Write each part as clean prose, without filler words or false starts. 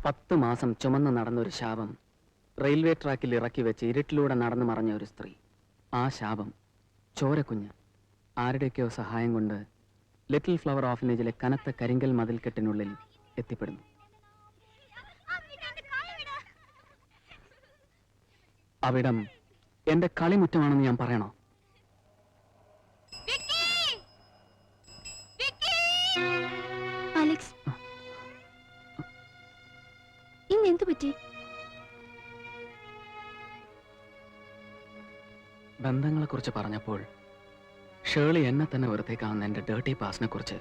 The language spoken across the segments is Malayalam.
10 മാസം ചുമന്ന് നടന്നൊരു ശാപം റെയിൽവേ ട്രാക്കിൽ ഇറക്കി വെച്ച് ഇരുട്ടിലൂടെ നടന്നു മറഞ്ഞ ഒരു സ്ത്രീ. ആ ശാപം ചോരക്കുഞ്ഞ് ആരുടെയൊക്കെയോ സഹായം കൊണ്ട് ലിറ്റിൽ ഫ്ലവർ ഓർഫനേജിലെ കനത്ത കരിങ്കൽ മതിൽക്കെട്ടിനുള്ളിൽ എത്തിപ്പെടുന്നു. അവിടം എന്റെ കളിമുറ്റമാണെന്ന് ഞാൻ പറയണോ? അലക്സ്, ഇന്ന് എന്തു പറ്റി? ബന്ധങ്ങളെ കുറിച്ച് പറഞ്ഞപ്പോൾ ഷേർലി എന്നെ തന്നെ വെറുതെ കാണുന്ന എന്റെ ഡേർട്ടി പാസ്റ്റിനെ കുറിച്ച്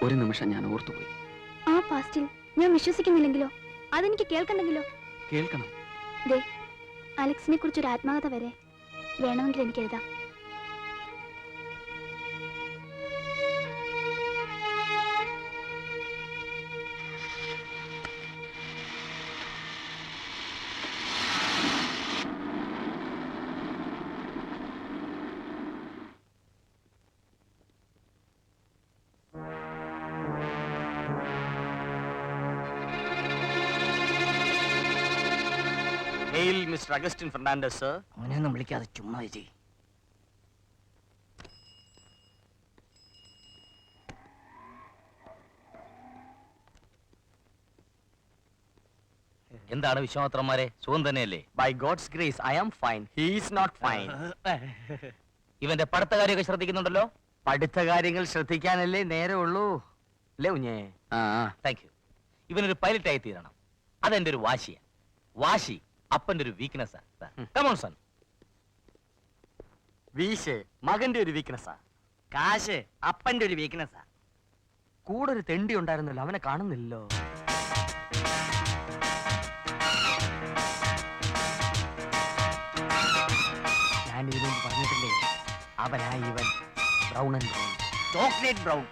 ഒരു നിമിഷം ഞാൻ ഓർത്തുപോയി. ആ പാസ്റ്റിൽ ഞാൻ വിശ്വസിക്കുന്നില്ലെങ്കിലോ? അതെനിക്ക് കേൾക്കണ്ടെങ്കിലോ? കേൾക്കണം. ദേ, അലക്സിനെ കുറിച്ചൊരു ആത്മകഥ വരെ വേണമെങ്കിൽ എനിക്ക് എഴുതാം. Mister Augustine Fernandez sir. അവനെയൊന്നും വിളിക്കാതെ ചുമ്മാ ചെയ്. എന്താണ് വിശ്വാമിത്രന്മാരെ, സുഖം തന്നെയല്ലേ? By God's grace I am fine. He is not fine. ഇവന്റെ പഠിത്ത കാര്യമൊക്കെ ശ്രദ്ധിക്കുന്നുണ്ടല്ലോ? പഠിത്ത കാര്യങ്ങൾ ശ്രദ്ധിക്കാനല്ലേ നേരമുള്ളൂ അല്ലേ കുഞ്ഞേ? Thank you. ഇവനൊരു പൈലറ്റായി തീരണം, അതെന്റെ ഒരു വാശിയാ. വാശി അപ്പന്റെ ഒരു വീക്ക്നെസ്സാ. Come on sun. വീശ് മകന്റെ ഒരു വീക്ക്നെസ്സാ. കാശ് അപ്പന്റെ ഒരു വീക്ക്നെസ്സാ. കൂടെ ഒരു തെണ്ടി ഉണ്ടായിരുന്നല്ലോ, അവനെ കാണുന്നില്ലല്ലോ. ഞാൻ ഇതിനു പറഞ്ഞിട്ടില്ലേ, അവനാ ഇവൻ. Brown and brown, chocolate brown.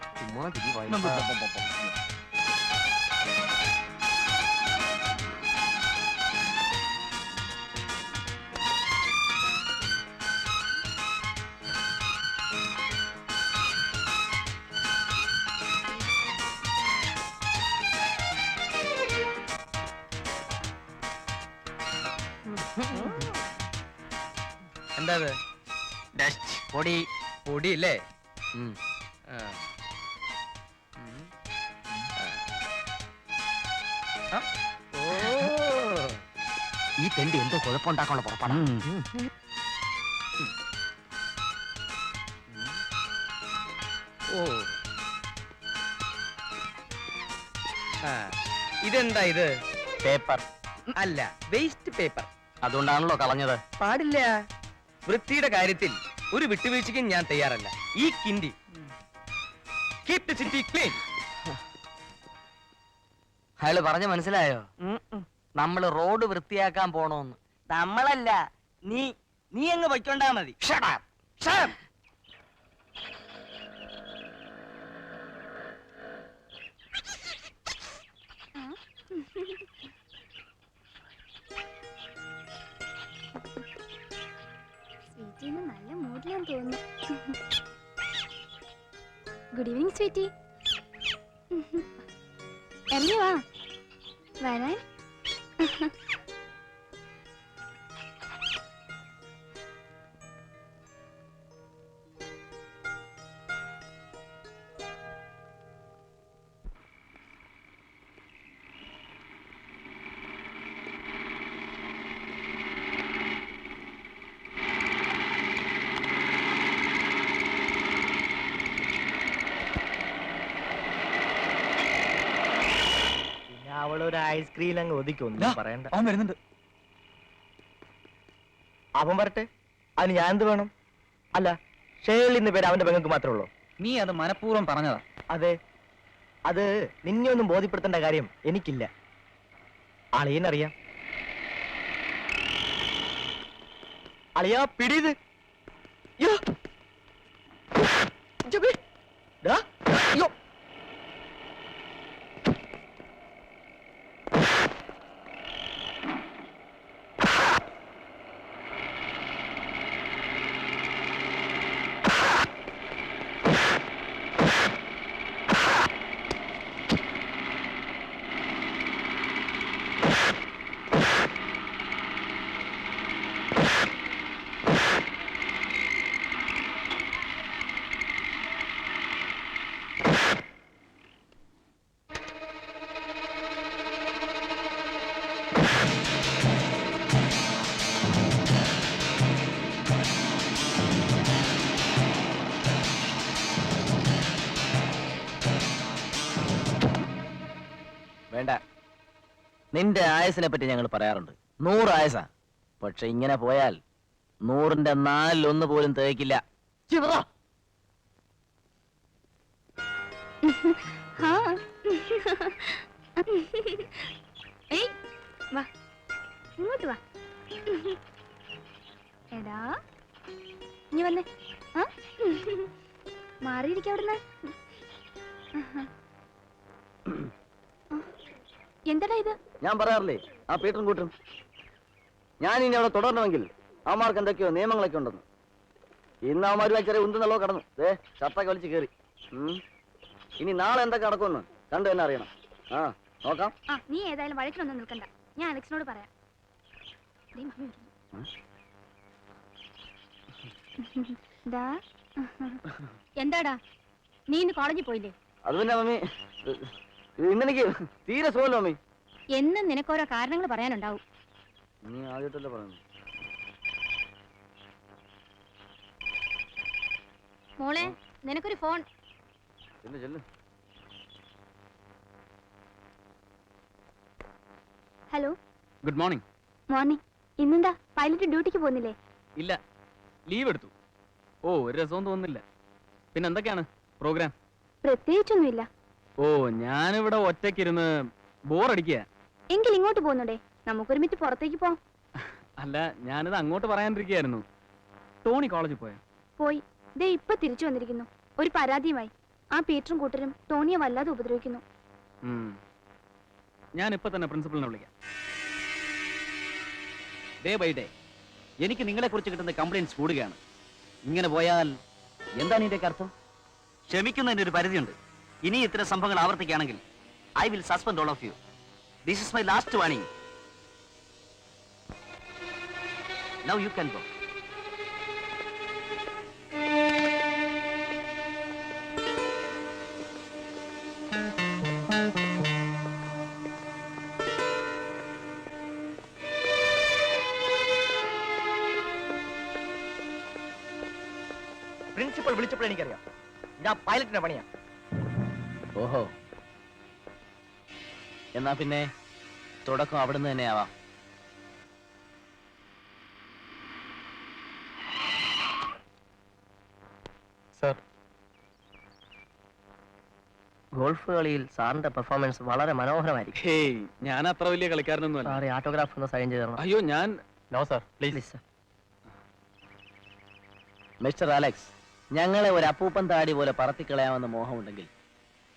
എന്താ പൊടി? പൊടിയില്ലേ? ഈ തെണ്ടി എന്തോ കുഴപ്പമുണ്ടാക്കാനുള്ള പുറപ്പാടാ. ഇതെന്താ ഇത്? പേപ്പർ അല്ല, വേസ്റ്റ് പേപ്പർ. അതുകൊണ്ടാണല്ലോ കളഞ്ഞത്. പാടില്ല. വൃത്തിയുടെ കാര്യത്തിൽ ഒരു വിട്ടുവീഴ്ചയ്ക്കും ഞാൻ തയ്യാറല്ല. ഈ കിണ്ടി കീപ് ദി സിറ്റി ക്ലീൻ. അയാള് പറഞ്ഞ മനസ്സിലായോ? നമ്മള് റോഡ് വൃത്തിയാക്കാൻ പോണോന്ന്. നമ്മളല്ല, നീ നീ അങ്ങ് വയ്ക്കൊണ്ടാ മതി. സ്വീറ്റിന്ന് നല്ല മൂഡിലാന്ന് തോന്നുന്നു. Good evening sweetie. ഇറങ്ങി വാ. വരാൻ അവളൊരു ഐസ്ക്രീം അങ്ങ് ഒതുക്കൊന്നും പറയണ്ട. അവൻ വരുന്നുണ്ട്. അവൻ വരട്ടെ, അതിന് ഞാൻ എന്ത് വേണം? അല്ല, ഷേർലി എന്ന പേര് അവന്റെ പെങ്ങൾക്ക് മാത്രമേ ഉള്ളൂ. നീ അത് മനഃപൂർവ്വം പറഞ്ഞതാ. അതെ, അത് നിന്നെ ഒന്നും ബോധ്യപ്പെടുത്തേണ്ട കാര്യം എനിക്കില്ല. അളിയനറിയാം. അളിയാ, പിടിയത്. അയ്യോ, വേണ്ട, നിന്റെ ആയസിനെ പറ്റി ഞങ്ങൾ പറയാറുണ്ട്. 100 ആയസാ. പക്ഷെ ഇങ്ങനെ പോയാൽ 100ന്റെ 4 പോലും തികക്കില്ല. ഹാ. ഏയ്, വാ ഇങ്ങോട്ട് വാ. എടാ ഇനി വന്നേ. ആ മാറിയിരിക്ക അവിടുന്ന്. എന്താടാ ഇത്? ഞാൻ പറയാറില്ലേ ആ പീറ്ററും കൂട്ടരും. ഞാൻ ഇനി അവിടെ തുടരണമെങ്കിൽ അവന്മാർക്ക് എന്തൊക്കെയോ നിയമങ്ങളൊക്കെ ഉണ്ടെന്ന്. ഇന്ന് അവന്മാരുമായി ചെറിയ ഉന്തുന്നല്ലോ കടന്നു. ഷർട്ടൊക്കെ വലിച്ച് കയറി. ഇനി നാളെ എന്തൊക്കെ നടക്കുമെന്ന് കണ്ടു തന്നെ അറിയണം. ആ നോക്കാം. ആ നീ ഏതായാലും വഴക്കിലൊന്നും നിൽക്കണ്ട. ഞാൻ അലക്സിനോട് പറയാം. ദേ, മമ്മി വരുന്നു. ദാ. എന്താടാ നീ ഇന്ന് കോളേജിൽ പോയില്ലേ? അത് പിന്നെ മമ്മി, ഇന്നെനിക്ക് തീരെ സുഖമല്ലോ മമ്മി. എന്നും നിനക്കോരോ കാരണങ്ങൾ പറയാനുണ്ടാവും. നീ ആദ്യമായിട്ടല്ലേ പറയുന്നു. മോളെ നിനക്കൊരു ഫോൺ. ചെല്ലു ചെല്ലു. Hello, good morning. മോർണിംഗ്. ഇന്നെന്താ പൈലറ്റ് ഡ്യൂട്ടിക്ക് പോകുന്നില്ലേ? ഇല്ല, ലീവ് എടുത്തു. ഓ, ഒരു രസവും തോന്നുന്നില്ല. പിന്നെ എന്തൊക്കെയാണ് പ്രോഗ്രാം? പ്രത്യേകിച്ചൊന്നുമില്ല. ഓ, ഞാനിവിടെ ഒറ്റയ്ക്കിരുന്ന് ബോറടിക്കുക. എങ്കിൽ ഇങ്ങോട്ട് പോകുന്നുണ്ടേ, നമുക്കൊരുമിച്ച് പുറത്തേക്ക് പോവാം. അല്ല, ഞാനിത് അങ്ങോട്ട് പറയാനിരിക്കുകയായിരുന്നു. ടോണി കോളേജിൽ പോയോ? പോയി. ദേ ഇപ്പൊ തിരിച്ചു വന്നിരിക്കുന്നു ഒരു പരാതിയുമായി. ആ പീറ്ററും കൂട്ടരും ടോണിയെ വല്ലാതെ ഉപദ്രവിക്കുന്നു. ഞാൻ ഇപ്പൊ തന്നെ പ്രിൻസിപ്പലിനെ വിളിക്കാം. ഡേ ബൈ ഡേ എനിക്ക് നിങ്ങളെ കുറിച്ച് കിട്ടുന്ന കംപ്ലൈന്റ്സ് കൂടുകയാണ്. ഇങ്ങനെ പോയാൽ എന്താണ് ഇതിന്റെ അർത്ഥം? ക്ഷമിക്കുന്നതിന് ഒരു പരിധിയുണ്ട്. ഇനി ഇത്തരം സംഭവങ്ങൾ ആവർത്തിക്കുകയാണെങ്കിൽ I will suspend all of you. This is my last warning. Now you can go. Principal വിളിച്ചപ്പോൾ എനിക്കറിയാം ഞാൻ പൈലറ്റിന്റെ പണിയാ. ഓഹോ, എന്നാ പിന്നെ തുടക്കം അവിടുന്ന് തന്നെ ആവാം. സർ, ഗോൾഫ് കളിയിൽ സാറിന്റെ പെർഫോമൻസ് വളരെ മനോഹരമായിരിക്കും. ഹേയ്, ഞാൻ അത്ര വലിയ കളിക്കാരനൊന്നുമല്ല. സാറി ഓട്ടോഗ്രാഫ് ഒന്ന് സൈൻ ചെയ്ത് തരണം. അയ്യോ, ഞാൻ no sir, please sir. Mister Alex, ഞങ്ങളെ ഒരു അപ്പൂപ്പൻ താടി പോലെ പറത്തിക്കളയാമെന്ന് മോഹമുണ്ടെങ്കിൽ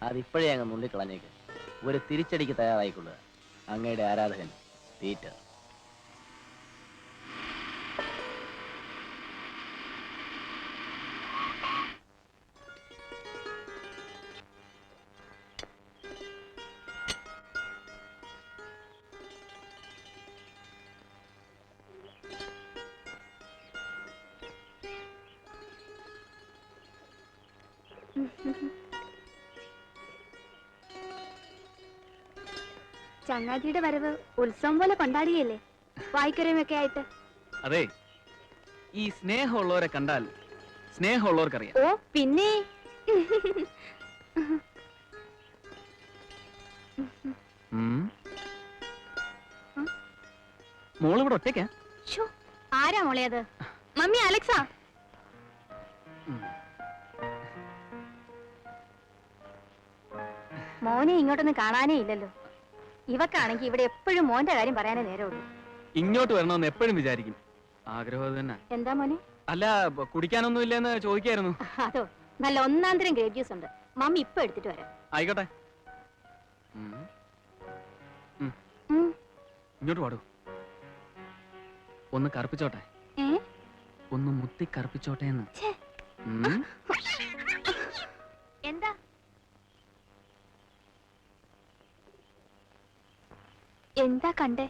അതിപ്പോഴേ അങ്ങ് നുള്ളിക്കളഞ്ഞേക്ക്. ഒരു തിരിച്ചടിക്ക് തയ്യാറായിക്കൊള്ളുക. അങ്ങയുടെ ആരാധകൻ പീറ്റർ. ചങ്ങാതിയുടെ വരവ് ഉത്സവം പോലെ കൊണ്ടാടുകയല്ലേ, വായിക്കരയുമൊക്കെ ആയിട്ട്. അതെ, ഈ സ്നേഹമുള്ളവരെ കണ്ടാൽ സ്നേഹമുള്ളവർക്കറിയാം. ഓ പിന്നെ. മോളിവിടെ ഒറ്റയ്ക്കാ? ശ്ശോ, ആരാ മോളെ അത്? Mummy, Alexa. മോനെ ഇങ്ങോട്ടൊന്നും കാണാനേ ഇല്ലല്ലോ. ഇവക്കാണെങ്കിൽ ഇവിടെ എപ്പോഴും മോന്റെ കാര്യം പറയാനേ നേരമുള്ളൂ. ഇങ്ങോട്ട് വരണമെന്ന് എപ്പോഴും വിചാരിക്കും. ആഗ്രഹം അത് തന്നെ. എന്താ മോനെ? അല്ല, കുടിക്കാനൊന്നും ഇല്ലെന്ന് ചോദിക്കായിരുന്നു. അതോ, നല്ല ഒന്നാന്തരം ഗ്രേപ്പ് ജ്യൂസ് ഉണ്ട്. മമ്മി ഇപ്പൊ എടുത്തിട്ട് വരാം. ആയിക്കോട്ടെ. ഇങ്ങോട്ട് പാടൂ. ഒന്ന് കറുപ്പിച്ചോട്ടെ. ഒന്ന് മുത്തി കറുപ്പിച്ചോട്ടെ എന്ന്. എന്താ എന്താ കണ്ടേ?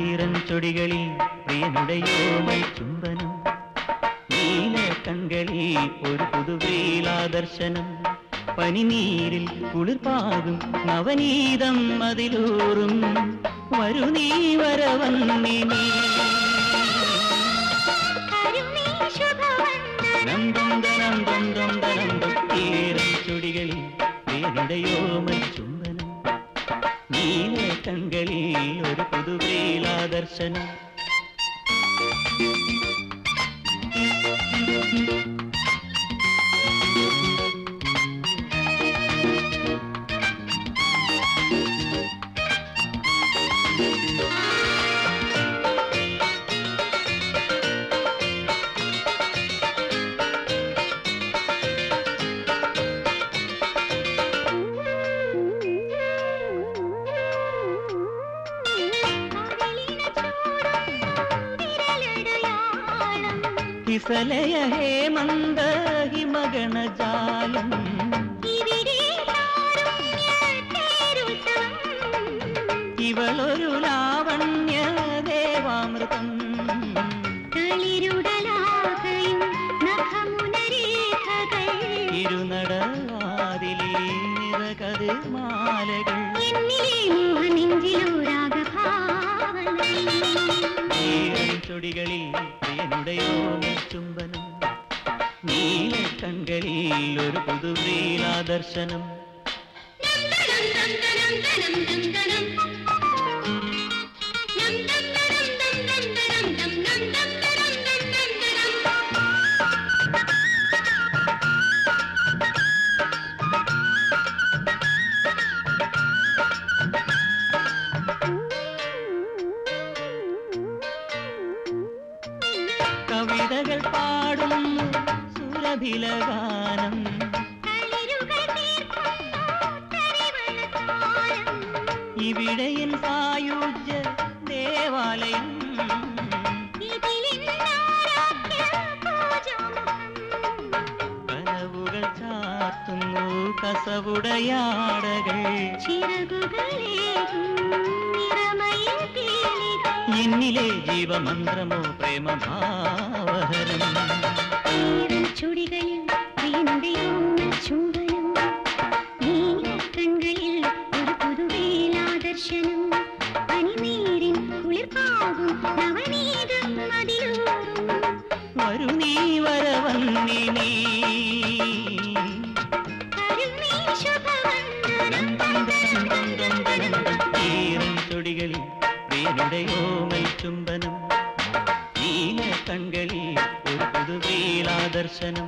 ഈരൻ ചൊടികളിൽ പ്രിയനുടയോമൽ ചുംബനം, നീല കൺകളിൽ ഒരു പുതുവീലാദർശനം, പനിനീരിൽ കുളിർപ്പാകും നവനീതം അതിലൂറും, വരു നീ വരവന്നി നീ ഈരൻ ചൊടികളിൽ പ്രിയനുടയോമൽ ചുംബനം, നീല കൺകളിൽ ഒരു പുതുവീലാദർശനം. കിസലയ ഹേമന്ത ഹിമഗണജാലം, ഇവളൊരു ലാവണ്യ ദേവാമൃതം, ഇരുനടവാതിലേ നിറകതിർ മാലകൾ, ചൊടികളിൽ പ്രിയനുടയോ ചുംബനം, നീല കൺകളിൽ ഒരു പുതുവീലാദർശനം. കവിതകൾ പാടുന്നു സുരഭിലഗാനം, ഇവിടെയൻ സായുജ്യ ദേവാലയം, കനവുകൾ ചാർത്തുന്നു കസവുടയാടകൾ, എന്നിലെ ജീവമന്ത്രമോ പ്രേമഭാവഹരം. ചുടികളിൽ ചുംബനം, നീല കൺകളിൽ ഒരു പുതുവീലാദർശനം, പനിനീരിൻ കുളിർപ്പാകും നവനീതം അതിലൂറും, വരു നീ വരവന്നി നീ ഈരൻ ചൊടികളിൽ പ്രിയനുടയോമൽ ചുംബനം, നീല കൺകളിൽ ഒരു പുതുവീലാദർശനം.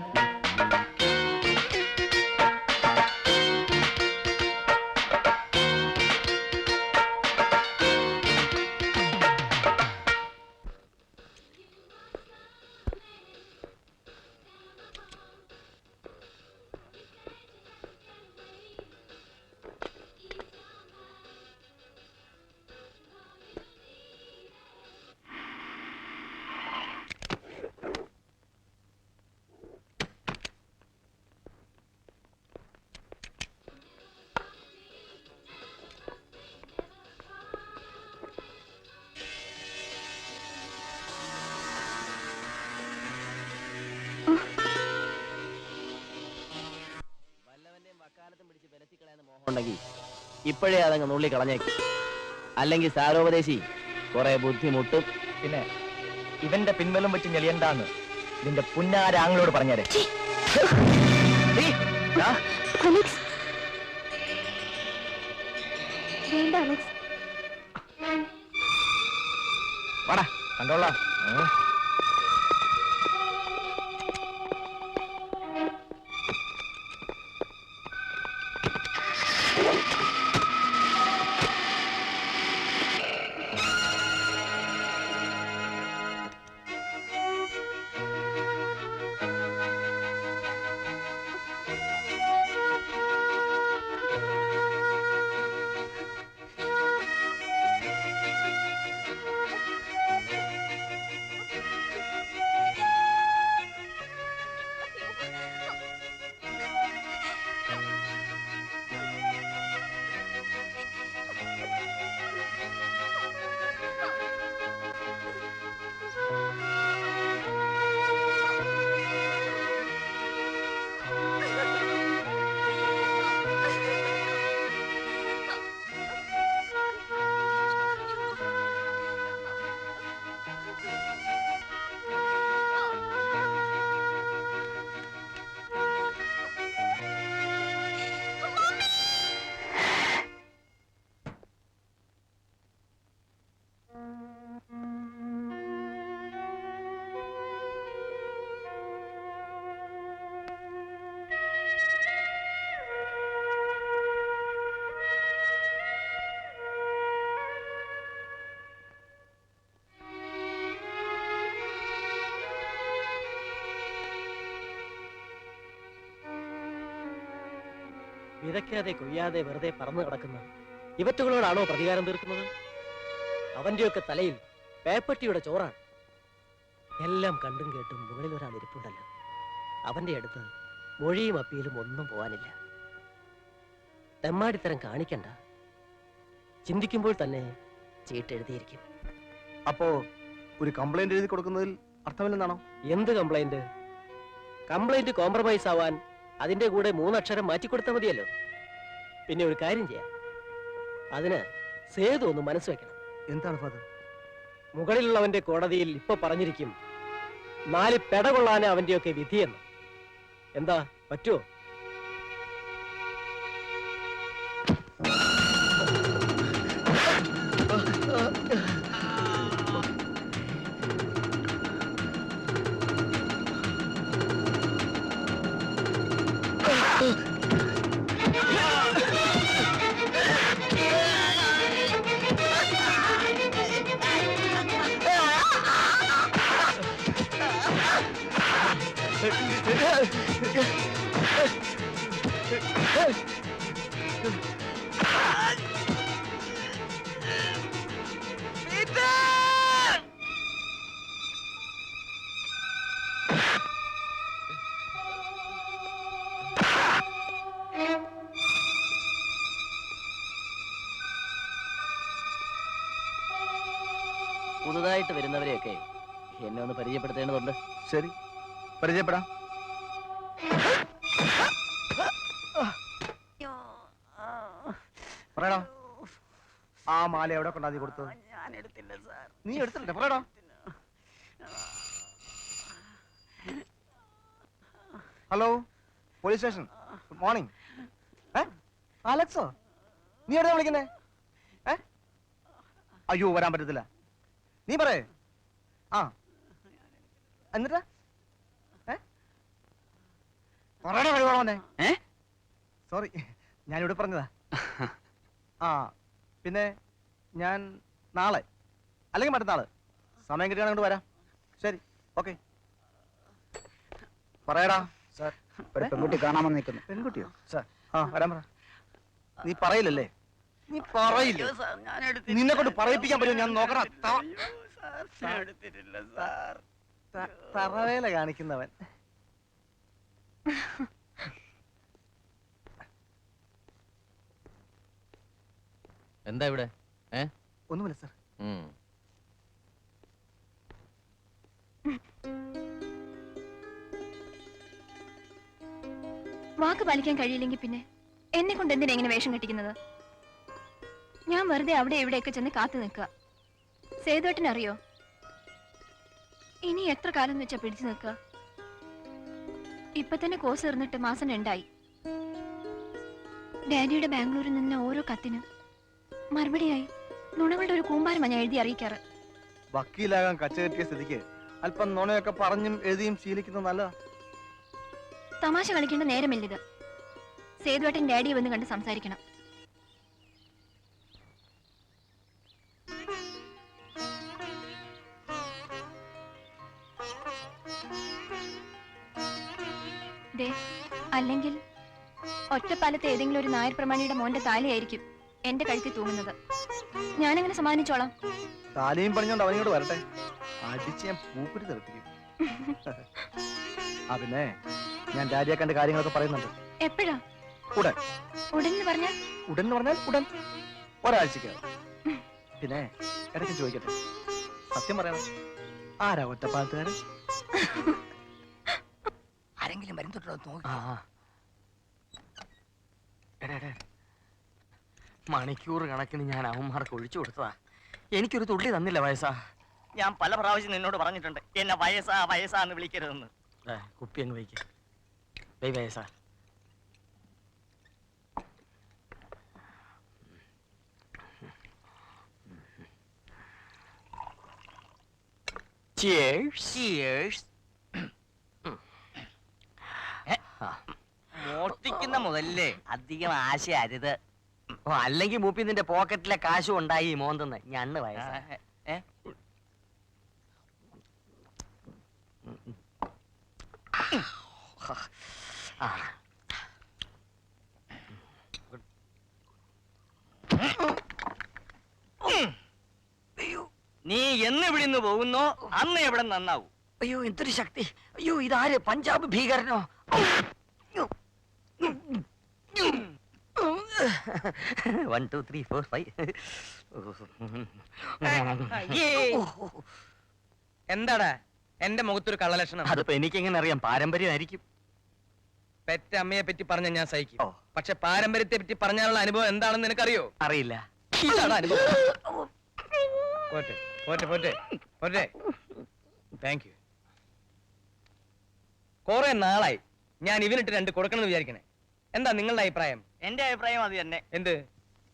ഉണ്ടെങ്കിൽ ഇപ്പോഴേ അതങ്ങ് നുള്ളി കളഞ്ഞേക്കും, അല്ലെങ്കിൽ സാരോപദേശി കുറെ ബുദ്ധിമുട്ടും. പിന്നെ ഇവന്റെ പിൻബലം വെച്ച് ഞെളിയണ്ടാന്ന് നിന്റെ പുന്നാരാങ്ങളോട് പറഞ്ഞേരെ. വേണ്ട അലക്സ്, വാടാ കണ്ടോളാം. വിതയ്ക്കാതെ കൊയ്യാതെ വെറുതെ പറന്നു കിടക്കുന്ന ഇവറ്റുകളോടാണോ പ്രതികാരം തീർക്കുന്നത്? അവന്റെയൊക്കെ തലയിൽ പേപ്പട്ടിയുടെ ചോറാണ്. എല്ലാം കണ്ടും കേട്ടും മുകളിൽ ഒരാൾ ഇരിപ്പുണ്ടല്ലോ, അവന്റെ അടുത്ത് മൊഴിയും അപ്പീലും ഒന്നും പോവാനില്ല. തെമ്മാടിത്തരം കാണിക്കണ്ട. ചിന്തിക്കുമ്പോൾ തന്നെ ചീട്ടെഴുതിയിരിക്കും. അപ്പോ ഒരു കംപ്ലൈന്റ് എഴുതി കൊടുക്കുന്നതിൽ അർത്ഥമില്ലെന്നാണോ? എന്ത് കംപ്ലൈന്റ്? കംപ്ലൈന്റ് കോംപ്രമൈസ് ആവാൻ അതിന്റെ കൂടെ 3 അക്ഷരം മാറ്റിക്കൊടുത്താൽ മതിയല്ലോ. പിന്നെ ഒരു കാര്യം ചെയ്യാം, അതിന് സേതു ഒന്ന് മനസ്സ് വെക്കണം. എന്താണ് ഫാദർ? മുകളിലുള്ളവന്റെ കോടതിയിൽ ഇപ്പൊ പറഞ്ഞിരിക്കും 4 പെട കൊള്ളാൻ അവന്റെയൊക്കെ വിധിയെന്ന്. എന്താ, പറ്റുമോ? പുതുതായിട്ട് വരുന്നവരെയൊക്കെ എന്നെ ഒന്ന് പരിചയപ്പെടുത്തേണ്ടതുണ്ട്. ശരി, പരിചയപ്പെടാം. പറയടാ, ആ മാല എവിടെ കൊണ്ടാ നീ കൊടുത്തത്? ഞാൻ എടുത്തില്ല സാർ. നീ എടുത്തില്ലേ? പറയടാ. Hello, police station. Good morning. അലക്സോ, നീ എവിടെയാ വിളിക്കുന്നേ? അയ്യോ, വരാൻ പറ്റത്തില്ല. നീ പറയേ. ആ, എന്നിട്ട് പറയണ കഴിവാണോന്നെ? സോറി, ഞാനിവിടെ പറഞ്ഞതാ. ആ, പിന്നെ ഞാൻ നാളെ അല്ലെങ്കിൽ മറ്റന്നാള് സമയം കിട്ടിയാണെങ്കിൽ അങ്ങോട്ട് വരാം. ശരി, ഓക്കെ. പറയടാ. സാർ, ഒരു പെൺകുട്ടി കാണാമെന്ന് നിൽക്കുന്നു. പെൺകുട്ടിയോ? സാർ, ആ വരാൻ പറ. നീ പറയില്ലല്ലേ? നീ പറയില്ല. നിന്നെ കൊണ്ട് പറയിപ്പിക്കാൻ പറ്റുമോ? ഞാൻ നോക്കണം. തറവേല കാണിക്കുന്നവൻ. എന്താ ഇവിടെ? ഒന്നുമില്ല സാർ. വാക്ക് പാലിക്കാൻ കഴിയില്ലെങ്കിൽ പിന്നെ എന്നെ കൊണ്ട് എന്തിനാ ഇങ്ങനെ വേഷം കെട്ടിക്കുന്നത്? ഞാൻ വെറുതെ അവിടെ എവിടെയൊക്കെ ചെന്ന് കാത്തു നിൽക്കുക. സേതുവേട്ടനറിയോ ഇനി എത്ര കാലം എന്ന് വെച്ചാ പിടിച്ചു നിൽക്കുക? ഇപ്പൊ തന്നെ കോഴ്സ് തീർന്നിട്ട് മാസം 2 ആയി. ഡാഡിയുടെ ബാംഗ്ലൂരിൽ നിന്ന് ഓരോ കത്തിനും മറുപടിയായി നുണകളുടെ ഒരു കൂമ്പാരമാ ഞാൻ എഴുതി അറിയിക്കാറ്. വക്കീലാകാൻ കച്ചകെട്ടിയ സ്ഥിതിക്ക് അല്പം നുണയൊക്കെ പറഞ്ഞും എഴുതിയും ശീലിക്കുന്നത് നല്ലതാ. തമാശ കളിക്കേണ്ട നേരമില്ലിത്. സേതുവേട്ടൻ ഡാഡിയെ വന്ന് കണ്ട് സംസാരിക്കണം. അല്ലെങ്കിൽ ഒറ്റപ്പാലത്തെ ഏതെങ്കിലും ഒരു നായർ പ്രമാണിയുടെ മോന്റെ താലിയായിരിക്കും എന്റെ കഴുത്തിൽ തൂങ്ങുന്നത്. ഞാനങ്ങനെ സമ്മാനിച്ചോളാം. താലിയും പറഞ്ഞോണ്ട് അവനോട് വരട്ടെ, അടിച്ച് ഞാൻ പൂക്കുറ്റി തെറിപ്പിക്കും. പിന്നെ ഞാൻ ഡാഡിയെ കണ്ട കാര്യങ്ങളൊക്കെ പറയുന്നുണ്ട്. എപ്പോഴാ? ഉടൻ. ഉടൻ എന്ന് പറഞ്ഞാൽ? ഉടൻ എന്ന് പറഞ്ഞാൽ ഉടൻ, ഒരാഴ്ചക്ക്. പിന്നെ ഇടയ്ക്ക് ചോദിക്കട്ടെ, സത്യം പറയണം, ആരാ ഒറ്റപ്പാലത്തുകാരൻ? ആരെങ്കിലും വരുന്നുണ്ടോ നോക്കി. മണിക്കൂർ കണക്കിന് ഞാൻ അവന്മാർക്ക് ഒഴിച്ചു കൊടുത്തതാ. എനിക്കൊരു തുള്ളി തന്നില്ല വയസ്സാ. ഞാൻ പല പ്രാവശ്യം നിന്നോട് പറഞ്ഞിട്ടുണ്ട് എന്നെ വയസ്സാ വയസ്സാന്ന് വിളിക്കരുതെന്ന്. കുപ്പി അങ്ങ് വയ്ക്ക. വയസ്സാ. Cheers. Cheers. മോഷ്ടിക്കുന്ന മുതലേ അധികം ആശയരുത്. അല്ലെങ്കിൽ മൂപ്പി നിന്റെ പോക്കറ്റിലെ കാശും ഉണ്ടായി മോന്തെന്ന് ഞണ്ണ് വയസ്സാ. എന്ന് ഇവിടെ നിന്ന് പോകുന്നോ അന്ന് എവിടെ നന്നാവും. അയ്യോ എന്തൊരു ശക്തി! അയ്യോ ഇതാര്? പഞ്ചാബ് ഭീകരനോ? 1 2 3 4 5. എന്താടാ എന്റെ മുഖത്തൊരു കള്ളലക്ഷണം? അതിപ്പോ എനിക്കെങ്ങനെ അറിയാം? പാരമ്പര്യമായിരിക്കും. പെറ്റ അമ്മയെ പറ്റി പറഞ്ഞ ഞാൻ സഹിക്കും. ഓ. പക്ഷെ പാരമ്പര്യത്തെ പറ്റി പറഞ്ഞാലുള്ള അനുഭവം എന്താണെന്ന് നിനക്കറിയോ? അറിയില്ല. ഇതാണ് അനുഭവം. പോട്ടെ പോട്ടെ പോട്ടെ പോട്ടെ. Thank you. കുറെ നാളായി ഞാൻ ഇവനിട്ട് 2 കൊടുക്കണം എന്ന് വിചാരിക്കണേ. എന്താ നിങ്ങളുടെ അഭിപ്രായം? എന്റെ അഭിപ്രായം അത് തന്നെ. എന്ത്?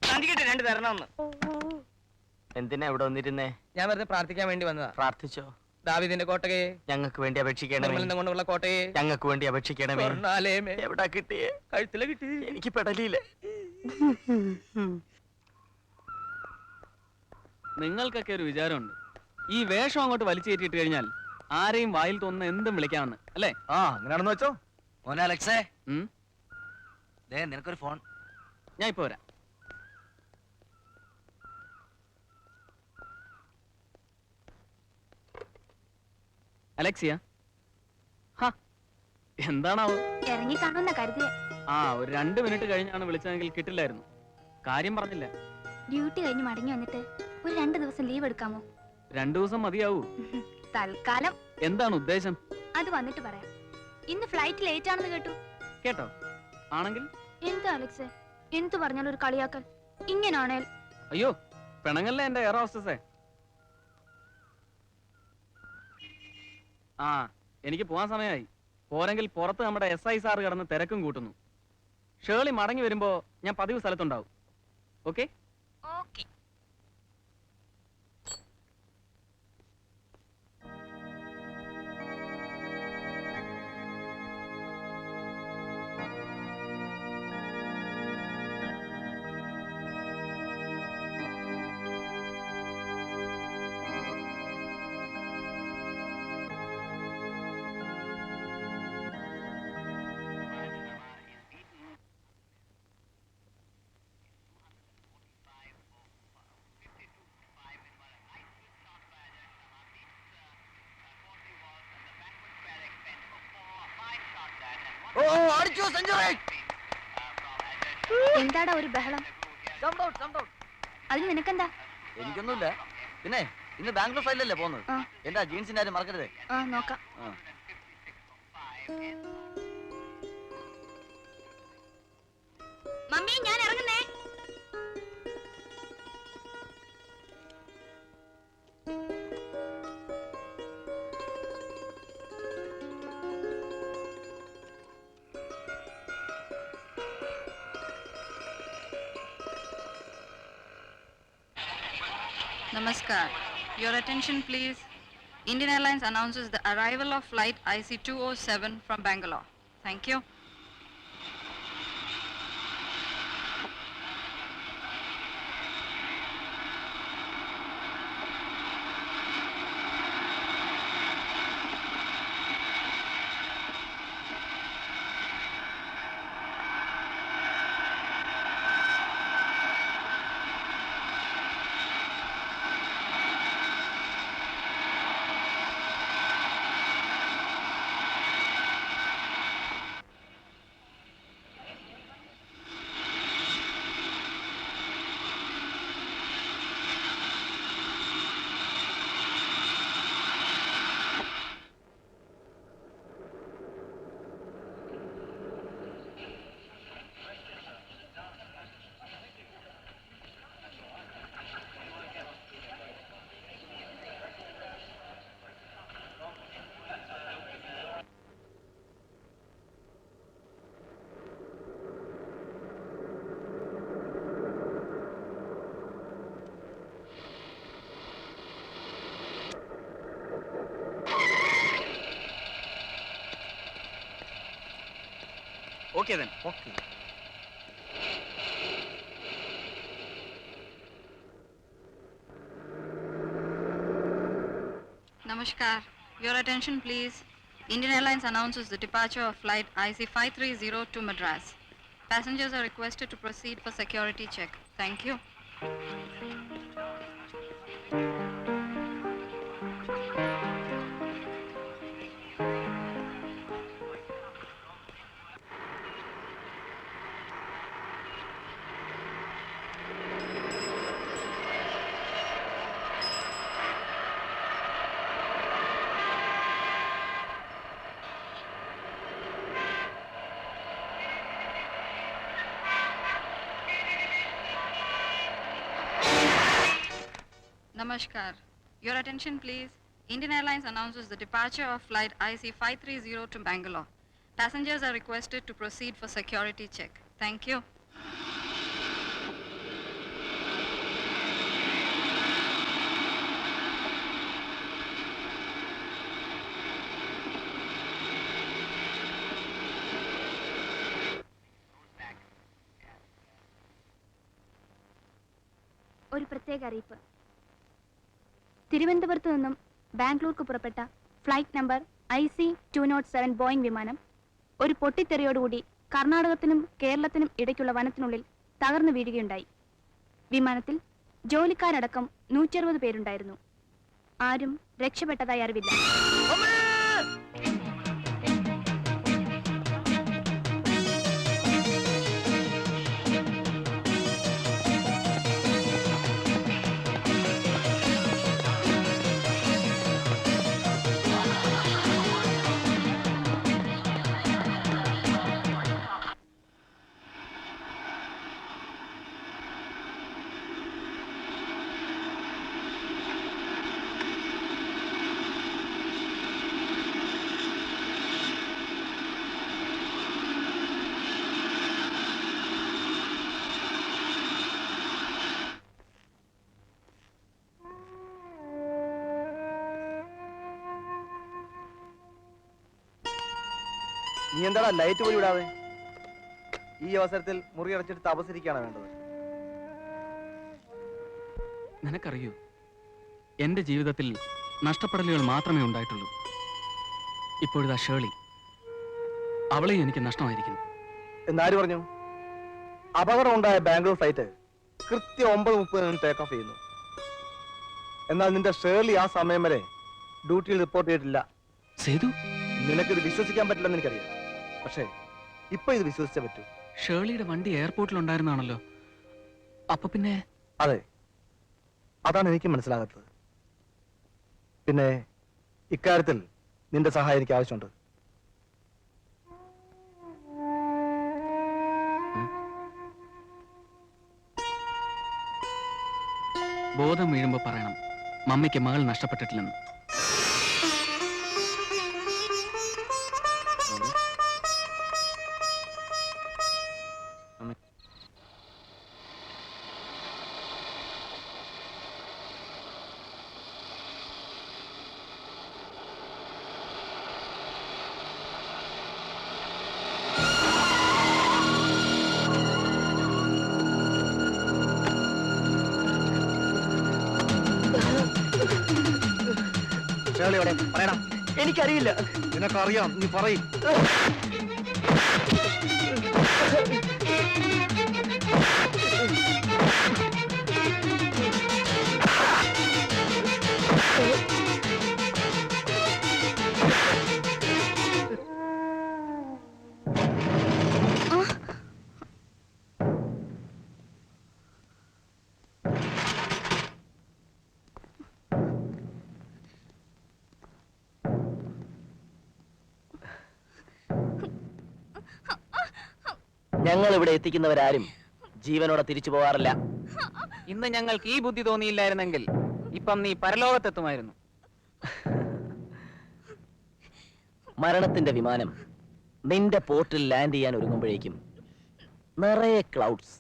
തനിക്കിട്ട് 2 തരണമെന്ന്. എന്തിനാ ഇവിടെ വന്നിരുന്നേ? ഞാൻ വെറുതെ പ്രാർത്ഥിക്കാൻ വേണ്ടി വന്നതാ. പ്രാർത്ഥിച്ചോ? ദാവീദിന്റെ കോട്ടയെ, ഞങ്ങൾക്ക് വേണ്ടി അപേക്ഷിക്കണമേ. നിർമ്മലം കൊണ്ടുള്ള കോട്ടയെ, ഞങ്ങൾക്ക് വേണ്ടി അപേക്ഷിക്കണമേ. സ്വർണ്ണാലയമേ. എവിടാ കിട്ടിയേ? കഴുത്തില കിട്ടി. എനിക്ക് പെടലിയില്ല. നിങ്ങൾക്കൊക്കെ ഒരു വിചാരമുണ്ട്, ഈ വേഷം അങ്ങോട്ട് വലിച്ചു കയറ്റിയിട്ട് കഴിഞ്ഞാൽ ആരെയും വായിൽ തോന്നുന്ന എന്തും വിളിക്കാമെന്ന്, അല്ലേ? ആ അങ്ങനെയാണെന്ന് വെച്ചോ. മോനെ അലക്സേ, ഉം? ദേ നിനക്കൊരു ഫോൺ. ഞാൻ ഇപ്പൊ വരാം. അലക്സിയ, ഹാ, എന്താണാവോ? ഇറങ്ങി കാണുന്ന കരുതിയെ. ആ, ഒരു 2 മിനിറ്റ് കഴിഞ്ഞാണ് വിളിച്ചതെങ്കിൽ കിട്ടില്ലായിരുന്നു. കാര്യം പറഞ്ഞില്ല. ഡ്യൂട്ടി കഴിഞ്ഞ് മടങ്ങി വന്നിട്ട് ഒരു 2 ദിവസം ലീവ് എടുക്കാമോ? 2 ദിവസം മതിയാവൂ. തൽക്കാലം. എന്താണ് ഉദ്ദേശം? അത് വന്നിട്ട് പറയാം. ഇന്ന് ഫ്ലൈറ്റ് ലേറ്റ് ആണെന്ന് കേട്ടു. കേട്ടോ? ആണെങ്കിൽ എന്താ അലക്സേ, എന്തു പറഞ്ഞാലും ഒരു കളിയാക്കൽ. ഇങ്ങനാണേൽ അയ്യോ, പിണങ്ങല്ലേ എന്റെ എയർ ഹോസ്റ്റസേ. ആ, എനിക്ക് പോവാൻ സമയമായി. പോരെങ്കിൽ പുറത്ത് നമ്മുടെ SI സാർ കിടന്ന് തിരക്കും കൂട്ടുന്നു. ഷേർലി മടങ്ങി വരുമ്പോ ഞാൻ പതിവ് സ്ഥലത്തുണ്ടാവും. ഓക്കെ? ഓക്കെ. എന്താടാ ഒരു ബഹളം? അതിന് നിനക്കെന്താ? എനിക്കൊന്നുമില്ല. പിന്നെ ഇന്ന് ബാംഗ്ലൂർ ഫ്ലൈറ്റിലല്ലേ പോകുന്നത്? ആ. എന്താ ജീൻസിന്റെ ആരും മറക്കരുതേ. ആ, നോക്കാം. മമ്മി, ഞാൻ ഇറങ്ങുന്നേ. Namaskar. Your attention please. Indian Airlines announces the arrival of flight IC207 from Bangalore. Thank you. Okay then. Okay. Namaskar. Your attention please. Indian Airlines announces the departure of flight IC530 to Madras. Passengers are requested to proceed for security check. Thank you. Namaskar. Your attention, please. Indian Airlines announces the departure of flight IC530 to Bangalore. Passengers are requested to proceed for security check. Thank you. ഒരു പ്രത്യേക അറിയിപ്പ്. തിരുവനന്തപുരത്ത് നിന്നും ബാംഗ്ലൂർക്ക് പുറപ്പെട്ട ഫ്ലൈറ്റ് നമ്പർ IC207 ബോയിംഗ് വിമാനം ഒരു പൊട്ടിത്തെറിയോടുകൂടി കർണാടകത്തിനും കേരളത്തിനും ഇടയ്ക്കുള്ള വനത്തിനുള്ളിൽ തകർന്നു വീഴുകയുണ്ടായി. വിമാനത്തിൽ ജോലിക്കാരടക്കം 160 പേരുണ്ടായിരുന്നു. ആരും രക്ഷപ്പെട്ടതായി അറിവില്ല. നീ എന്താടാ ലൈറ്റ് പോലും ഇടാതെ? ഈ അവസരത്തിൽ മുറി അടച്ചിട്ട് തപസിരിക്കുകയാണ് വേണ്ടത്. നിനക്കറിയൂ, എൻ്റെ ജീവിതത്തിൽ നഷ്ടപ്പെടലുകൾ മാത്രമേ ഉണ്ടായിട്ടുള്ളൂ. ഇപ്പോഴിതാ ഷേർലി, അവളെയും എനിക്ക് നഷ്ടമായിരിക്കുന്നു. എന്നാര് പറഞ്ഞു? അപകടം ഉണ്ടായ ബാംഗ്ലൂർ ഫ്ലൈറ്റ് കൃത്യം 9:30 ടേക്ക് ഓഫ് ചെയ്യുന്നു. എന്നാൽ നിന്റെ ഷേർലി ആ സമയം വരെ ഡ്യൂട്ടിയിൽ റിപ്പോർട്ട് ചെയ്തിട്ടില്ല. സേതു, നിനക്കിത് വിശ്വസിക്കാൻ പറ്റില്ലെന്ന് എനിക്കറിയാം. പക്ഷേ ഇപ്പൊ ഇത് വിശ്വസിച്ചേ പറ്റൂ. ഷേർലിയുടെ വണ്ടി എയർപോർട്ടിൽ ഉണ്ടായിരുന്നാണല്ലോ. അപ്പൊ പിന്നെ? അതെ, അതാണ് എനിക്ക് മനസ്സിലാകാത്തത്. പിന്നെ ഇക്കാര്യത്തിൽ നിന്റെ സഹായം എനിക്ക് ആവശ്യമുണ്ട്. ബോധം വീഴുമ്പോ പറയണം മമ്മിക്ക് മകൾ നഷ്ടപ്പെട്ടിട്ടില്ലെന്ന്. എനിക്കറിയില്ല. നിനക്കറിയാം, നീ പറയും. ഞങ്ങൾ ഇവിടെ എത്തിക്കുന്നവരാരും ജീവനോടെ തിരിച്ചു പോകാറില്ല. ഇന്ന് ഞങ്ങൾക്ക് ഈ ബുദ്ധി തോന്നിയില്ലായിരുന്നെങ്കിൽ ഇപ്പം നീ പരലോകത്തെത്തുമായിരുന്നു. മരണത്തിന്റെ വിമാനം നിന്റെ പോർട്ടിൽ ലാൻഡ് ചെയ്യാൻ ഒരുങ്ങുമ്പോഴേക്കും നിറയെ ക്ലൗഡ്സ്.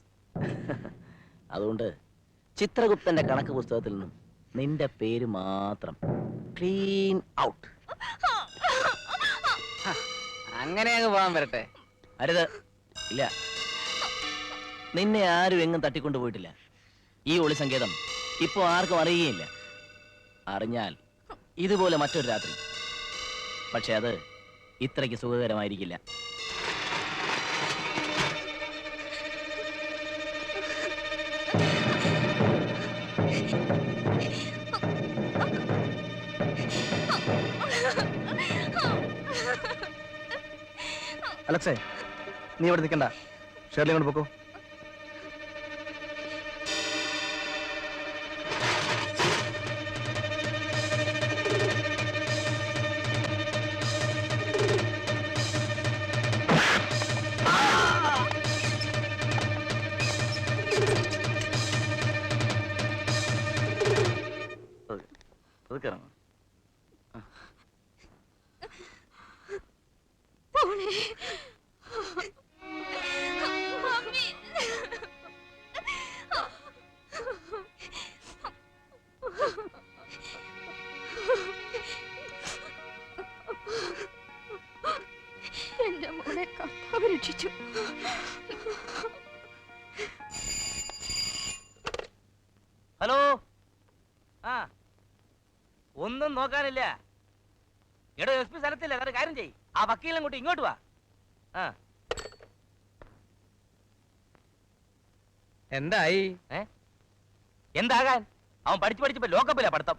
അതുകൊണ്ട് ചിത്രഗുപ്തന്റെ കണക്ക് പുസ്തകത്തിൽ നിന്നും നിന്റെ പേര് മാത്രം ക്ലീൻ ഔട്ട്. അങ്ങനെ അങ്ങ് പോകാൻ വരട്ടെ. അരുത്, ഇല്ല. നിന്നെ ആരും എങ്ങും തട്ടിക്കൊണ്ടുപോയിട്ടില്ല. ഈ ഒളി സങ്കേതം ഇപ്പോ ആർക്കും അറിയുകയില്ല. അറിഞ്ഞാൽ ഇതുപോലെ മറ്റൊരു രാത്രി. പക്ഷെ അത് ഇത്രയ്ക്ക് സുഖകരമായിരിക്കില്ല. അലക്സേ, നീ ഇവിടെ നിൽക്കണ്ട. ഷേർലി കൊണ്ട് പോക്കോ. പതുക്കിറങ്ങും. എന്റെ മോനെ കർത്താവ് രക്ഷിച്ചു. ഹലോ. ആ ഒന്നും നോക്കാനില്ല. എടോ SP സ്ഥലത്തില്ല. വേറെ കാര്യം ചെയ്യ്. ആ വക്കീലും കൂട്ടി ഇങ്ങോട്ട് വാ. ആ എന്തായി? എന്താകാൻ? അവൻ പഠിച്ചു പഠിച്ചപ്പോ ലോക്കപ്പില്ല പഠിത്തം.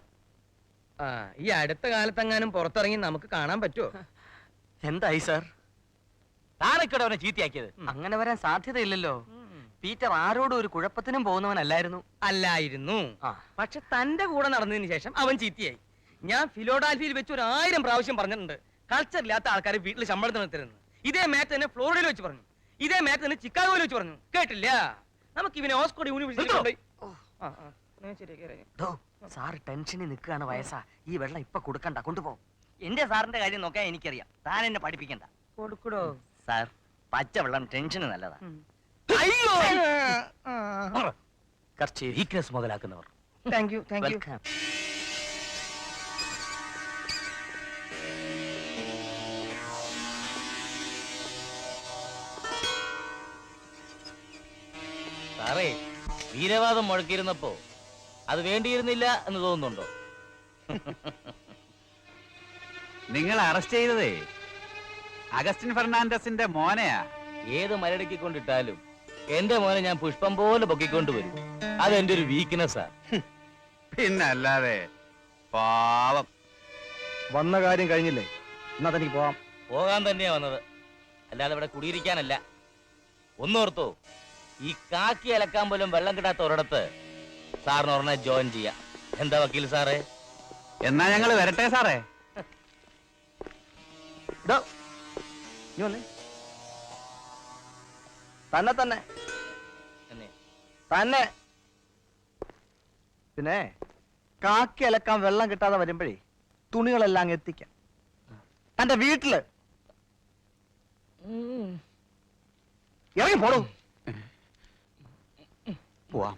ആ ഈ അടുത്ത കാലത്തെങ്ങാനും പുറത്തിറങ്ങി നമുക്ക് കാണാൻ പറ്റുമോ? എന്തായി സാർ? താനൊക്കെ അവനെ ചീത്തയാക്കിയത്? അങ്ങനെ വരാൻ സാധ്യതയില്ലല്ലോ. പീറ്റർ ആരോടും ഒരു കുഴപ്പത്തിനും പോകുന്നവനല്ലായിരുന്നു. അല്ലായിരുന്നു. പക്ഷെ തന്റെ കൂടെ നടന്നതിന് ശേഷം അവൻ ചീത്തയായി. ഞാൻ ഫിലോഡാൽഫിയയിൽ വെച്ച് 1000 പ്രാവശ്യം പറഞ്ഞിട്ടുണ്ട് കൾച്ചർ ഇല്ലാത്ത ആൾക്കാരെ വീട്ടിൽ ശമ്പളത്തിന് നിർത്തരുന്ന്. ഇതേ മാറ്റ് തന്നെ ഫ്ലോറിഡയിൽ വെച്ച് പറഞ്ഞു. ഇതേ മാറ്റ് തന്നെ ചിക്കാഗോയിൽ വെച്ച് പറഞ്ഞു. കേട്ടില്ല? നമുക്ക് ഇവനെ ഓക്സ്ഫോർഡ് യൂണിവേഴ്സിറ്റി. സാർ ടെൻഷനിൽ നിൽക്കുകയാണ് വയസ്സാ. ഈ വെള്ളം ഇപ്പൊ കൊടുക്കണ്ട, കൊണ്ടുപോ. എന്റെ സാറിന്റെ കാര്യം നോക്കാൻ എനിക്കറിയാം. താൻ എന്നെ പഠിപ്പിക്കണ്ട. കൊടുക്കടോ സാർ, പച്ചവെള്ളം ടെൻഷന് നല്ലതാ. അയ്യോ. കുറച്ച് വീക്ക്നെസ് മുതലാക്കുന്നവർ. Thank you. വെൽക്കം. സാറേ, വീരവാദം മുഴക്കിയിരുന്നപ്പോ അത് വേണ്ടിയിരുന്നില്ല എന്ന് തോന്നുന്നുണ്ടോ? നിങ്ങൾ അറസ്റ്റ് ചെയ്തതേ അഗസ്റ്റിൻ ഫെർണാണ്ടസിന്റെ മോനെയാ. ഏത് മരടക്കി കൊണ്ടിട്ടാലും എന്റെ മോനെ ഞാൻ പുഷ്പം പോലെ പൊക്കിക്കൊണ്ട് വരും. അതെന്റെ ഒരു വീക്ക്നെസ്സാ. പിന്നല്ലാതെ. പാവം. വന്ന കാര്യം കഴിഞ്ഞില്ലേ? എന്നാ തനിക്ക് പോവാം. പോകാൻ തന്നെയാ വന്നത്, അല്ലാതെ ഇവിടെ കുടിയിരിക്കാനല്ല. ഒന്നോർത്തോ, ഈ കാക്കി അലക്കാൻ പോലും വെള്ളം കിട്ടാത്ത ഒരിടത്ത് സാറിന് ഒരെണ്ണ ജോയിൻ ചെയ്യാം. എന്താ വക്കീൽ സാറേ? എന്നാ ഞങ്ങൾ വരട്ടെ സാറേ. തന്നെ തന്നെ തന്നെ. പിന്നെ കാക്കി അലക്കാൻ വെള്ളം കിട്ടാതെ വരുമ്പോഴേ തുണികളെല്ലാം അങ്ങ് എത്തിക്കാം. തന്റെ വീട്ടില് ഇറങ്ങി പോടൂ. പോവാം.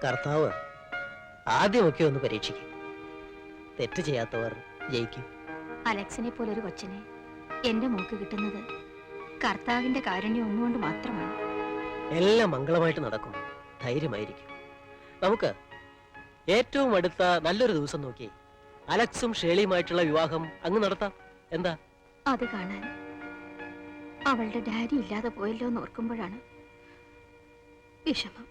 കർത്താവ് ആദ്യമൊക്കെ ഒന്ന് പരീക്ഷിക്കും. തെറ്റ് ചെയ്യാത്തവർ ജയിക്കും. അലക്സിനെ പോലൊരു കൊച്ചിനെ എന്റെ മോക്ക് കിട്ടുന്നത് കർത്താവിന്റെ കാരുണ്യം ഒന്നുകൊണ്ട് മാത്രമാണ്. എല്ലാം മംഗളമായിട്ട് നടക്കും. ധൈര്യമായിരിക്കും. നമുക്ക് ഏറ്റവും അടുത്ത നല്ലൊരു ദിവസം നോക്കി അലക്സും ഷേളിയുമായിട്ടുള്ള വിവാഹം അങ്ങ് നടത്താം. എന്താ? അത് കാണാൻ അവളുടെ ഡാഡി ഇല്ലാതെ പോയല്ലോ എന്ന് ഓർക്കുമ്പോഴാണ് വിഷമം.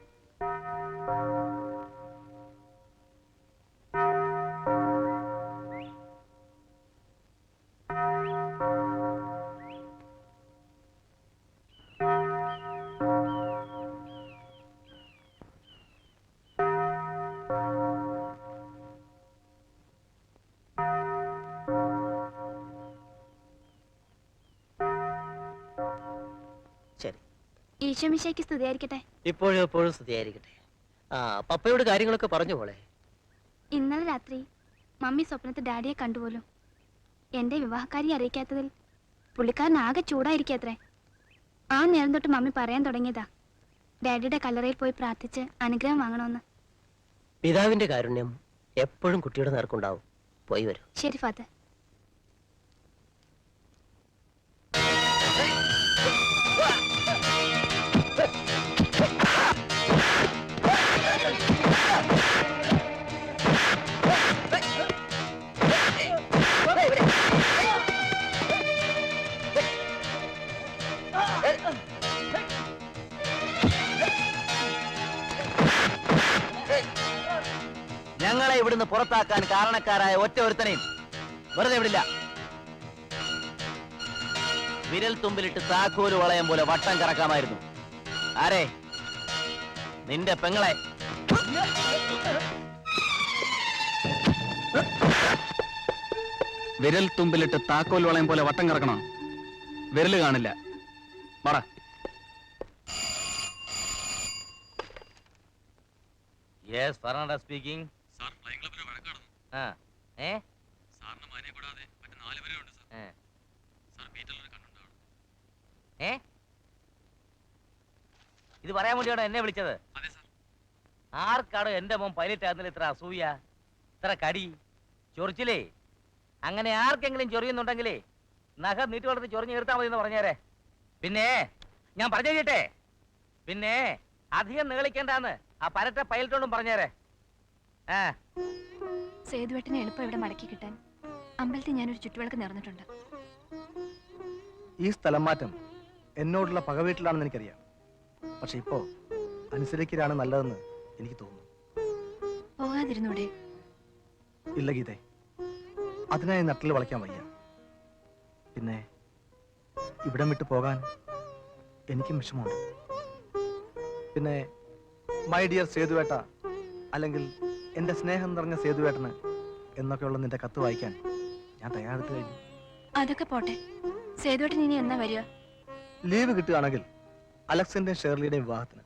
ശരി. ഈശോമിശിഹായ്ക്ക് സ്തുതിയായിരിക്കട്ടെ. ഇപ്പോഴും എപ്പോഴും സ്തുതിയായിരിക്കട്ടെ. പപ്പയോട് കാര്യങ്ങളൊക്കെ പറഞ്ഞു പോളെ. ഇന്നലെ രാത്രി മമ്മി സ്വപ്നത്തിൽ ഡാഡിയെ കണ്ടുപോലും. എന്റെ വിവാഹക്കാരിയെ അറിയിക്കാത്തതിൽ പുള്ളിക്കാരൻ ആകെ ചൂടായിരിക്കത്രേ. ആ നേരം തൊട്ട് മമ്മി പറയാൻ തുടങ്ങിയതാ ഡാഡിയുടെ കല്ലറയിൽ പോയി പ്രാർത്ഥിച്ച് അനുഗ്രഹം വാങ്ങണമെന്ന്. പിതാവിന്റെ കാരുണ്യം എപ്പോഴും കുട്ടിയുടെ നേർക്കുണ്ടാവും. പോയി വരും. ശരി ഫാദർ. ഞങ്ങളെ ഇവിടുന്ന് പുറത്താക്കാൻ കാരണക്കാരായ ഒറ്റ ഒരുത്തനെയും വെറുതെ വിടില്ല. വിരൽ തുമ്പിലിട്ട് താക്കോല് വളയം പോലെ വട്ടം കറക്കാമായിരുന്നു. ആരെ? നിന്റെ പെങ്ങളെ. വിരൽ തുമ്പിലിട്ട് താക്കോൽ വളയം പോലെ വട്ടം കറക്കണം. വിരല് കാണില്ല. പറ. Yes, Fernando speaking. Sir flying ക്ലബ്ബിൽ വഴക്കാണ്. ആ ഏ സാറിന് മാനിയെ കൂടാതെ മറ്റു 4 പേരെ ഉണ്ട് സാർ. സാർ പീറ്ററിൽ ഒരു കണ്ണുണ്ടാവണം. ഏ ഇത് പറയാൻ വേണ്ടിയാണോ എന്നെ വിളിച്ചത്? അതെ സാർ. ആർക്കാണോ എന്റെ മോൻ പൈലറ്റ് ആകുന്നതിൽ ഇത്ര അസൂയ, ഇത്ര കടി, ചൊറിച്ചിലേ? അങ്ങനെ ആർക്കെങ്കിലും ചൊറിയുന്നുണ്ടെങ്കിലേ നഖം നീട്ടി വളർത്തി ചൊറിഞ്ഞ് എടുത്താൽ മതി എന്ന് പറഞ്ഞേരെ. പിന്നെ ഞാൻ പറഞ്ഞു കേട്ടെ, പിന്നെ അധികം നീളിക്കേണ്ടാന്ന് ആ പരട്ട പൈലറ്റോടും പറഞ്ഞേരെ. സേതുവേട്ടനെ എളുപ്പം ഇവിടെ മടക്കി കിട്ടാൻ അമ്പലത്തിൽ ഞാനൊരു ചുറ്റുവിളക്ക് നേർന്നിട്ടുണ്ട്. ഈ സ്ഥലം മാറ്റം എന്നോടുള്ള പകവീട്ടിലാണെന്ന് എനിക്കറിയാം. പക്ഷെ ഇപ്പോ അനുസരിക്കലാണ് നല്ലതെന്ന് എനിക്ക് തോന്നുന്നു. പോകാതിരുന്നൂടെ? ഇല്ല ഗീതേ, അതിനായി നട്ടിൽ വളയ്ക്കാൻ വയ്യ. പിന്നെ ഇവിടം വിട്ടു പോകാൻ എനിക്കും വിഷമമുണ്ട്. പിന്നെ മൈ ഡിയർ സേതുവേട്ട, അല്ലെങ്കിൽ എന്റെ സ്നേഹം നിറഞ്ഞ സേതുവേട്ടന് എന്നൊക്കെയുള്ള നിന്റെ കത്ത് വായിക്കാൻ ഞാൻ തയ്യാറെടുത്തു കഴിഞ്ഞു. അതൊക്കെ പോട്ടെ, സേതുവേട്ടൻ ഇനി എന്നാ വരിക? ലീവ് കിട്ടുകയാണെങ്കിൽ അലക്സിന്റെയും ഷേർലിയുടെയും വിവാഹത്തിന്.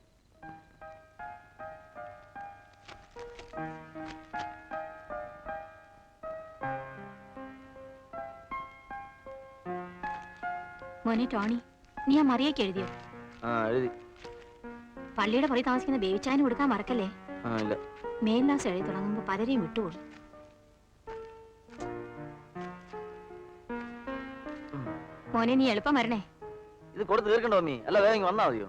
മോനെ ടോണി, നീ ആ മറിയൊക്കെ എഴുതിയോ? എഴുതി. പള്ളിയുടെ പുറകെ താമസിക്കുന്ന ബേവിച്ചായന് കൊടുക്കാൻ മറക്കല്ലേ. ഇല്ല. മേൽലാസ് എഴുതി തുടങ്ങുമ്പോ പലരെയും വിട്ടുകൊടുക്കും. മോനെ നീ എളുപ്പം വരണേ. ഇത് കൊടുത്ത് തീർക്കണ്ടോ മീ? അല്ല വേഗം വന്നാ മതിയോ?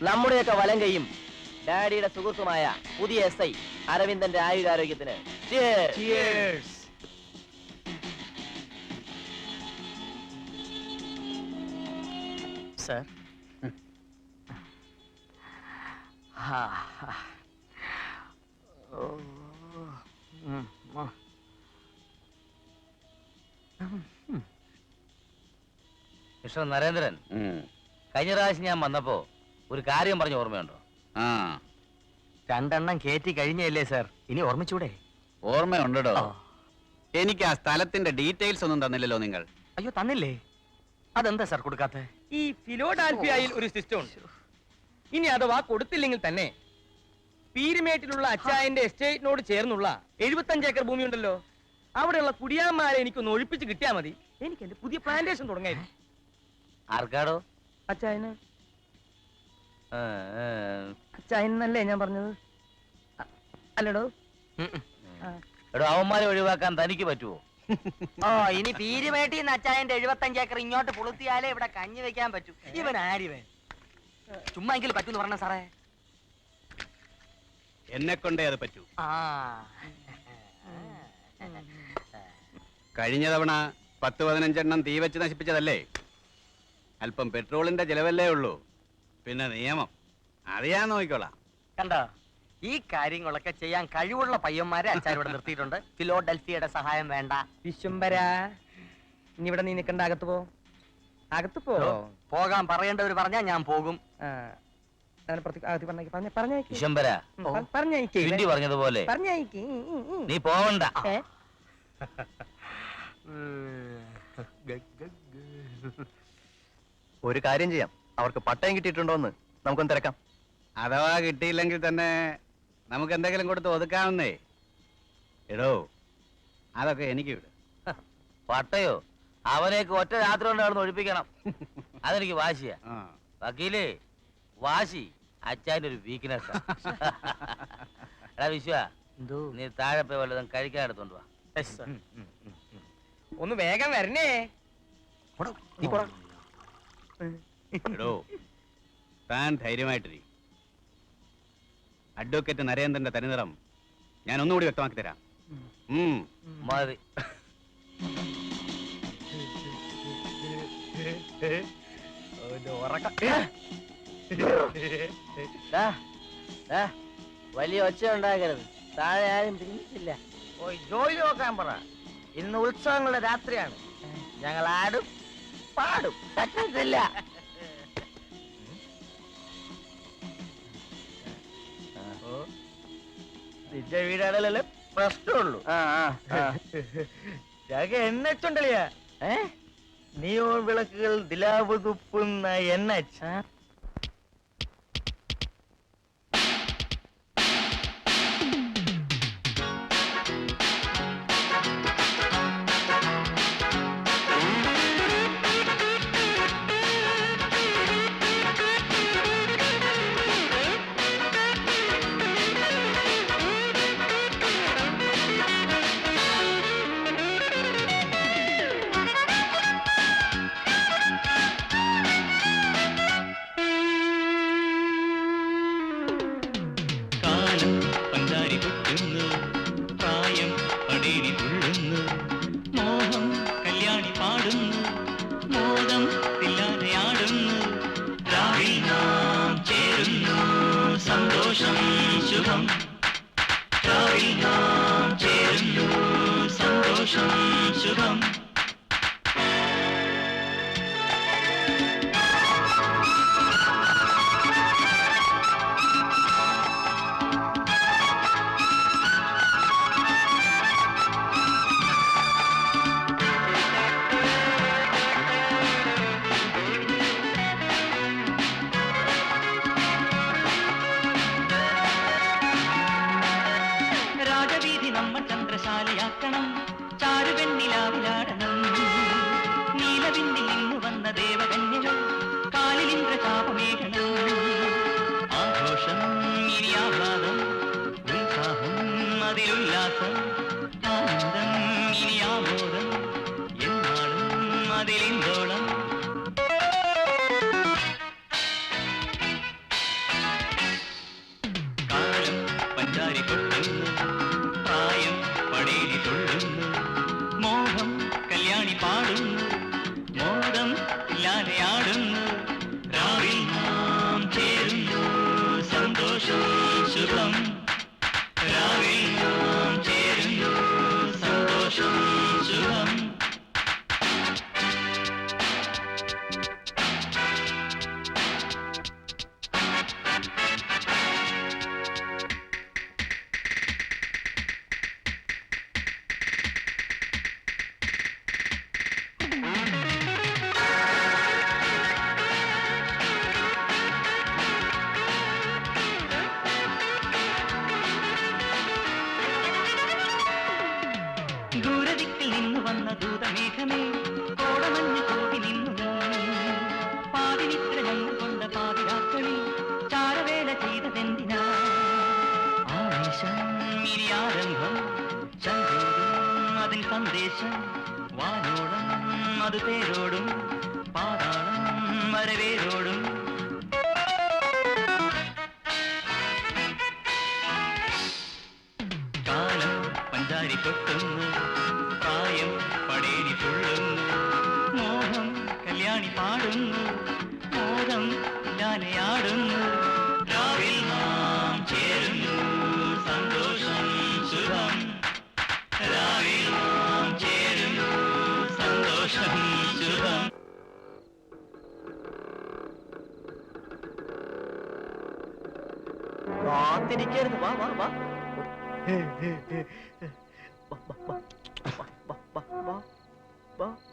നമ്മുടെയൊക്കെ വലം കൈയും ഡാഡിയുടെ സുഹൃത്തുമായ പുതിയ SI അരവിന്ദന്റെ ആയുരാരോഗ്യത്തിന്. സർ, മിസ്റ്റർ നരേന്ദ്രൻ, കഴിഞ്ഞ പ്രാവശ്യം ഞാൻ വന്നപ്പോ ഒരു കാര്യം പറഞ്ഞ ഓർമ്മയുണ്ടോ? 2 എണ്ണം കയറ്റി കഴിഞ്ഞല്ലേ സർ, ഇനി ഓർമ്മിച്ചൂടെ? ഓർമ്മയുണ്ടോ? എനിക്ക് ആ സ്ഥലത്തിന്റെ ഡീറ്റെയിൽസ് ഒന്നും തന്നില്ലല്ലോ നിങ്ങൾ. അയ്യോ, തന്നില്ലേ? അതെന്താ സർ കൊടുക്കാത്ത? ഈ ഫിലോഡാൽഫിയയിൽ ഒരു സിസ്റ്റം ഉണ്ട്. ഇനി അഥവാ കൊടുത്തില്ലെങ്കിൽ തന്നെ പീരുമേട്ടിലുള്ള അച്ചായന്റെ എസ്റ്റേറ്റിനോട് ചേർന്നുള്ള 75 ഏക്കർ ഭൂമി ഉണ്ടല്ലോ, അവിടെയുള്ള കുടിയാന്മാരെ എനിക്കൊന്ന് ഒഴിപ്പിച്ച് കിട്ടിയാൽ മതി. എനിക്ക് എന്റെ പുതിയ പ്ലാന്റേഷൻ തുടങ്ങായിരുന്നു. ആർക്കാടോ? അച്ചായന്. അച്ചായനല്ലേ ഞാൻ പറഞ്ഞത്? അല്ലടോ. എടോ, അവന്മാരെ ഒഴിവാക്കാൻ തനിക്ക് പറ്റുമോ? ഇനി പീരുമേട്ടിന്ന് അച്ചായന്റെ 75 ഏക്കർ ഇങ്ങോട്ട് പുളുത്തിയാലേ ഇവിടെ കഞ്ഞി വെക്കാൻ പറ്റൂ. ഇവൻ ആരിവൻ? ചുമ്മാ എങ്കിലും പറ്റൂന്ന് പറഞ്ഞ സാറേ. എന്നെ കൊണ്ടേ അത് പറ്റൂ. കഴിഞ്ഞ തവണ 10-15 എണ്ണം തീ വെച്ച് നശിപ്പിച്ചതല്ലേ? അല്പം പെട്രോളിന്റെ ചെലവല്ലേ ഉള്ളൂ. പിന്നെ നിയമം അത് ഞാൻ നോക്കിക്കോളാം. കണ്ടോ, ഈ കാര്യങ്ങളൊക്കെ ചെയ്യാൻ കഴിവുള്ള പയ്യന്മാരെ അച്ചാൻ ഇവിടെ നിർത്തിയിട്ടുണ്ട്. ഫിലോഡൽഫിയയുടെ സഹായം വേണ്ട. വിശ്വംബര, ഇനി ഇവിടെ നീ നിൽക്കണ്ട, അകത്ത് പോ. അകത്ത് പോ. പോകാൻ പറയേണ്ടവര് പറഞ്ഞാ ഞാൻ പോകും. വിശ്വംബര, ചുണ്ടി പറഞ്ഞതുപോലെ നീ പോവണ്ട. ഒരു കാര്യം ചെയ്യാം, അവർക്ക് പട്ടയം കിട്ടിയിട്ടുണ്ടോന്ന് നമുക്കൊന്ന് തിരക്കാം. അഥവാ കിട്ടിയില്ലെങ്കിൽ തന്നെ നമുക്ക് എന്തെങ്കിലും കൊടുത്ത് ഒതുക്കാവുന്നേ. എടോ, അതൊക്കെ എനിക്ക് വിട്. പട്ടയോ? അവനെയൊക്കെ ഒറ്റ രാത്രി കൊണ്ട് അവിടെ ഒഴിപ്പിക്കണം. അതെനിക്ക് വാശിയാ. വക്കീലേ, വാശി അച്ചാന്റെ ഒരു വീക്ക്നെസ്. എടാ വിശ്വ, നീ താഴെ പോയി വല്ലതും കഴിക്കാൻ എടുത്തോണ്ട് വാ. ഒന്ന് വേഗം വരണേ. എടോ, താൻ ധൈര്യമായിട്ടിരി. അഡ്വക്കേറ്റ് നരേന്ദ്രന്റെ തനിനിറം ഞാൻ ഒന്നുകൂടി വ്യക്തമാക്കി തരാം. മതി. വലിയ ഒച്ച ഉണ്ടാകരുത്, താഴെ ആരും പിരിഞ്ഞിട്ടില്ല. പോയി ജോലി നോക്കാൻ പറ. ഇന്ന് ഉത്സവങ്ങളുടെ രാത്രിയാണ്. ഞങ്ങൾ ആടും പാടും. പറ്റത്തില്ല. നിന്റെ വീടാണല്ലേ പ്രശ്നമുള്ളൂ. എണ്ണച്ചുണ്ടല്ലയാ നീയോൺ വിളക്കുകൾ ദിലാവ് തുപ്പുന്ന എണ്ണ.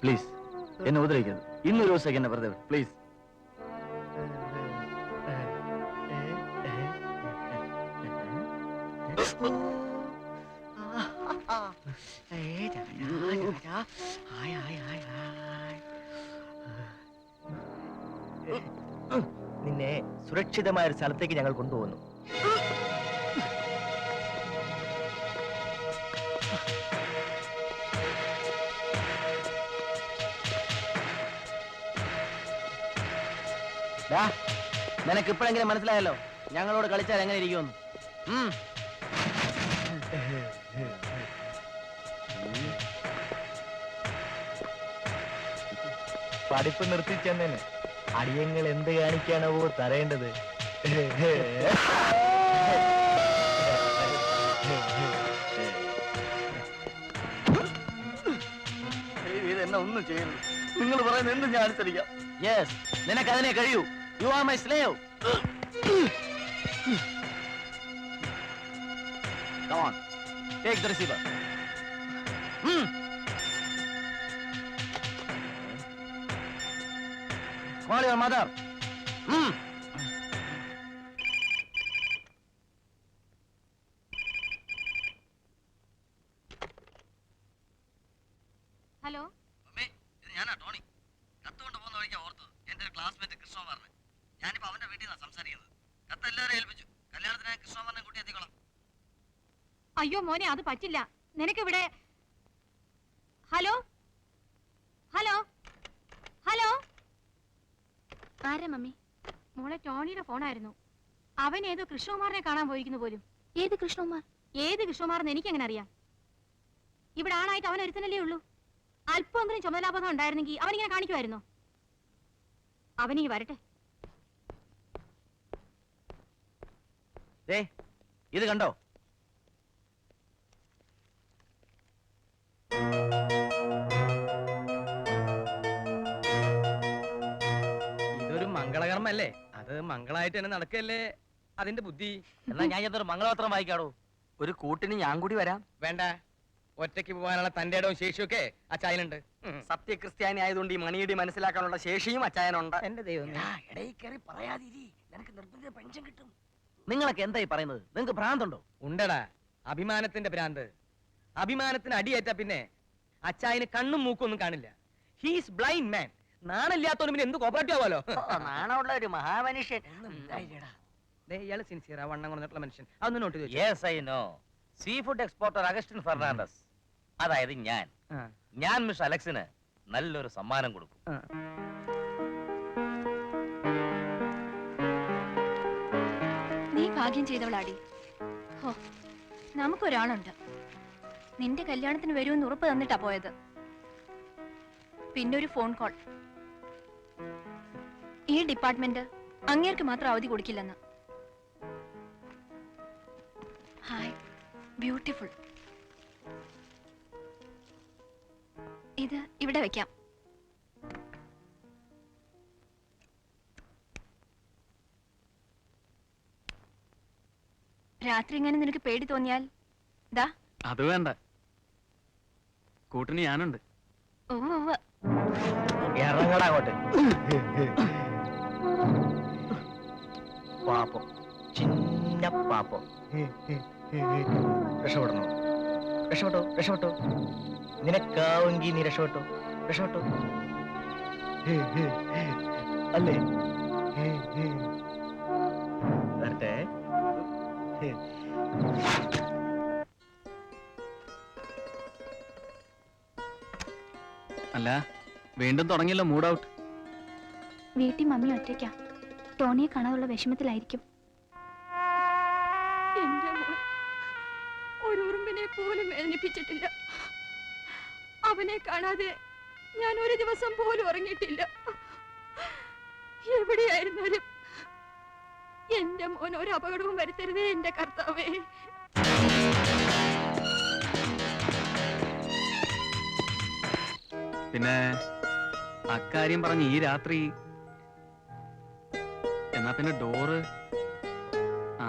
പ്ലീസ് എന്നെ ഉപദ്രവിക്കരുത്. ഇന്നൊരു ദിവസത്തേക്ക് എന്നെ വെറുതെ പ്ലീസ്. നിന്നെ സുരക്ഷിതമായ ഒരു സ്ഥലത്തേക്ക് ഞങ്ങൾ കൊണ്ടുപോകുന്നു. നിനക്ക് ഇപ്പോഴെങ്കിലും മനസ്സിലായല്ലോ ഞങ്ങളോട് കളിച്ചാൽ എങ്ങനെ ഇരിക്കുമെന്ന്. പഠിപ്പ് നിർത്തിച്ചെന്നേന് അടിയങ്ങൾ എന്ത് കാണിക്കാണോ തരേണ്ടത്. എന്നെ ഒന്നും ചെയ്യരുത്. നിങ്ങൾ പറയുന്നത് എന്തും ഞാൻ അനുസരിക്കാം. യെസ്, നിനക്ക് അതിനെ കഴിയൂ. You are my slave. Take the receiver. Call your mother. Hello, ഞാനാ ടോണി. കത്തുകൊണ്ട് പോകുന്ന വഴിക്കാ ഓർത്തത് എന്റെ ഒരു ക്ലാസ്മേറ്റ് കൃഷ്ണകുമാറിനെ. ഞാനിപ്പോ അവന്റെ വീട്ടിൽ നിന്നാണ് സംസാരിക്കുന്നത്. കത്ത് എല്ലാവരും ഏൽപ്പിച്ചു. കല്യാണത്തിന് കൃഷ്ണകുമാറിനെ കൂട്ടി എത്തിക്കോളാം. അയ്യോ മോനെ, അത് പറ്റില്ല. നിനക്കിവിടെ ഹലോ ഹലോ ഹലോ. ആരാ മമ്മി? മോളെ ടോണിയുടെ ഫോണായിരുന്നു. അവൻ ഏതോ കൃഷ്ണകുമാറിനെ കാണാൻ പോയിരിക്കുന്നു പോലും. ഏത് കൃഷ്ണകുമാർ? ഏത് കൃഷ്ണകുമാറെന്ന് എനിക്കെങ്ങനെ അറിയാം? ഇവിടെ ആണായിട്ട് അവൻ ഒരുത്തനല്ലേ ഉള്ളൂ. അല്പമെങ്കിലും ചുമതലാബോധം ഉണ്ടായിരുന്നെങ്കിൽ അവനിങ്ങനെ കാണിക്കുമായിരുന്നോ? അവനീ വരട്ടെ. ഇത് കണ്ടോ? ഇതൊരു മംഗളകർമ്മല്ലേ? അത് മംഗളായിട്ട് തന്നെ നടക്കല്ലേ അതിന്റെ ബുദ്ധി. എന്നാ ഞാൻ എന്തൊരു മംഗളപത്രം വായിക്കാടോ. ഒരു കൂട്ടിന് ഞാൻ കൂടി വരാം. വേണ്ട, ഒറ്റയ്ക്ക് പോകാനുള്ള തന്റെ ഇടവും ശേഷിയൊക്കെ അച്ചായനുണ്ട്. സത്യക്രിസ്ത്യാനി ആയതുകൊണ്ട് ഈ മണിയുടെ മനസ്സിലാക്കാനുള്ള ശേഷിയും അച്ചായനുണ്ട്. എന്റെ ദൈവം. ഇടയിൽ കയറി പറയാതിരി, നിനക്ക് നിർബന്ധിത പെൻഷൻ കിട്ടും. നിങ്ങളൊക്കെ എന്തായി പറയുന്നത്? നിങ്ങൾക്ക് ഭ്രാന്തുണ്ടോ? ഉണ്ടടാ, അഭിമാനത്തിന്റെ ഭ്രാന്ത്. അഭിമാനത്തിന് അടിയേറ്റ പിന്നെ അച്ചായന് കണ്ണും മൂക്കും ഒന്നും കാണില്ല. ഹീസ് ബ്ലൈൻഡ് മാൻ. നാണില്ലാത്തോണ്ട് പിന്നെ എന്ത് കോപ്പറേറ്റീവ് ആവാലോ. നാണമുള്ള ഒരു മഹാമനുഷ്യൻ. ഇയാള് സിൻസിയറാ, വണ്ണം കുറഞ്ഞിട്ടുള്ള മനുഷ്യൻ. അതൊന്ന് നോട്ട് ചെയ്തു. Yes I know. Sea food exporter Augustine Fernandes, അതായത് ഞാൻ മിസ് അലക്സിന് നല്ലൊരു സമ്മാനം കൊടുക്കും. നീ ഭാഗ്യം ചെയ്തവളാടി. ഹോ, നമുക്കൊരാളുണ്ട്. നിന്റെ കല്യാണത്തിന് വരുമെന്ന് ഉറപ്പ് തന്നിട്ടാ പോയത്. പിന്നൊരു ഫോൺ കോൾ. ഈ ഡിപ്പാർട്ട്മെന്റ് അങ്ങേർക്ക് മാത്രം അവധി കൊടുക്കില്ലെന്ന്. Hi, beautiful. ഇത് ഇവിടെ വെക്കാം. രാത്രി ഇങ്ങനെ നിനക്ക് പേടി തോന്നിയാൽ ദാ. അത് വേണ്ട, കൂട്ടിന് ഞാനുണ്ട്. ഇറങ്ങടാ അങ്ങോട്ട്. പാപ്പം, ചിന്ന പാപ്പം. രക്ഷപ്പെടണോ? രക്ഷപ്പെട്ടോ, രക്ഷപ്പെട്ടോ. നിനക്കാവെങ്കിൽ നീ രക്ഷപ്പെട്ടോ, രക്ഷപ്പെട്ടോ. അല്ലേ? വരട്ടെ. അല്ല, വീണ്ടും തുടങ്ങിയല്ലോ മൂഡ് ഔട്ട്. വീട്ടിൽ മമ്മി ഒറ്റയ്ക്കാ. ടോണിയെ കാണാനുള്ള വിഷമത്തിലായിരിക്കും. എന്റെ മോൻ ഒരു ഉറുമ്പിനെ പോലും വേദനിപ്പിച്ചിട്ടില്ല. അവനെ കാണാതെ ഞാൻ ഒരു ദിവസം പോലും ഉറങ്ങിയിട്ടില്ല. എവിടെയായിരുന്നാലും എന്റെ മോൻ ഒരു അപകടവും വരുത്തരുതേ എന്റെ കർത്താവേ. പിന്നെ അക്കാര്യം പറഞ്ഞ് ഈ രാത്രി എന്നാ പിന്നെ ഡോറ്. ആ,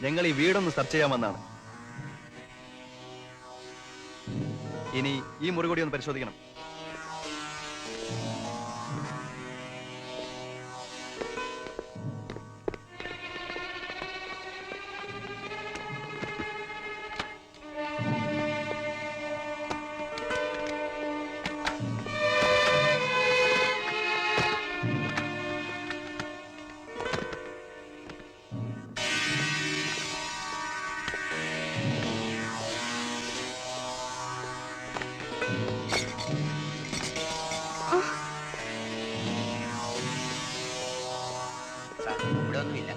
ഞങ്ങൾ ഈ വീടൊന്ന് സെർച്ച് ചെയ്യാമെന്നാണ്. ഇനി ഈ മുറി കൂടി ഒന്ന് പരിശോധിക്കണം. ഇവിടെ ഒന്നുമില്ല.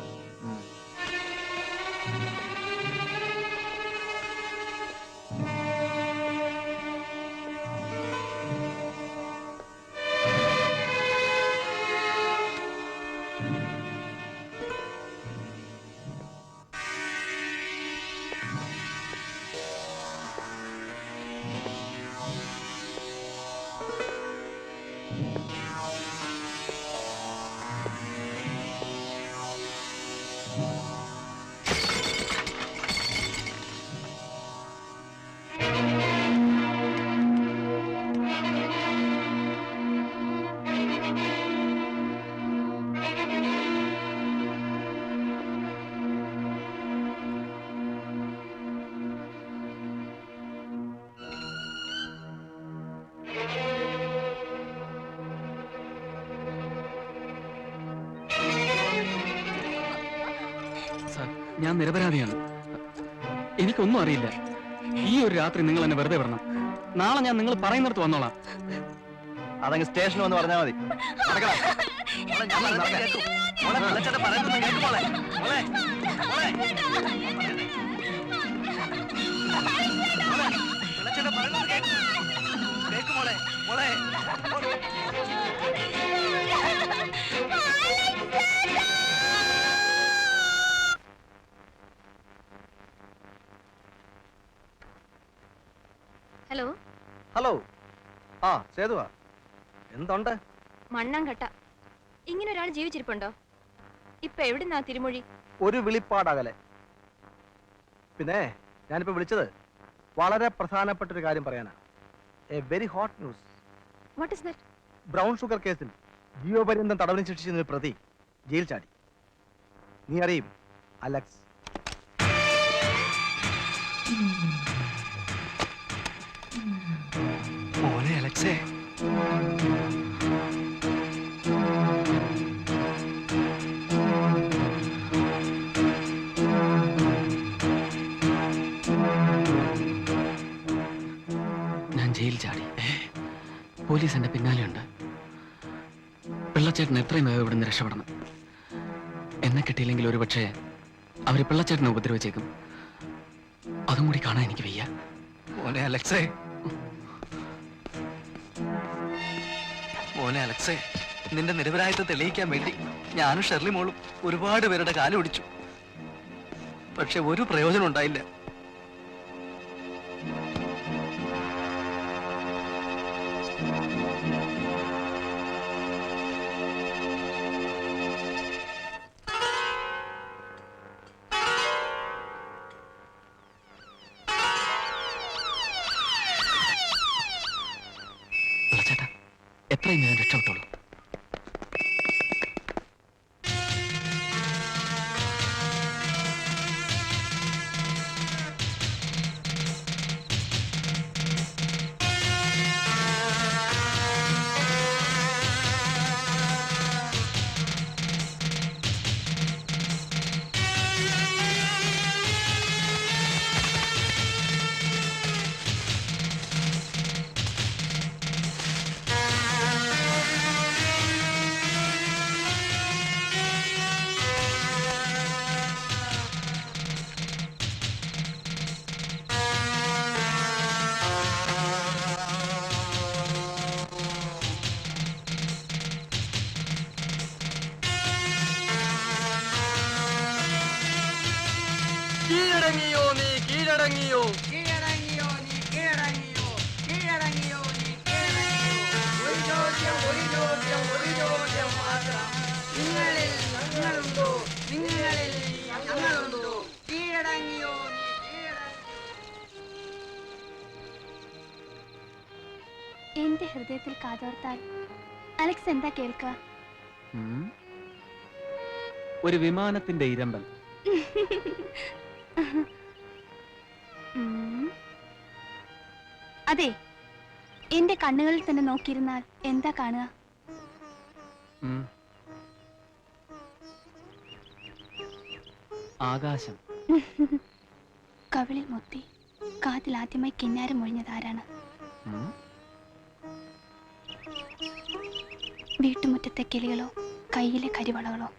സാർ, ഞാൻ നിരപരാധിയാണ്. എനിക്കൊന്നും അറിയില്ല. ഈ ഒരു രാത്രി നിങ്ങൾ എന്നെ വെറുതെ വിടണം. നാളെ ഞാൻ നിങ്ങൾ പറയുന്നിടത്ത് വന്നോളാം. അതങ്ങ് സ്റ്റേഷനിൽ വന്ന് പറഞ്ഞാൽ മതി. Hello hello. ആ സേതുവാ, എന്തുണ്ട്? മണ്ണാങ്കട്ട. ഇങ്ങനെ ഒരാൾ ജീവിച്ചിരിപ്പുണ്ടോ? ഇപ്പൊ എവിടുന്നാ തിരുമൊഴി? ഒരു വിളിപ്പാടകലെ. പിന്നെ ഞാനിപ്പോ വിളിച്ചത് വളരെ പ്രധാനപ്പെട്ട ഒരു കാര്യം പറയാനാ. A very hot news. What is that? Brown sugar കേസിൽ ജീവപര്യന്തം തടവിന് ശിക്ഷിച്ച ഒരു പ്രതി ജയിൽ ചാടി. നീ അറിയും, അലക്സ്. മോനെ അലക്സേ, ഞാൻ ജയിൽ ചാടി. പോലീസ് എന്റെ പിന്നാലെയുണ്ട്. പിള്ളച്ചേട്ടൻ എത്രയും വേഗം ഇവിടുന്ന് രക്ഷപ്പെടണം. എന്നെ കിട്ടിയില്ലെങ്കിൽ ഒരുപക്ഷെ അവര് പിള്ളച്ചേട്ടനെ ഉപദ്രവിച്ചേക്കും. അതും കൂടി കാണാൻ എനിക്ക് വയ്യ. മോനെ അലക്സേ, മോനെ അലക്സേ, നിന്റെ നിരപരാധിത്വം തെളിയിക്കാൻ വേണ്ടി ഞാനും ഷെർലി മോളും ഒരുപാട് പേരുടെ കാലം ഒടിച്ചു. പക്ഷെ ഒരു പ്രയോജനം ഉണ്ടായില്ല. ചേട്ടാ, എത്രയും ഞാൻ രക്ഷപ്പെട്ടോളൂ. കീഴടങ്ങിയോ നീ കീഴടങ്ങിയോ? കീഴടങ്ങിയോ നീ കീഴടങ്ങിയോ? കീഴടങ്ങിയോ നീ കീഴടങ്ങിയോ? ഒരു ചോദ്യം മാത്രം. നിങ്ങളിൽ ഞങ്ങളുണ്ടോ? നിങ്ങളിൽ ഞങ്ങളുണ്ടോ? കീഴടങ്ങിയോ നീ കീഴടങ്ങിയോ? എന്റെ ഹൃദയത്തിൽ കാതോർത്താൽ അലക്സ് എന്താ കേൾക്കുക? ഒരു വിമാനത്തിന്റെ ഇരമ്പൽ. അതെ, എന്റെ കണ്ണുകളിൽ തന്നെ നോക്കിയിരുന്നാൽ എന്താ കാണുക? ആകാശം. കവിളിൽ മുത്തി കാതിൽ ആദ്യമായി കിന്നാരം ഒഴിഞ്ഞതാരാണ്? വീട്ടുമുറ്റത്തെ കിളികളോ കയ്യിലെ കരിവളകളോ?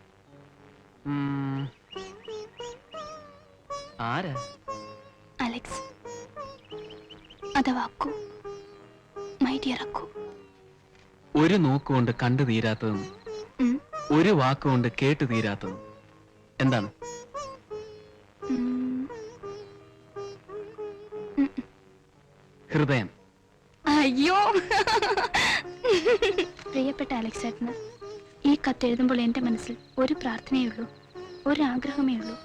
ആരാ? അലക്സ് അഥവാ അക്കു, മൈ ഡിയർ അക്കു. ഒരു നോക്കുകൊണ്ട് കണ്ടു തീരാത്തതും ഒരു വാക്കുകൊണ്ട് കേട്ടു തീരാത്തതും എന്താണ്? ഹൃദയം. അയ്യോ, പ്രിയപ്പെട്ട അലക്സ് ചേട്ടന്, ഈ കത്തെഴുതുമ്പോൾ എൻ്റെ മനസ്സിൽ ഒരു പ്രാർത്ഥനയുള്ളൂ, ഒരു ആഗ്രഹമേ ഉള്ളൂ.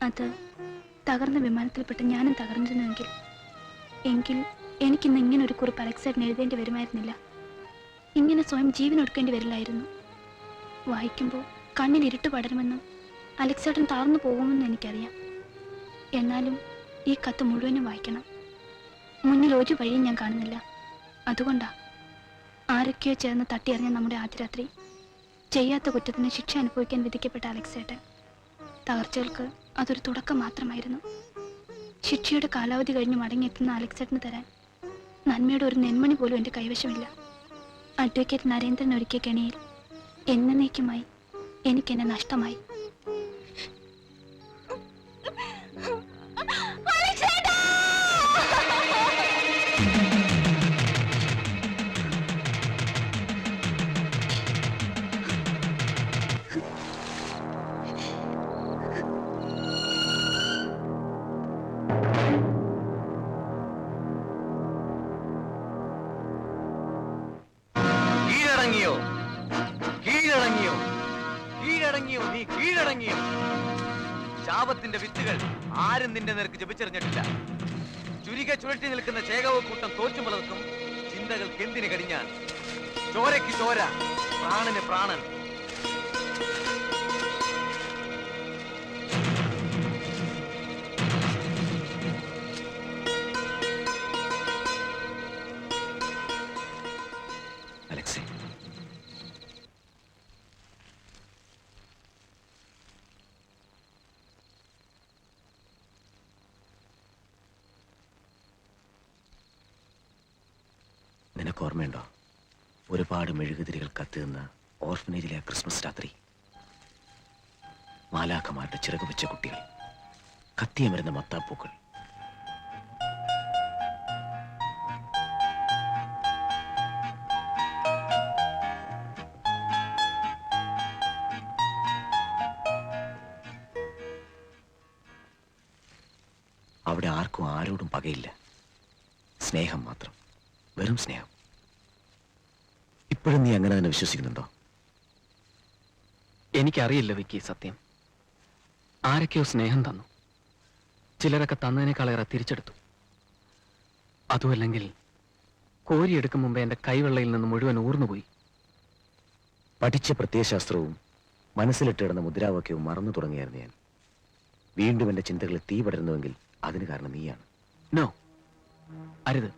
അത് തകർന്ന വിമാനത്തിൽപ്പെട്ട് ഞാനും തകർന്നിരുന്നുവെങ്കിൽ എനിക്കിന്ന് ഇങ്ങനെ ഒരു കുറിപ്പ് അലക്സ് ചേട്ടന് എഴുതേണ്ടി വരുമായിരുന്നില്ല. ഇങ്ങനെ സ്വയം ജീവനൊടുക്കേണ്ടി വരില്ലായിരുന്നു. വായിക്കുമ്പോൾ കണ്ണിൽ ഇരുട്ട് പടരുമെന്നും അലക്സ് ചേട്ടൻ താഴ്ന്നു പോകുമെന്നും എനിക്കറിയാം. എന്നാലും ഈ കത്ത് മുഴുവനും വായിക്കണം. മുന്നിൽ ഒരു വഴിയും ഞാൻ കാണുന്നില്ല. അതുകൊണ്ടാ ആരൊക്കെയോ ചേർന്ന് തട്ടിയെറിഞ്ഞ നമ്മുടെ ആദ്യ രാത്രി ചെയ്യാത്ത കുറ്റത്തിന് ശിക്ഷ അനുഭവിക്കാൻ വിധിക്കപ്പെട്ട അലക്സ് ചേട്ടൻ. തകർച്ചകൾക്ക് അതൊരു തുടക്കം മാത്രമായിരുന്നു. ശിക്ഷയുടെ കാലാവധി കഴിഞ്ഞ് മടങ്ങിയെത്തുന്ന അലക്സ് ചേട്ടന് തരാൻ നന്മയുടെ ഒരു നെന്മണി പോലും എൻ്റെ കൈവശമില്ല. അഡ്വക്കേറ്റ് നരേന്ദ്രൻ ഒരുക്കിയ കെണിയിൽ എന്നേക്കുമായി എനിക്കെന്നെ നഷ്ടമായി. ശാപത്തിന്റെ വിത്തുകൾ ആരും നിന്റെ നേർക്ക് ജപിച്ചെറിഞ്ഞിട്ടില്ല. ചുരിക ചുഴറ്റി നിൽക്കുന്ന ചേകവ കൂട്ടം തോറ്റു പുലർത്തും ചിന്തകൾക്ക് എന്തിന് കടിഞ്ഞാൻ. ചോരയ്ക്ക് ചോര, പ്രാണന് പ്രാണൻ. അലക്സേ, നിനക്ക് ഓർമ്മയുണ്ടോ ഒരുപാട് മെഴുകുതിരികൾ കത്തുന്ന ഓർഫനേജിലെ ക്രിസ്മസ് രാത്രി? മാലാഖമാരുടെ ചിറക് വെച്ച കുട്ടികൾ, കത്തിയമരുന്ന മത്താപ്പൂക്കൾ. അവിടെ ആർക്കും ആരോടും പകയില്ല, സ്നേഹം മാത്രം, വെറും സ്നേഹം. ഇപ്പോഴും നീ അങ്ങനെ തന്നെ വിശ്വസിക്കുന്നുണ്ടോ? എനിക്കറിയില്ല വിക്കി, സത്യം. ആരൊക്കെയോ സ്നേഹം തന്നു, ചിലരൊക്കെ തന്നതിനേക്കാളേറെ തിരിച്ചെടുത്തു. അതുമല്ലെങ്കിൽ കോരിയെടുക്കും മുമ്പേ എൻ്റെ കൈവെള്ളയിൽ നിന്ന് മുഴുവൻ ഊർന്നുപോയി. പഠിച്ച പ്രത്യയശാസ്ത്രവും മനസ്സിലിട്ടിടുന്ന മുദ്രാവാക്യവും മറന്നു തുടങ്ങിയായിരുന്നു ഞാൻ. വീണ്ടും എൻ്റെ ചിന്തകളിൽ തീ പടരുന്നുവെങ്കിൽ അതിന് കാരണം നീയാണ്. നോ, അരുത്.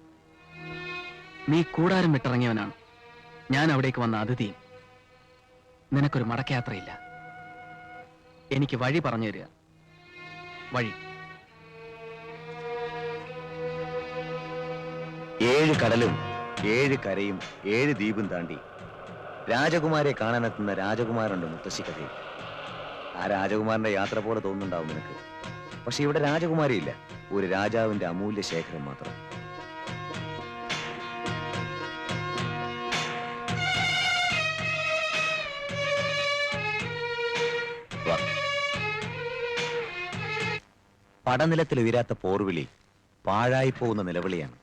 നീ കൂടാരം വിട്ടിറങ്ങിയവനാണ്, ഞാൻ അവിടേക്ക് വന്ന അതിഥിയും. നിനക്കൊരു മടക്കയാത്രയില്ല. എനിക്ക് വഴി പറഞ്ഞു തരിക, വഴി. 7 കടലും 7 കരയും 7 ദ്വീപും താണ്ടി രാജകുമാരെ കാണാനെത്തുന്ന രാജകുമാരുണ്ട് മുത്തശ്ശി കഥയിൽ. ആ രാജകുമാരന്റെ യാത്ര പോലെ തോന്നുന്നുണ്ടാവും നിനക്ക്. പക്ഷെ ഇവിടെ രാജകുമാരിയില്ല, ഒരു രാജാവിന്റെ അമൂല്യ ശേഖരം മാത്രം. പടനിലത്തിൽ ഉയരാത്ത പോർവിളി പാഴായിപ്പോകുന്ന നിലവിളിയാണ്.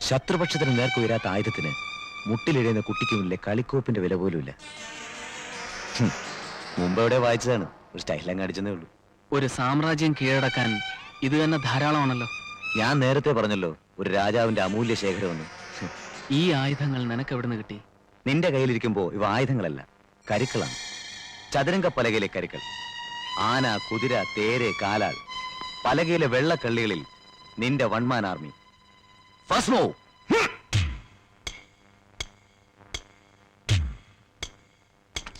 ശത്രുപക്ഷത്തിന് നേർക്കുയരാത്ത ആയുധത്തിന് മുട്ടിലിഴയുന്ന കുട്ടിക്ക് മുന്നിലെ കളിക്കോപ്പിന്റെ വില പോലുമില്ല. മുമ്പ് എവിടെ വായിച്ചതാണ്, ഒരു സ്റ്റൈലങ്ങ് അടിച്ചതേ ഉള്ളൂ. ഒരു സാമ്രാജ്യം കീഴടക്കാൻ ഇത് തന്നെ ധാരാളമാണല്ലോ. ഞാൻ നേരത്തെ പറഞ്ഞല്ലോ, ഒരു രാജാവിന്റെ അമൂല്യ ശേഖരമെന്ന്. ഈ ആയുധങ്ങൾ നിനക്ക് എവിടുന്ന് കിട്ടി? നിന്റെ കയ്യിലിരിക്കുമ്പോ ഇവ ആയുധങ്ങളല്ല, കരുക്കളാണ്. ചതുരംഗ പലകയിലെ കരുക്കൾ. ആന, കുതിര, തേര്, കാലാൾ. പലകയിലെ വെള്ളക്കള്ളികളിൽ നിന്റെ വൺമാൻ ആർമി. First move.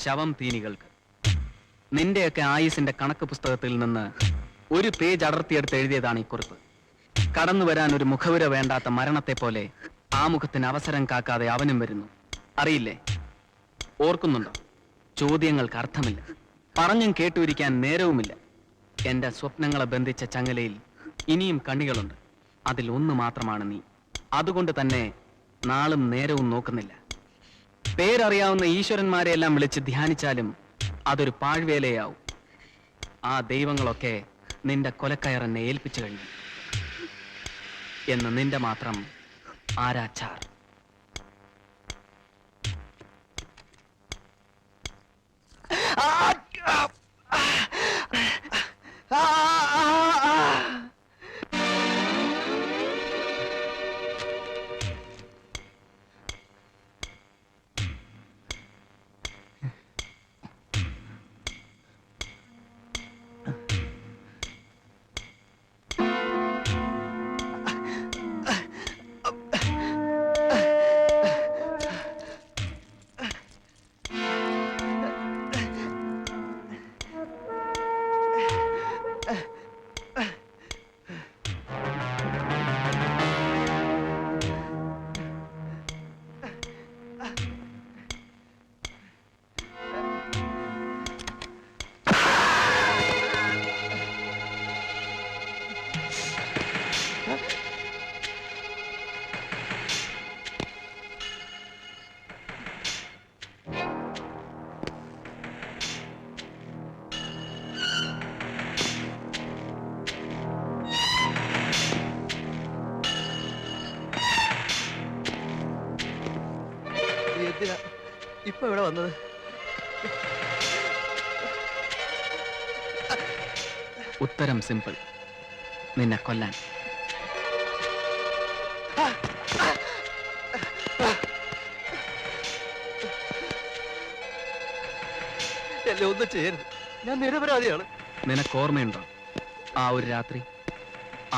ശവം തീനികൾക്ക് നിന്റെയൊക്കെ ആയുസിന്റെ കണക്ക് പുസ്തകത്തിൽ നിന്ന് ഒരു പേജ് അടർത്തിയെടുത്ത് എഴുതിയതാണ് ഈ കുറിപ്പ്. കടന്നു വരാൻ ഒരു മുഖവുര വേണ്ടാത്ത മരണത്തെ പോലെ ആ മുഖത്തിന് അവസരം കാക്കാതെ അവനും വരുന്നു. അറിയില്ലേ? ഓർക്കുന്നുണ്ടോ? ചോദ്യങ്ങൾക്ക് അർത്ഥമില്ല, പറഞ്ഞും കേട്ടുരിക്കാൻ നേരവുമില്ല. എന്റെ സ്വപ്നങ്ങളെ ബന്ധിച്ച ചങ്ങലയിൽ ഇനിയും കണ്ണികളുണ്ട്. അതിൽ ഒന്ന് മാത്രമാണ് നീ. അതുകൊണ്ട് തന്നെ നാളും നേരവും നോക്കുന്നില്ല. പേരറിയാവുന്ന ഈശ്വരന്മാരെയെല്ലാം വിളിച്ച് ധ്യാനിച്ചാലും അതൊരു പാഴ്വേലയാവും. ആ ദൈവങ്ങളൊക്കെ നിന്റെ കൊലക്കയറെന്നെ ഏൽപ്പിച്ചു കഴിഞ്ഞു എന്ന് നിന്റെ മാത്രം ആരാച്ചാർ. ഇപ്പൊ ഇവിടെ വന്നത് ഉത്തരം സിമ്പിൾ. നിന്നെ കൊല്ലാൻ. എന്നെ ഒന്നും ചെയ്യരുത്, ഞാൻ നിരപരാധിയാണ്. നിനക്ക് ഓർമ്മയുണ്ടോ ആ ഒരു രാത്രി?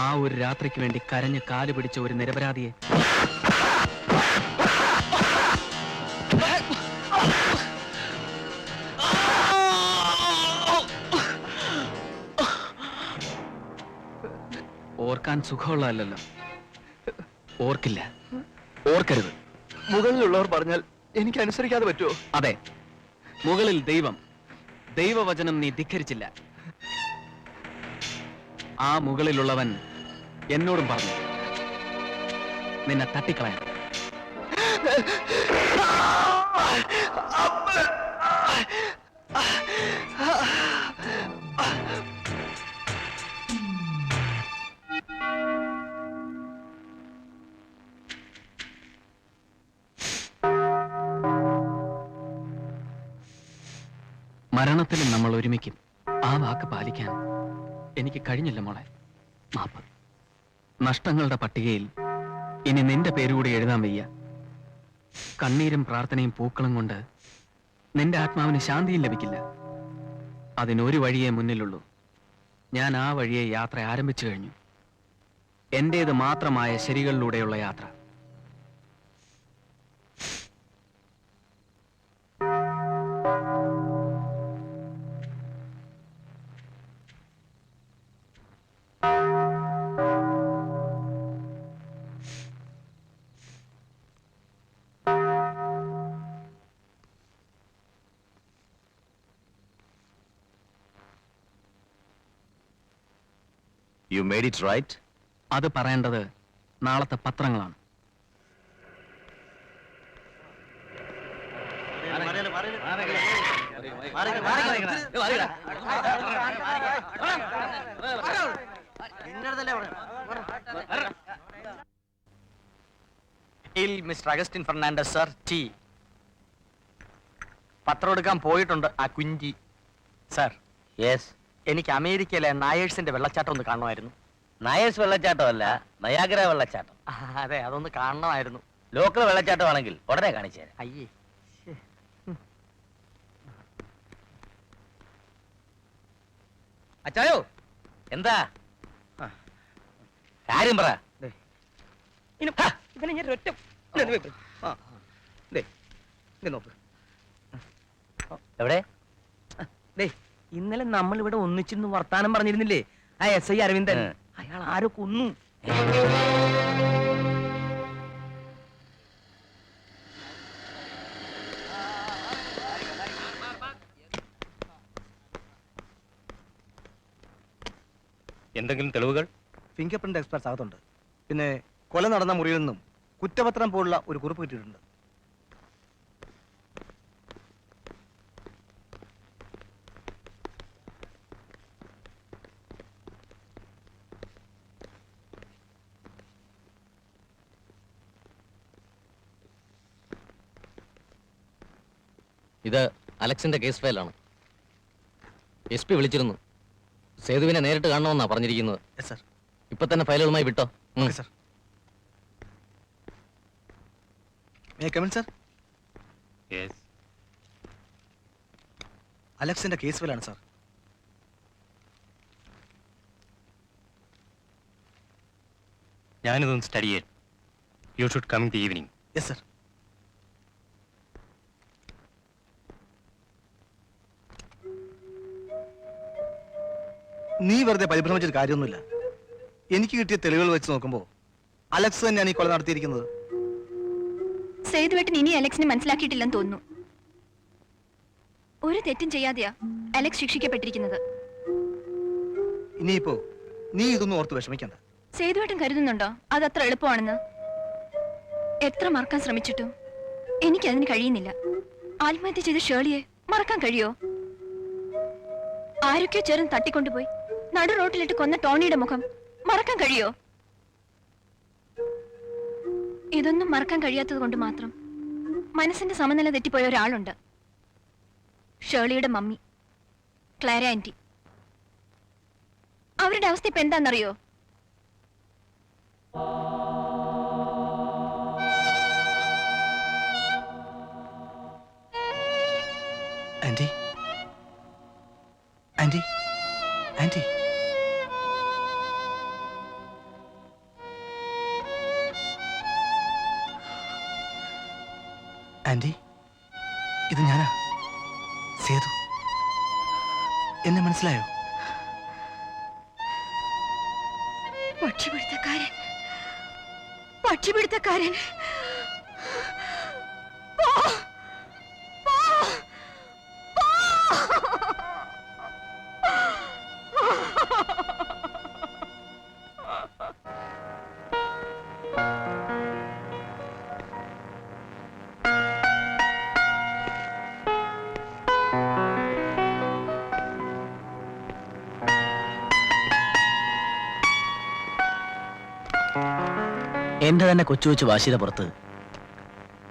ആ ഒരു രാത്രിക്ക് വേണ്ടി കരഞ്ഞ് കാല് പിടിച്ച ഒരു നിരപരാധിയെ. ഓർക്കാൻ സുഖമുള്ളതല്ലോ. ഓർക്കില്ല, ഓർക്കരുത്. മുകളിലുള്ളവർ പറഞ്ഞാൽ എനിക്ക് അനുസരിക്കാതെ പറ്റുമോ? അതെ, മുകളിൽ ദൈവം, ദൈവവചനം നീ ധിക്കരിച്ചില്ല. ആ മുകളിലുള്ളവൻ എന്നോടും പറഞ്ഞു നിന്നെ തട്ടിക്കളയാൻ. മരണത്തിലും നമ്മൾ ഒരുമിക്കും. ആ വാക്ക് പാലിക്കാൻ എനിക്ക് കഴിഞ്ഞില്ല മോളെ. മാപ്പ്. നഷ്ടങ്ങളുടെ പട്ടികയിൽ ഇനി നിന്റെ പേരുകൂടി എഴുതാൻ വയ്യ. കണ്ണീരും പ്രാർത്ഥനയും പൂക്കളും കൊണ്ട് നിന്റെ ആത്മാവിന് ശാന്തിയും ലഭിക്കില്ല. അതിനൊരു വഴിയേ മുന്നിലുള്ളൂ. ഞാൻ ആ വഴിയെ യാത്ര ആരംഭിച്ചു കഴിഞ്ഞു. എന്റേത് മാത്രമായ ശരികളിലൂടെയുള്ള യാത്ര. You made it right? അത് പറയേണ്ടത് നാളത്തെ പത്രങ്ങളാണ്. മിസ്റ്റർ അഗസ്റ്റിൻ ഫെർണാണ്ടസ് സർ, ടി. പത്രം എടുക്കാൻ പോയിട്ടുണ്ട് ആ കുഞ്ചി. Sir, yes. എനിക്ക് അമേരിക്കയിലെ നായേഴ്സിന്റെ വെള്ളച്ചാട്ടം ഒന്ന് കാണുമായിരുന്നു. നായേഴ്സ് വെള്ളച്ചാട്ടമല്ല, നയാഗ്ര വെള്ളച്ചാട്ടം. അതെ, അതൊന്ന് കാണണമായിരുന്നു. ലോക്കൽ വെള്ളച്ചാട്ടമാണെങ്കിൽ ഉടനെ കാണിച്ചു തരാം. അയ്യേ, അച്ചായോ എന്താ കാര്യം പറ. ഇവനെ ഞാൻ ഒറ്റ എവിടെ? ഇന്നലെ നമ്മൾ ഇവിടെ ഒന്നിച്ചിരുന്ന് വർത്താനം പറഞ്ഞിരുന്നില്ലേ ആ എസ് ഐ അരവിന്ദൻ? അയാൾ ആരോ കൊന്നു. എന്തെങ്കിലും തെളിവുകൾ? ഫിംഗർ പ്രിന്റ് എക്സ്പെർട്സ് അകത്തുണ്ട്. പിന്നെ കൊല നടന്ന മുറിയിൽ നിന്നും കുറ്റപത്രം പോലുള്ള ഒരു കുറിപ്പ് കിട്ടിയിട്ടുണ്ട്. ഇത് അലക്സിന്റെ കേസ് ഫയലാണ്. എസ് പി വിളിച്ചിരുന്നു. സേതുവിനെ നേരിട്ട് കാണണമെന്നാ പറഞ്ഞിരിക്കുന്നത്. ഇപ്പൊ തന്നെ ഫയലുകളുമായി വിട്ടോ. അലക്സിന്റെ കേസ് ഫയലാണ് സാർ. ഞാനിതൊന്ന് സ്റ്റഡി ചെയ്യാൻ. You should come in the evening. Yes sir. നീ വെറുതെ പരിഭ്രമിച്ചൊരു കാര്യമൊന്നുമില്ല. എനിക്ക് കിട്ടിയ തെളിവുകൾ വെച്ച് നോക്കുമ്പോൾ അലക്സ് തന്നെയാണ് ഈ കൊല നടത്തിയിരിക്കുന്നത്. സേതുവേട്ടൻ ഇനി അലക്സിനെ മനസ്സിലാക്കിയിട്ടില്ലെന്ന് തോന്നുന്നു. ഒരു തെറ്റും ചെയ്യാതെയാ അലക്സ് ശിക്ഷിക്കപ്പെട്ടിരിക്കുന്നത്. ഇനിയിപ്പോ നീ ഇതൊന്നും ഓർത്ത് വിഷമിക്കണ്ട. സേതുവേട്ടൻ കരുതുന്നുണ്ടോ അതത്ര എളുപ്പമാണെന്ന്? എത്ര മറക്കാൻ ശ്രമിച്ചിട്ടും എനിക്കതിന് കഴിയുന്നില്ല. ആത്മഹത്യ ചെയ്ത ഷേളിയെ മറക്കാൻ കഴിയോ? ആരൊക്കെയോ ചേർന്ന് തട്ടിക്കൊണ്ടുപോയി നടു റോട്ടിലിട്ട് കൊന്ന ടോണിയുടെ മുഖം മറക്കാൻ കഴിയോ? ഇതൊന്നും മറക്കാൻ കഴിയാത്തത് കൊണ്ട് മാത്രം മനസ്സിന്റെ സമനില തെറ്റിപ്പോയ ഒരാളുണ്ട്. ഷേളിയുടെ മമ്മി ക്ലാര ആന്റി. അവരുടെ അവസ്ഥ ഇപ്പൊ എന്താണെന്നറിയോ? Anti, anti, anti. ആന്റി, ഇത് ഞാനാ, സേതു. എന്നെ മനസ്സിലായോ? പക്ഷിപിടുത്തക്കാരൻ, പക്ഷിപിടുത്തക്കാരൻ. എന്റെ തന്നെ കൊച്ചു കൊച്ചു വാശിയുടെ പുറത്ത്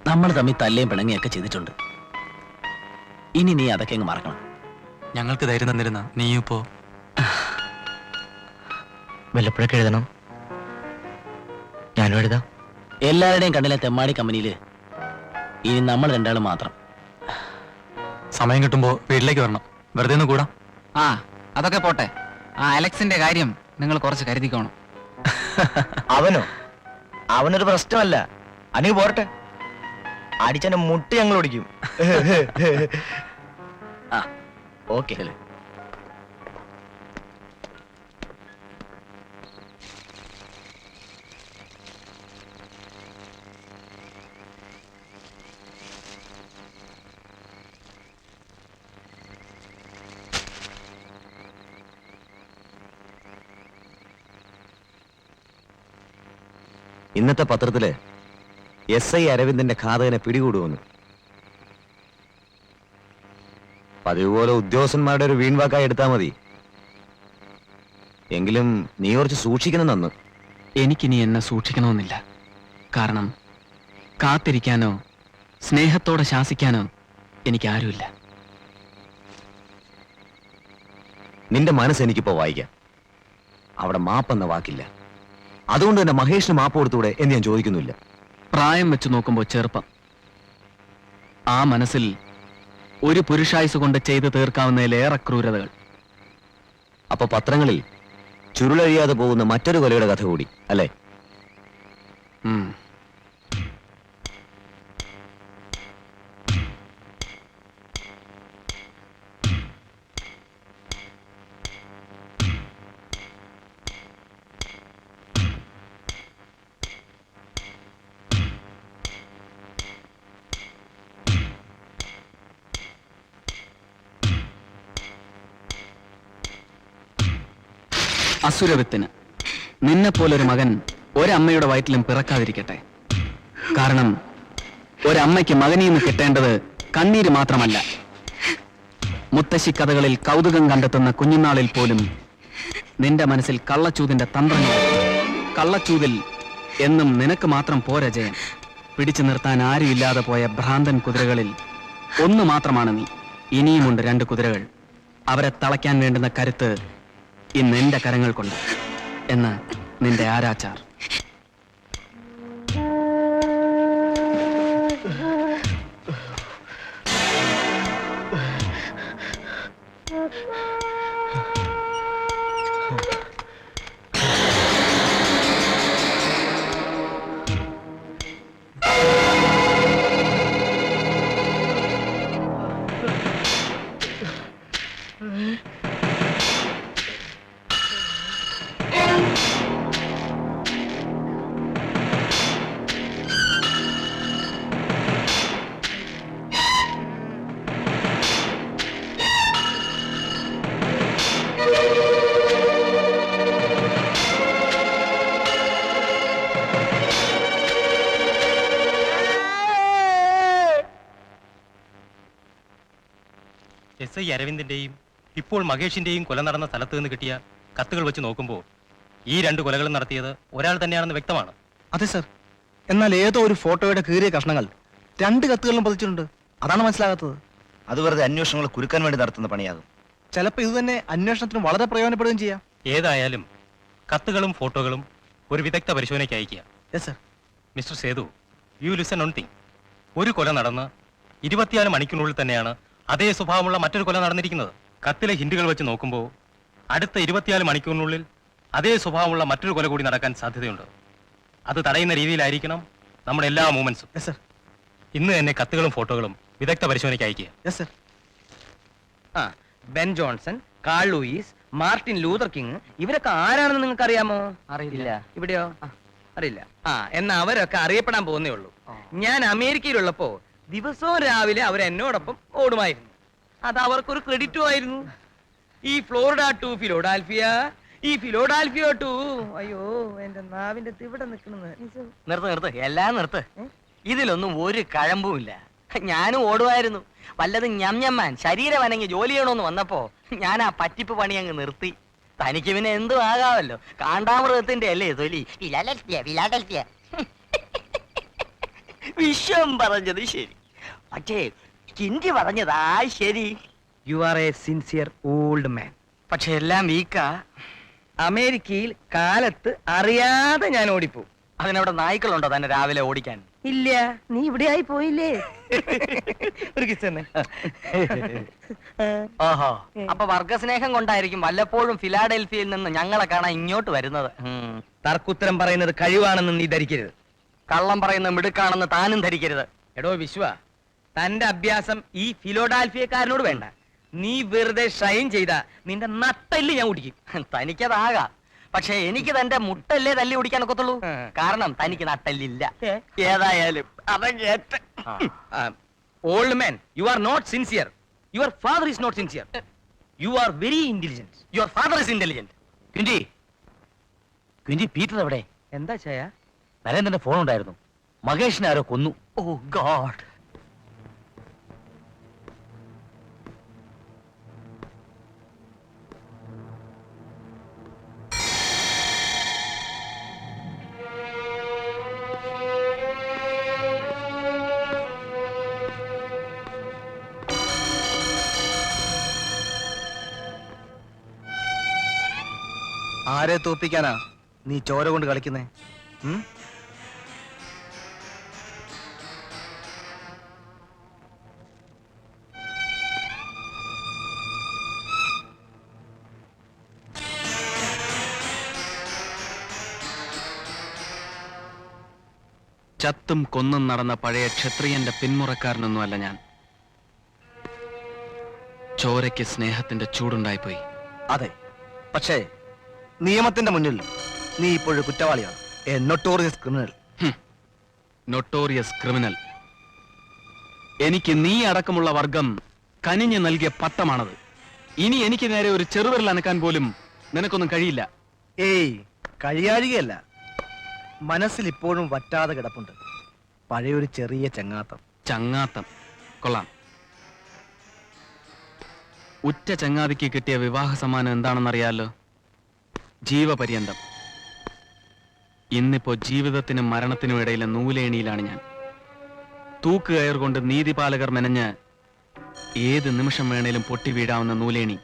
നമ്മൾ തമ്മിൽ തല്ലേയും പിണങ്ങിയൊക്കെ ചെയ്തിട്ടുണ്ട്. ഇനി നീ അതൊക്കെ അങ്ങ് മറക്കണം. ഞങ്ങൾക്ക് ധൈര്യം തന്നിരുന്ന നീയും ഇപ്പോ വല്ലപ്പോഴൊക്കെ എഴുതണം. ഞാനും എഴുതാം. എല്ലാവരുടെയും കണ്ണിലെ തെമ്മാടി കമ്പനിയില് ഇനി നമ്മൾ രണ്ടാളും മാത്രം. സമയം കിട്ടുമ്പോ വീട്ടിലേക്ക് വരണം. വെറുതെ ഒന്ന് കൂടാ. ആ അതൊക്കെ പോട്ടെ. ആ അലക്സിന്റെ കാര്യം നിങ്ങൾ കുറച്ച് കരുതിക്കോണം. അവനോ? അവനൊരു പ്രശ്നമല്ല. അനീ പോരട്ടെ, അടിച്ചെന്നെ മുട്ടി ഞങ്ങൾ ഓടിക്കും. ഓക്കെ. ഇന്നത്തെ പത്രത്തില് SI അരവിന്ദന്റെ ഘാതകനെ പിടികൂടുവന്നു. പതിവ് പോലെ ഉദ്യോഗസ്ഥന്മാരുടെ ഒരു വീൺവാക്കായി എടുത്താൽ മതി. എങ്കിലും നീ കുറച്ച് സൂക്ഷിക്കണം. നന്ന്. എനിക്കിനി എന്നെ സൂക്ഷിക്കണമെന്നില്ല. കാരണം കാത്തിരിക്കാനോ സ്നേഹത്തോടെ ശാസിക്കാനോ എനിക്കാരുമില്ല. നിന്റെ മനസ്സ് എനിക്കിപ്പോ വായിക്കാം. അവിടെ മാപ്പെന്ന വാക്കില്ല. അതുകൊണ്ട് തന്നെ മഹേഷിന് മാപ്പ് കൊടുത്തൂടെ എന്ന് ഞാൻ ചോദിക്കുന്നില്ല. പ്രായം വെച്ച് നോക്കുമ്പോൾ ചെറുപ്പം. ആ മനസ്സിൽ ഒരു പുരുഷായുസ് കൊണ്ട് ചെയ്തു തീർക്കാവുന്നതിലേറെ ക്രൂരതകൾ. അപ്പൊ പത്രങ്ങളിൽ ചുരുളഴിയാതെ പോകുന്ന മറ്റൊരു കൊലയുടെ കഥ കൂടി അല്ലേ? അസുരവിത്തിന് നിന്നെപ്പോലൊരു മകൻ ഒരമ്മയുടെ വയറ്റിലും പിറക്കാതിരിക്കട്ടെ. കാരണം ഒരമ്മയ്ക്ക് മകനിൽ നിന്ന് കിട്ടേണ്ടത് കണ്ണീര് മാത്രമല്ല. മുത്തശ്ശി കഥകളിൽ കൗതുകം കണ്ടെത്തുന്ന കുഞ്ഞുനാളിൽ പോലും നിന്റെ മനസ്സിൽ കള്ളച്ചൂതിന്റെ തന്ത്രങ്ങൾ. കള്ളച്ചൂതിൽ എന്നും നിനക്ക് മാത്രം പോരാ ജയം. പിടിച്ചു നിർത്താൻ ആരുമില്ലാതെ പോയ ഭ്രാന്തൻ കുതിരകളിൽ ഒന്ന് മാത്രമാണ് നീ. ഇനിയുമുണ്ട് 2 കുതിരകൾ. അവരെ തളയ്ക്കാൻ വേണ്ടുന്ന കരുത്ത് ഇന്ന് എന്റെ കരങ്ങൾക്കുണ്ട് എന്ന് നിന്റെ ആരാച്ചാർ. SI അരവിന്ദിന്റെയും ഇപ്പോൾ മഹേഷിന്റെയും കൊല നടന്ന സ്ഥലത്ത് നിന്ന് കിട്ടിയ കത്തുകൾ വെച്ച് നോക്കുമ്പോൾ ഈ 2 കൊലകളും നടത്തിയത് ഒരാൾ തന്നെയാണെന്ന് വ്യക്തമാണ്. അതെ സർ. എന്നാൽ ഏതോ ഒരു ഫോട്ടോയുടെ കീറിയ കഷ്ണങ്ങൾ 2 കത്തുകളിലും പതിച്ചിട്ടുണ്ട്. അതാണ് മനസ്സിലാകാത്തത്. അത് വെറുതെ അന്വേഷണങ്ങൾ കുരുക്കാൻ വേണ്ടി നടത്തുന്ന പണിയാകും. ചിലപ്പോൾ ഇത് തന്നെ അന്വേഷണത്തിന് വളരെ പ്രയോജനപ്പെടുകയും ചെയ്യാം. ഏതായാലും കത്തുകളും ഫോട്ടോകളും ഒരു വിദഗ്ധ പരിശോധനയ്ക്ക് അയക്കുക. Yes sir. Mister Sethu, you listen on thing. ഒരു കൊല നടന്ന് 24 മണിക്കൂറിനുള്ളിൽ തന്നെയാണ് അതേ സ്വഭാവമുള്ള മറ്റൊരു കൊല നടന്നിരിക്കുന്നത്. കത്തിലെ ഹിന്റുകൾ വെച്ച് നോക്കുമ്പോൾ അടുത്ത 24 മണിക്കൂറിനുള്ളിൽ അതേ സ്വഭാവമുള്ള മറ്റൊരു കൊല കൂടി നടക്കാൻ സാധ്യതയുണ്ട്. അത് തടയുന്ന രീതിയിലായിരിക്കണം നമ്മുടെ എല്ലാ മൂവ്മെന്റ്സും. ഇന്ന് തന്നെ കത്തുകളും ഫോട്ടോകളും വിദഗ്ധ പരിശോധനയ്ക്ക് അയക്കുക. Ben Johnson, Carl Lewis, Martin Luther King ഇവരൊക്കെ ആരാണെന്ന് നിങ്ങൾക്ക് അറിയാമോ? അറിയില്ല. ഇവിടെയോ? അറിയില്ല. എന്നാ അവരൊക്കെ അറിയപ്പെടാൻ പോകുന്നേ ഉള്ളൂ. ഞാൻ അമേരിക്കയിലുള്ളപ്പോ ദിവസവും രാവിലെ അവർ എന്നോടൊപ്പം ഓടുമായിരുന്നു. അത് അവർക്കൊരു ക്രെഡിറ്റും ആയിരുന്നു. ഈ ഫ്ലോറിഡ ടു ഫിലോഡാൽഫിയ, ഈ ഫിലോഡാൽഫിയ ടു, അയ്യോ എന്റെ നാവിന്റെ ഇവിടെ നിർത്ത് എല്ലാം നിർത്ത്. ഇതിലൊന്നും ഒരു കഴമ്പുമില്ല. ഞാനും ഓടുമായിരുന്നു. വല്ലതും ഞമ്മാൻ ശരീരം അനങ്ങി ജോലി ചെയ്യണമെന്ന് വന്നപ്പോ ഞാൻ ആ പറ്റിപ്പ് പണി അങ്ങ് നിർത്തി. തനിക്ക് പിന്നെ എന്തും ആകാമല്ലോ. കാണ്ടാമൃഗത്തിന്റെ അല്ലേ തൊലി. വിശ്വം പറഞ്ഞത് ശരി, പക്ഷേ കിഞ്ചി പറഞ്ഞതാ ശരി. You are A sincere old man. പക്ഷെ എല്ലാം വീക്കാ. അമേരിക്കയിൽ കാലത്ത് അറിയാതെ ഞാൻ ഓടിപ്പോ. അതിനവിടെ നായ്ക്കളുണ്ടോ തന്നെ രാവിലെ ഓടിക്കാൻ? ഇല്ല, നീ ഇവിടെ ആയി പോയില്ലേ. ഒരു കിസ് തന്നെ. ഓഹോ, അപ്പൊ വർഗസ്നേഹം കൊണ്ടായിരിക്കും വല്ലപ്പോഴും ഫിലാഡൽഫിയയിൽ നിന്ന് ഞങ്ങളെ കാണാൻ ഇങ്ങോട്ട് വരുന്നത്. തർക്കുത്തരം പറയുന്നത് കഴിവാണെന്ന് നീ ധരിക്കരുത്. കള്ളം പറയുന്ന മിടുക്കാണെന്ന് താനും ധരിക്കരുത്. എടോ വിശ്വ, തന്റെ അഭ്യാസം ഈ ഫിലോഡാൽഫിയക്കാരനോട് വേണ്ട. നീ വെറുതെ ഷൈൻ ചെയ്ത നിന്റെ നട്ടല് ഞാൻ ഓടിക്കും. തനിക്കതാകാം, പക്ഷെ എനിക്ക് തന്റെ മുട്ടല്ലേ തല്ലി ഓടിക്കാൻ ഒക്കത്തുള്ളൂ. കാരണം തനിക്ക് നട്ടല്ലില്ല. ഏതായാലും അവൻ old man, you are not sincere. Your father is not sincere. You are very intelligent. Your father is intelligent. ക്വിന്റി പീറ്റർ എവിടെ? എന്താ ചായ? നരേന്ദ്രന്റെ ഫോൺ ഉണ്ടായിരുന്നു. മഹേഷിനെ ആരോ കൊന്നു. Oh God. ആരെ തോപ്പിക്കാനാ നീ ചോര കൊണ്ട് കളിക്കുന്നേ? ചത്തും കൊന്നും നടന്ന പഴയ ക്ഷത്രിയന്റെ പിന്മുറക്കാരനൊന്നുമല്ല ഞാൻ. ചോരയ്ക്ക് സ്നേഹത്തിന്റെ ചൂടുണ്ടായിപ്പോയി. അതെ, പക്ഷേ നിയമത്തിന്റെ മുന്നിൽ നീ ഇപ്പോഴും കുറ്റവാളിയാണ്. A notorious criminal. Notorious criminal. എനിക്ക് നീ അടക്കമുള്ള വർഗം കനിഞ്ഞു നൽകിയ പട്ടമാണത്. ഇനി എനിക്ക് നേരെ ഒരു ചെറുവിരൽ അനക്കാൻ പോലും നിനക്കൊന്നും കഴിയില്ല. ഏയ്, കഴിയാഴികയല്ല. മനസ്സിൽ ഇപ്പോഴും വറ്റാതെ കിടപ്പുണ്ട് പഴയൊരു ചെറിയ ചങ്ങാത്തം. ചങ്ങാത്തം കൊള്ളാം. ഉറ്റ ചങ്ങാതിക്ക് കിട്ടിയ വിവാഹ സമ്മാനം എന്താണെന്നറിയാലോ? ജീവപര്യന്തം. ഇന്നിപ്പോ ജീവിതത്തിനും മരണത്തിനും ഇടയിലെ നൂലേണിയിലാണ് ഞാൻ. തൂക്കുകയർ കൊണ്ട് നീതിപാലകർ മെനഞ്ഞ് ഏത് നിമിഷം വേണേലും പൊട്ടി വീഴാവുന്ന നൂലേണി.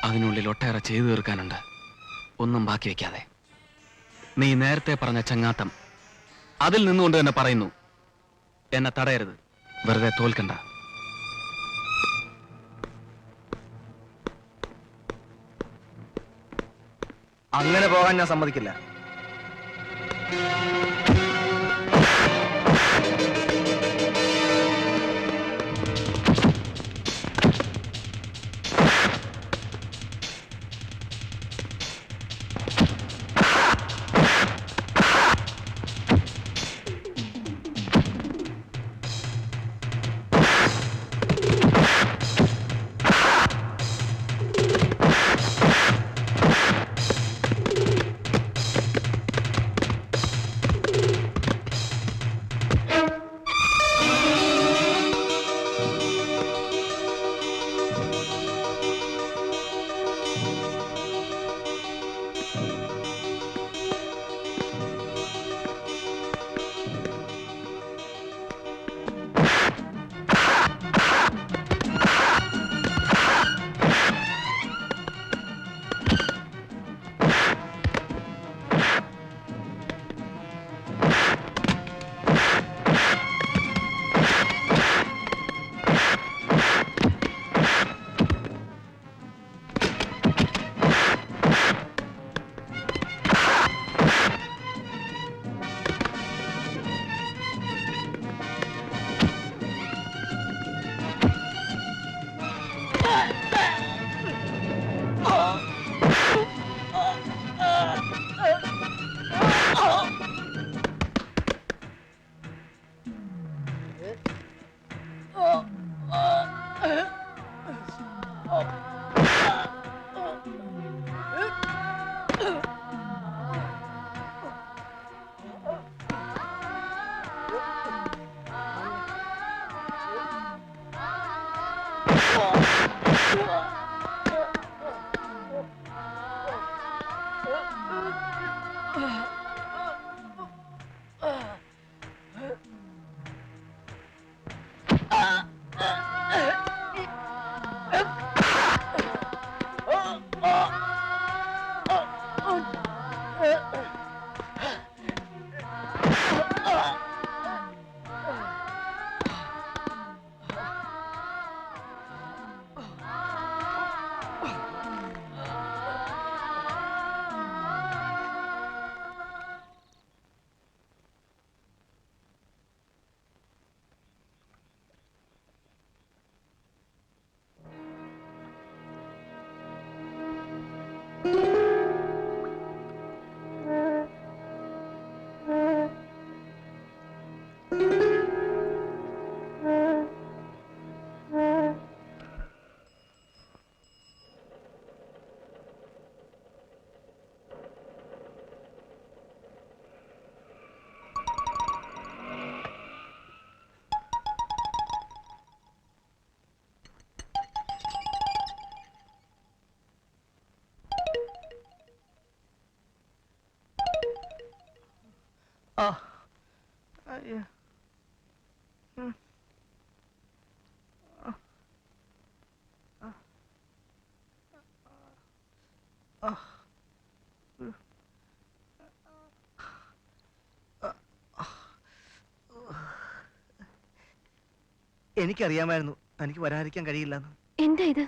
അതിനുള്ളിൽ ഒട്ടേറെ ചെയ്തു തീർക്കാനുണ്ട്, ഒന്നും ബാക്കി വെക്കാതെ. നീ നേരത്തെ പറഞ്ഞ ചങ്ങാത്തം, അതിൽ നിന്നുകൊണ്ട് തന്നെ പറയുന്നു, എന്നെ തടയരുത്, വെറുതെ തോൽക്കണ്ട. അങ്ങനെ പോകാൻ ഞാൻ സമ്മതിക്കില്ല. എനിക്കറിയാമായിരുന്നു തനിക്ക് വരാതിരിക്കാൻ കഴിയില്ലെന്ന്. എന്താ ഇത്?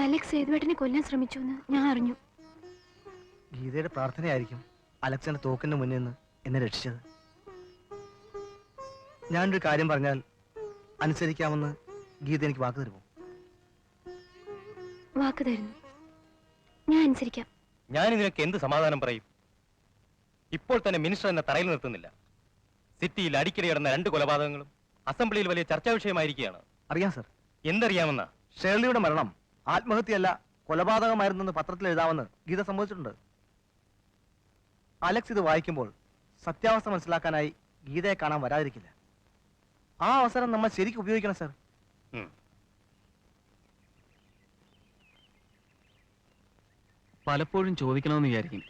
അലക്സ് സേതുവേട്ടനെ കൊല്ലാൻ ശ്രമിച്ചു എന്ന് ഞാൻ അറിഞ്ഞു. ഗീതയുടെ പ്രാർത്ഥനയായിരിക്കും അലക്സിന്റെ തോക്കിന്റെ മുന്നിൽ നിന്ന് എന്നെ രക്ഷിച്ചത്. ഞാനൊരു കാര്യം പറഞ്ഞാൽ അനുസരിക്കാമെന്ന് ഗീത എനിക്ക് വാക്ക് തരുമോ? വാക്ക് തരുന്നു, ഞാൻ അനുസരിക്കാം. ഞാൻ ഇതിനൊക്കെ എന്ത് സമാധാനം പറയും? ഇപ്പോൾ തന്നെ മിനിസ്റ്റർ എന്നെ തറയിൽ നിർത്തുന്നില്ല. സിറ്റിയിൽ അടിക്കടി നടന്ന 2 കൊലപാതകങ്ങളും അസംബ്ലിയിൽ വലിയ ചർച്ചാ വിഷയമായിരിക്കുകയാണ്. അറിയാം സർ. എന്തറിയാമെന്നാ? ഷേർലിയുടെ മരണം ആത്മഹത്യയല്ല, കൊലപാതകമായിരുന്നെന്ന് പത്രത്തിൽ എഴുതാമെന്ന് ഗീത സംഭവിച്ചിട്ടുണ്ട്. അലക്സ് ഇത് വായിക്കുമ്പോൾ സത്യാവസ്ഥ മനസ്സിലാക്കാനായി ഗീതയെ കാണാൻ വരാതിരിക്കില്ല. ആ അവസരം നമ്മൾ ശരിക്കും ഉപയോഗിക്കണം സർ. പലപ്പോഴും ചോദിക്കണമെന്ന് വിചാരിക്കും,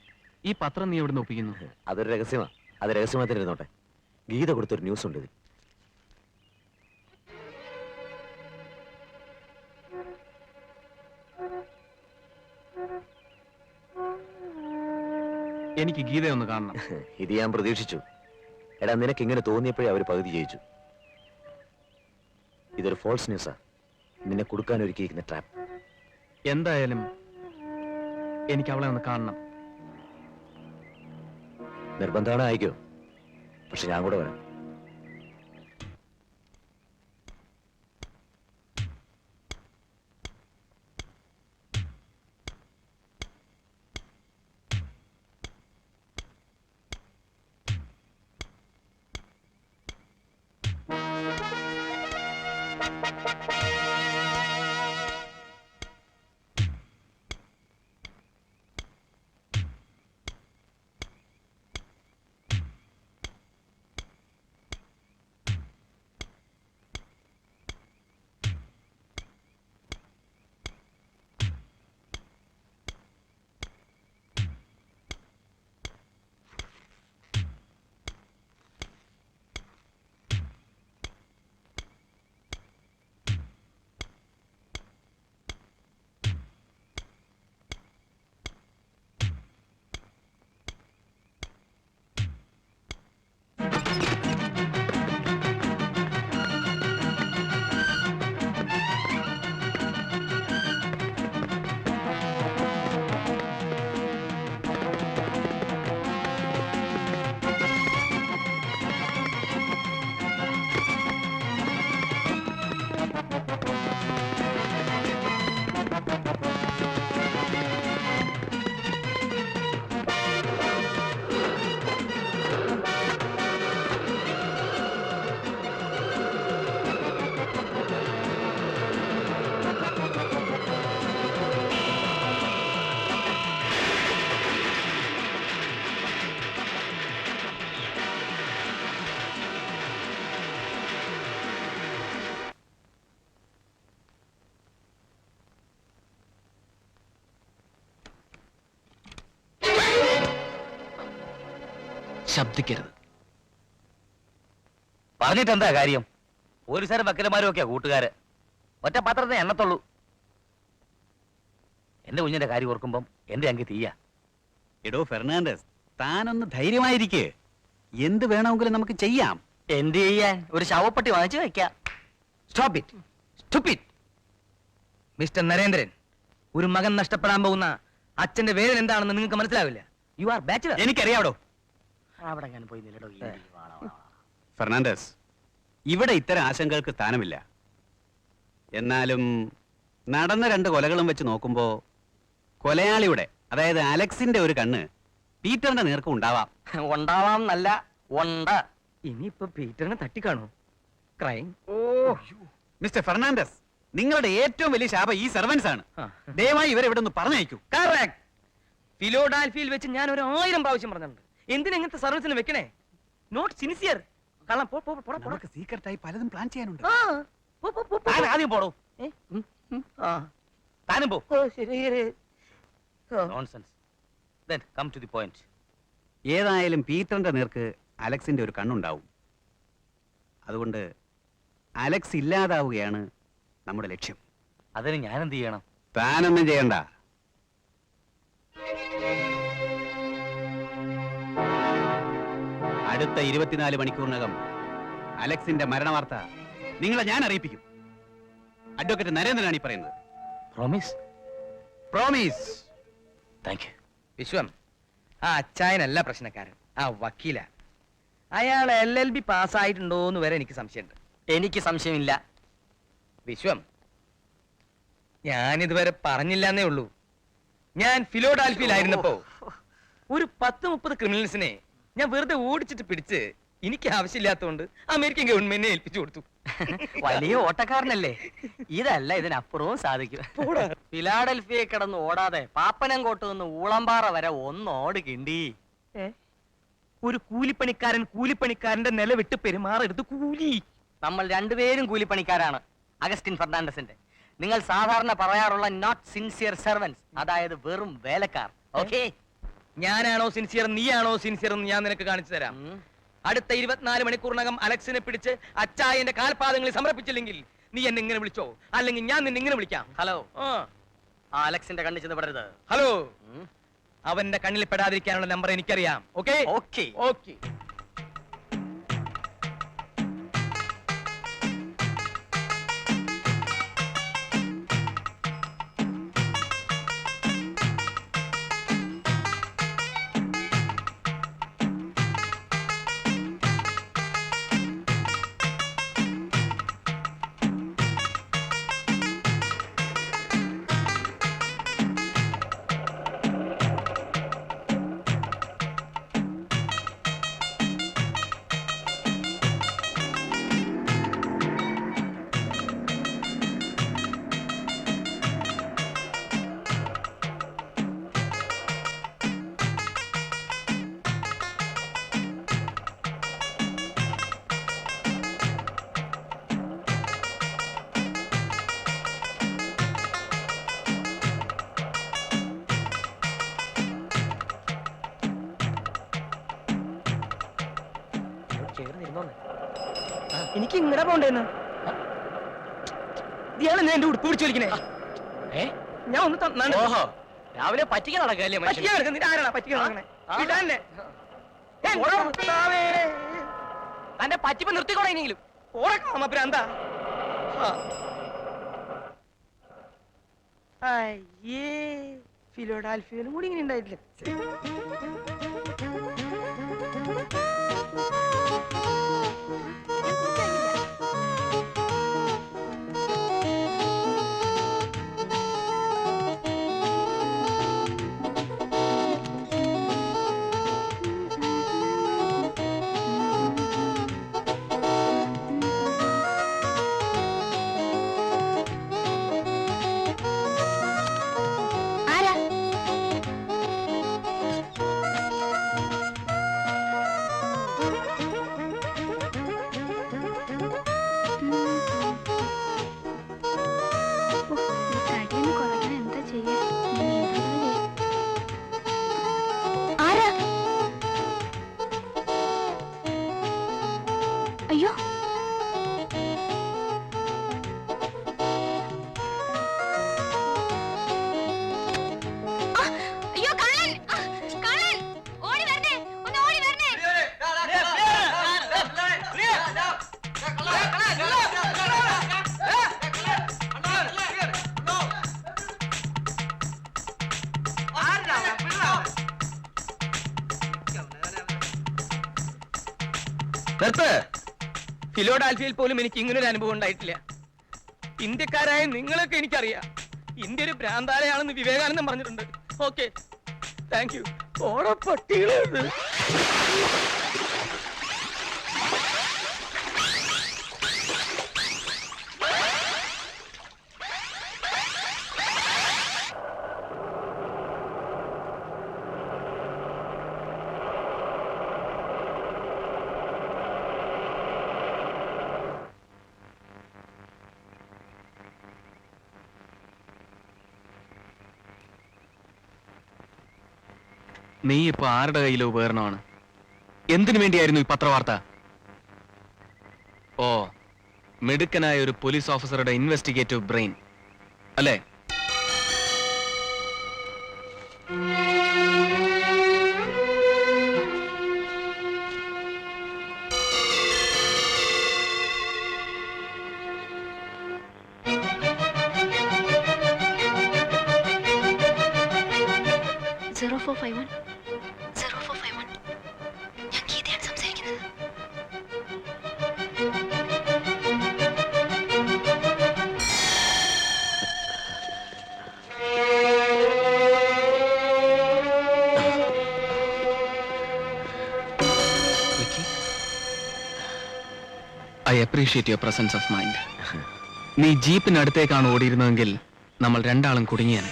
ഈ പത്രം നീ എവിടെ നിന്ന് ഒപ്പിക്കുന്നു? അതൊരു രഹസ്യമാ. അത് രഹസ്യമായി തന്നെ ഇരുന്നോട്ടെ. ഗീത കൊടുത്തൊരു ന്യൂസ് ഉണ്ട് ഇതിൽ. എനിക്ക് ഗീതയെ ഒന്ന് കാണണം. ഇത് ഞാൻ പ്രതീക്ഷിച്ചു. എടാ, നിനക്ക് ഇങ്ങനെ തോന്നിയപ്പോഴേ അവർ പകുതി ജയിച്ചു. ഇതൊരു ഫോൾസ് ന്യൂസാ, നിന്നെ കൊടുക്കാൻ ഒരുക്കിയിരിക്കുന്ന ട്രാപ്പ്. എന്തായാലും എനിക്ക് അവളെ ഒന്ന് കാണണം. നിർബന്ധമാണ്, അയക്കോ. പക്ഷെ ഞാൻ കൂടെ വരാം. ശബ്ദിക്കരുത്. പറഞ്ഞിട്ട് എന്താ കാര്യം? പോലീസുകാരും വക്കീലന്മാരും ഒക്കെയാ കൂട്ടുകാര്. ഒറ്റ പത്രത്തെ എണ്ണത്തുള്ളൂ. എന്റെ കുഞ്ഞിന്റെ കാര്യം ഓർക്കുമ്പം എന്റെ അങ്കി തീയ. എടോ ഫെർണാണ്ടസ്, താനൊന്ന് ധൈര്യമായിരിക്കേ. എന്ത് വേണമെങ്കിലും നമുക്ക് ചെയ്യാം. എന്ത് ചെയ്യാൻ? ഒരു ശവപ്പെട്ടി വാങ്ങിച്ചു വെക്കാം. Stop it, stupid. Mister Narendran, ഒരു മകൻ നഷ്ടപ്പെടാൻ പോകുന്ന അച്ഛന്റെ വേദന എന്താണെന്ന് നിങ്ങൾക്ക് മനസ്സിലാവില്ല. You are bachelor. എനിക്കറിയാവടോ. അവിടെ ഞാൻ പോയി നില്ലടോ. ഫെർണാണ്ടസ്, ഇവിടെ ഇത്തരം ആശങ്കകൾക്ക് സ്ഥാനമില്ല. എന്നാലും നടന്ന 2 കൊലകളും വെച്ച് നോക്കുമ്പോ കൊലയാളിയുടെ, അതായത് അലക്സിന്റെ ഒരു കണ്ണ് പീറ്ററിന്റെ നേർക്കും ഉണ്ടാവാം. ഉണ്ടാവാം എന്നല്ല, ഉണ്ട്. ഇനിയിപ്പോ പീറ്ററിനെ തട്ടിക്കാണോ? ക്രൈം. ഓ മിസ്റ്റർ ഫെർണാണ്ടസ്, നിങ്ങളുടെ ഏറ്റവും വലിയ ശാപം ഈ സെർവൻസ് ആണ്. ദയവായി ഇവരെ ഇവിടെ ഒന്ന് പറഞ്ഞയക്കൂ. കറക്റ്റ്. ഫിലോഡാൽഫിയയിൽ വെച്ച് ഞാൻ 1000 പ്രാവശ്യം പറഞ്ഞിട്ടുണ്ട്. എന്തിനാ ഇങ്ങനത്തെ സർവീസിന് വെക്കണേ? Not sincere. കള്ളം. നമുക്ക് സീക്രട്ടായി പലതും പ്ലാൻ ചെയ്യാനുണ്ട്. ആദ്യം പോടോ. താനും പോ. Nonsense. Then come to the point. ഏതായാലും പീറ്ററിന്റെ നേർക്ക് അലക്സിന്റെ ഒരു കണ്ണുണ്ടാവും. അതുകൊണ്ട് അലക്സ് ഇല്ലാതാവുകയാണ് നമ്മുടെ ലക്ഷ്യം. അതിന് ഞാൻ എന്ത് ചെയ്യണം? താനൊന്നും ചെയ്യണ്ട. അടുത്ത 24 മണിക്കൂറിനകം അലക്സിന്റെ മരണവാർത്ത നിങ്ങളെ ഞാൻ അറിയിപ്പിക്കും. അഡ്വക്കേറ്റ് നരേന്ദ്രനാണ് ഈ പറയുന്നത്. Promise? Promise. Thank you. Vishwam, ആ അച്ചായനല്ല പ്രശ്നക്കാരൻ, ആ വക്കീല. അയാൾ LLB പാസ്സായിട്ടുണ്ടോന്ന് വരെ എനിക്ക് സംശയമുണ്ട്. എനിക്ക് സംശയമില്ല. വിശ്വം, ഞാനിതുവരെ പറഞ്ഞില്ലെന്നേ ഉള്ളൂ. ഞാൻ ഫിലോഡാൽഫിയിലായിരുന്നപ്പോ ഒരു 10-30 ക്രിമിനൽസിനെ ഞാൻ വെറുതെ ഓടിച്ചിട്ട് പിടിച്ച് എനിക്ക് ആവശ്യമില്ലാത്തതുകൊണ്ട് അമേരിക്കൻ ഗവൺമെന്റിനെ ഏൽപ്പിച്ചു കൊടുത്തു. വലിയ ഓട്ടക്കാരനല്ലേ? ഇതല്ല ഇതിനപ്പുറവും സാധിക്കും. ഫിലാഡൽഫിയെ കിടന്ന് ഓടാതെ പാപ്പനംകോട്ട് നിന്ന് ഊളമ്പാറ വരെ ഒന്നോട് കിണ്ടി. ഒരു കൂലിപ്പണിക്കാരന്റെ നില വിട്ട് പെരുമാറരുത്. കൂലി നമ്മൾ രണ്ടുപേരും കൂലിപ്പണിക്കാരാണ്. അഗസ്റ്റിൻ ഫെർണാണ്ടസിന്റെ നിങ്ങൾ സാധാരണ പറയാറുള്ള നോട്ട് സിൻസിയർ സെർവൻസ്, അതായത് വെറും വേലക്കാർ. ഓക്കെ, ഞാനാണോ സിൻസിയർ നീയാണോ സിൻസിയർ എന്ന് ഞാൻ നിനക്ക് കാണിച്ചു തരാം. അടുത്ത 24 മണിക്കൂറിനകം അലക്സിനെ പിടിച്ച് അച്ചായന്റെ കാൽപാദങ്ങളിൽ സമർപ്പിച്ചില്ലെങ്കിൽ നീ എന്നെ ഇങ്ങനെ വിളിച്ചോ, അല്ലെങ്കിൽ ഞാൻ നിന്നെ ഇങ്ങനെ വിളിക്കാം. ഹലോ, അലക്സിന്റെ കണ്ണിൽ ചെന്ന് പെടരുത്. ഹലോ, അവന്റെ കണ്ണിൽ പെടാതിരിക്കാനുള്ള നമ്പർ എനിക്കറിയാം. Okay okay okay. എനിക്ക് ഇങ്ങനെ പോണ്ടേന്ന് ഇയാളെ ഞാൻ എന്റെ ഉടുപ്പ് പിടിച്ചു വലിക്കണേ. ഞാൻ ഒന്ന് തന്നാണ്. രാവിലെ പറ്റിക്കാൻ നടക്കല്ലേ? പറ്റിക്കാൻ നടക്കുന്ന ആരാണ് പറ്റിക്കാൻ നടക്കണേ? ഇടാന്നെ തന്റെ പറ്റിപ്പ് നിർത്തിക്കോണെങ്കിലും ഓറക്കാമ ഭ്രാന്താ. അയ്യേ, ഫിലോഡാൽഫിയയിലും കൂടി ഇങ്ങനെ ഉണ്ടായിട്ടില്ല. ഫിലോഡാൽഫിയയിൽ പോലും എനിക്ക് ഇങ്ങനൊരു അനുഭവം ഉണ്ടായിട്ടില്ല. ഇന്ത്യക്കാരായ നിങ്ങളൊക്കെ എനിക്കറിയാം. ഇന്ത്യ ഒരു ഭ്രാന്താലയാണെന്ന് വിവേകാനന്ദൻ പറഞ്ഞിട്ടുണ്ട്. Okay, thank you. ഓടപ്പട്ടികളെ നീ ഇപ്പൊ ആരുടെ കയ്യിലെ ഉപകരണമാണ്? എന്തിനു വേണ്ടിയായിരുന്നു ഈ പത്രവാർത്ത? ഓ, മിടുക്കനായ ഒരു പോലീസ് ഓഫീസറുടെ ഇൻവെസ്റ്റിഗേറ്റീവ് ബ്രെയിൻ അല്ലേ? ഞാൻ ഗീതയാണ് സംസാരിക്കുന്നത്. I appreciate your presence of mind. നീ ജീപ്പിനടുത്തേക്കാണ് ഓടിയിരുന്നതെങ്കിൽ നമ്മൾ രണ്ടാളും കുടുങ്ങിയാണ്.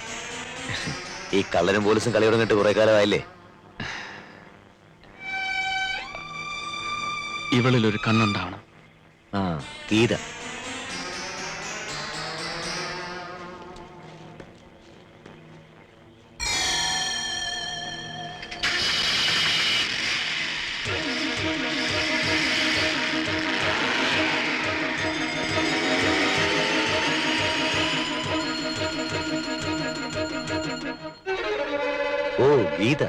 ഈ കള്ളനും പോലീസും കളി തുടങ്ങിയിട്ട് കുറെ കാലമായില്ലേ? ഇവളിൽ ഒരു കണ്ണുണ്ടാവണം. ആ, ഗീത. ഓ, ഗീത.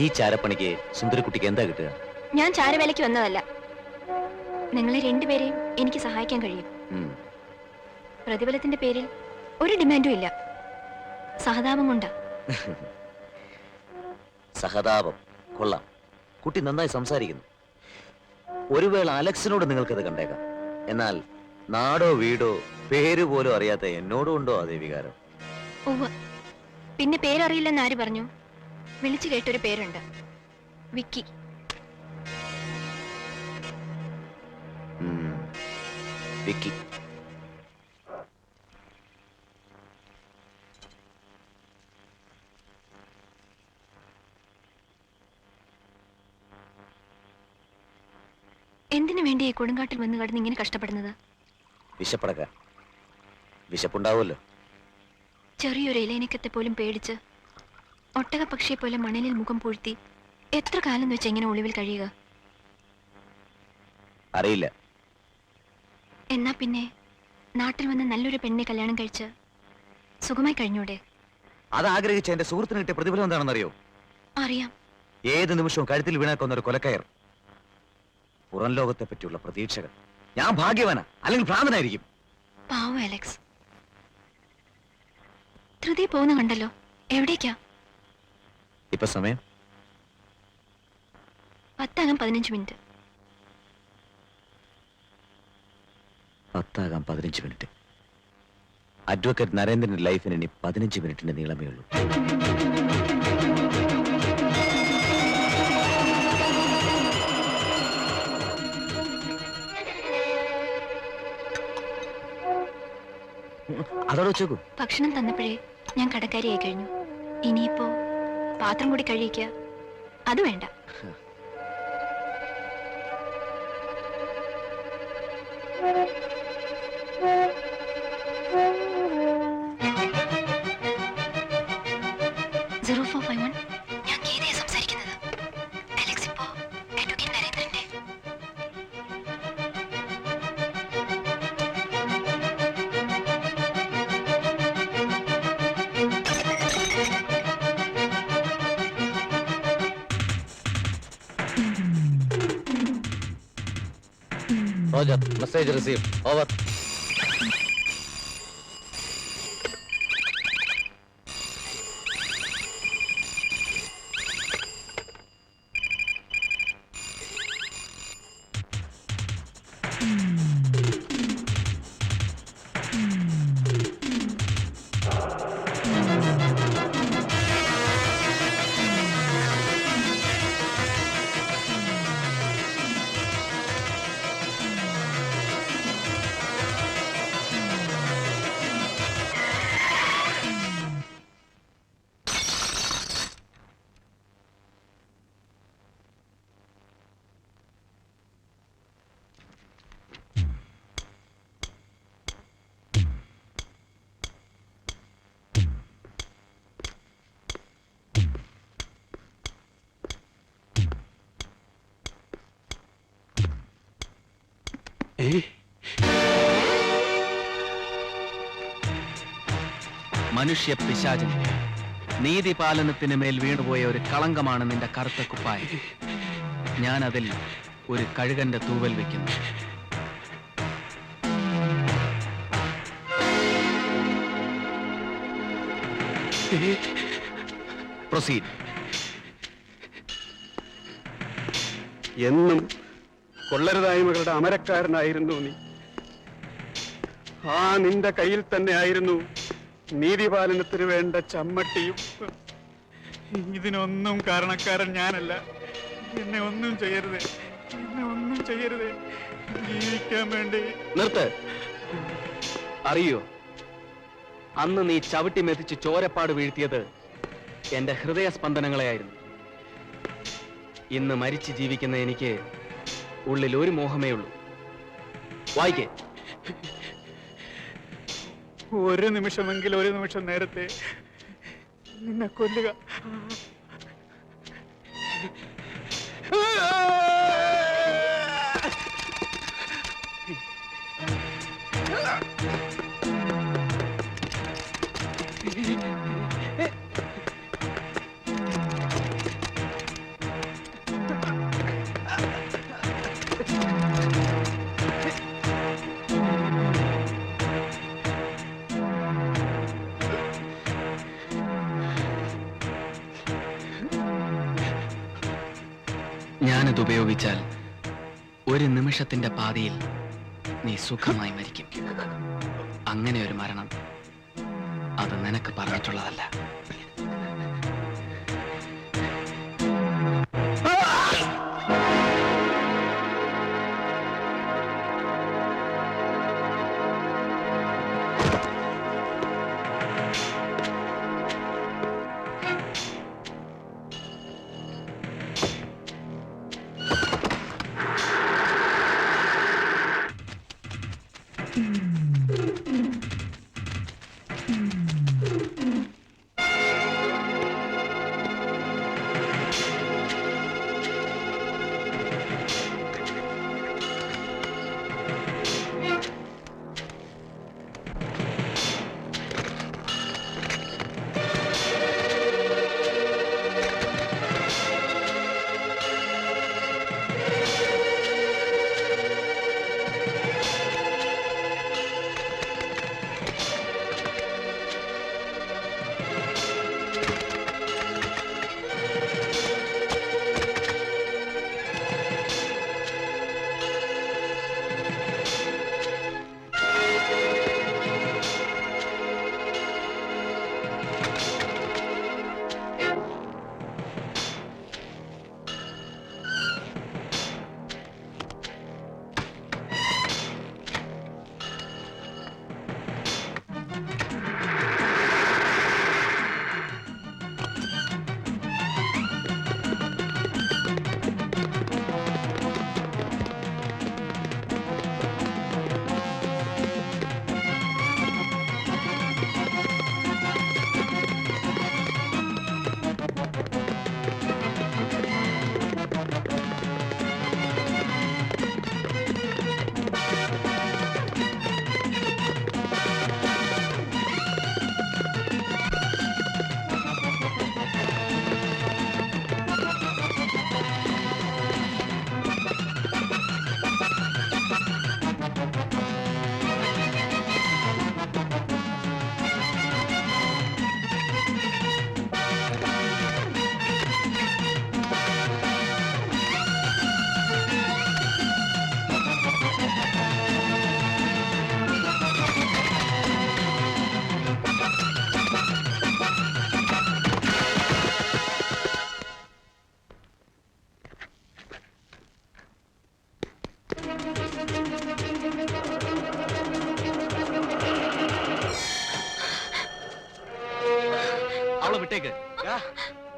ഈ ചാരപ്പണിക്ക് സുന്ദരക്കുട്ടിക്ക് എന്താ കിട്ടുക? ഞാൻ ചാരവേലയ്ക്ക് വന്നതല്ല. നിങ്ങളെ രണ്ടുപേരെയും എനിക്ക് സഹായിക്കാൻ കഴിയും. പ്രതിഫലത്തിന്റെ പേരിൽ ഒരു ഡിമാൻഡും ഇല്ല. സഹതാപം കൊണ്ടാ. സഹതാപം കൊള്ളാം. കുട്ടി നന്നായി സംസാരിക്കുന്നു. ഒരു വേള അലക്സിനോട് നിങ്ങൾക്കത് കണ്ടേക്കാം. എന്നാൽ നാടോ വീടോ പേര് പോലും അറിയാത്ത എന്നോടും ഉണ്ടോ അതേ വികാരം? ഉവ്വ്. പിന്നെ പേരറിയില്ലെന്ന് ആര് പറഞ്ഞു? വിളിച്ചു കേട്ടൊരു പേരുണ്ട്, വിക്കി. വിക്കി. എന്തിനു വേണ്ടി ഈ കൊടുങ്കാട്ടിൽ വന്ന് കിടന്ന് ഇങ്ങനെ കഷ്ടപ്പെടുന്നത്? വിശപ്പടക്കാൻ. വിശപ്പുണ്ടാവുമല്ലോ. ചെറിയൊരു ഇലയിനക്കത്തെ പോലും പേടിച്ച് ഒട്ടകപക്ഷിയെ പോലെ മണലിൽ മുഖം പൂഴ്ത്തി എത്ര കാലം വെച്ച് എങ്ങനെ ഒളിവിൽ കഴിയുക? അറിയില്ല. എന്നാ പിന്നെ നാട്ടിൽ വന്ന് നല്ലൊരു പെണ്ണിനെ കല്യാണം കഴിച്ച് സുഖമായി കഴിഞ്ഞൂടെ? അത് ആഗ്രഹിച്ച എന്റെ സുഹൃത്തിന് കിട്ടിയ പ്രതിഫലം എന്താണെന്നറിയോ? അറിയാം. ഏത് നിമിഷവും കഴുത്തിൽ വീണാക്കുന്ന ഒരു കൊലക്കയർ. പുറം ലോകത്തെ പറ്റിയുള്ള പ്രതീക്ഷകൾ. ഞാൻ ഭാഗ്യവാനാ, അല്ലെങ്കിൽ ഭ്രാന്തനായിരിക്കും. പാവം അലക്സ്. ധൃതി പോകുന്ന കണ്ടല്ലോ. എവിടേക്കാ? ഇപ്പൊ സമയം 10:15 മിനിറ്റ്. 10:15. അഡ്വക്കേറ്റ് നരേന്ദ്രന്റെ ലൈഫിന് ഇനി 15 മിനിറ്റിന്റെ നീളമേ ഉള്ളൂ. അതോടെ വെച്ചേക്കൂ. ഭക്ഷണം തന്നപ്പോഴേ ഞാൻ കടക്കാരിയായി കഴിഞ്ഞു. ഇനിയിപ്പോ പാത്രം കൂടി കഴിയിക്കുക, അത് വേണ്ട. ഞാൻ ഗീതയെ സംസാരിക്കുന്നത്. അലക്സ് ഇപ്പോ advocate നരേന്ദ്രന്റെ. Roger, message received. Over. മനുഷ്യ പിശാചൻ, നീതിപാലനത്തിന് മേൽ വീണുപോയ ഒരു കളങ്കമാണ് നിന്റെ കറുത്ത കുപ്പായം. ഞാൻ അതിൽ ഒരു കഴുകന്റെ തൂവൽ വെക്കുന്നു. പ്രൊസീഡ്. എന്നും കൊള്ളരുതായ്മകളുടെ അമരക്കാരനായിരുന്നു നീ. ആ നിന്റെ കയ്യിൽ തന്നെ ആയിരുന്നു നീതിപാലനത്തിന് വേണ്ട ചമ്മട്ടിയും. ഇതിനൊന്നും കാരണക്കാരൻ ഞാനല്ല. എന്നെ ഒന്നും ചെയ്യരുത്, എന്നെ ഒന്നും ചെയ്യരുത്. ജീവിക്കാൻ വേണ്ടി. നിർത്ത്. അറിയോ, അന്ന് നീ ചവിട്ടി മെതിച്ച് ചോരപ്പാട് വീഴ്ത്തിയത് എന്റെ ഹൃദയസ്പന്ദനങ്ങളെയായിരുന്നു. ഇന്ന് മരിച്ച് ജീവിക്കുന്ന എനിക്ക് ഉള്ളിൽ ഒരു മോഹമേ ഉള്ളൂ. വായിക്കേ. ഒരു നിമിഷമെങ്കിൽ ഒരു നിമിഷം നേരത്തെ നിന്നെ കൊല്ലുക. ഞാനത് ഉപയോഗിച്ചാൽ ഒരു നിമിഷത്തിന്റെ പാതിയിൽ നീ സുഖമായി മരിക്കും. അങ്ങനെ ഒരു മരണം അത് നിനക്ക് പറഞ്ഞിട്ടുള്ളതല്ല.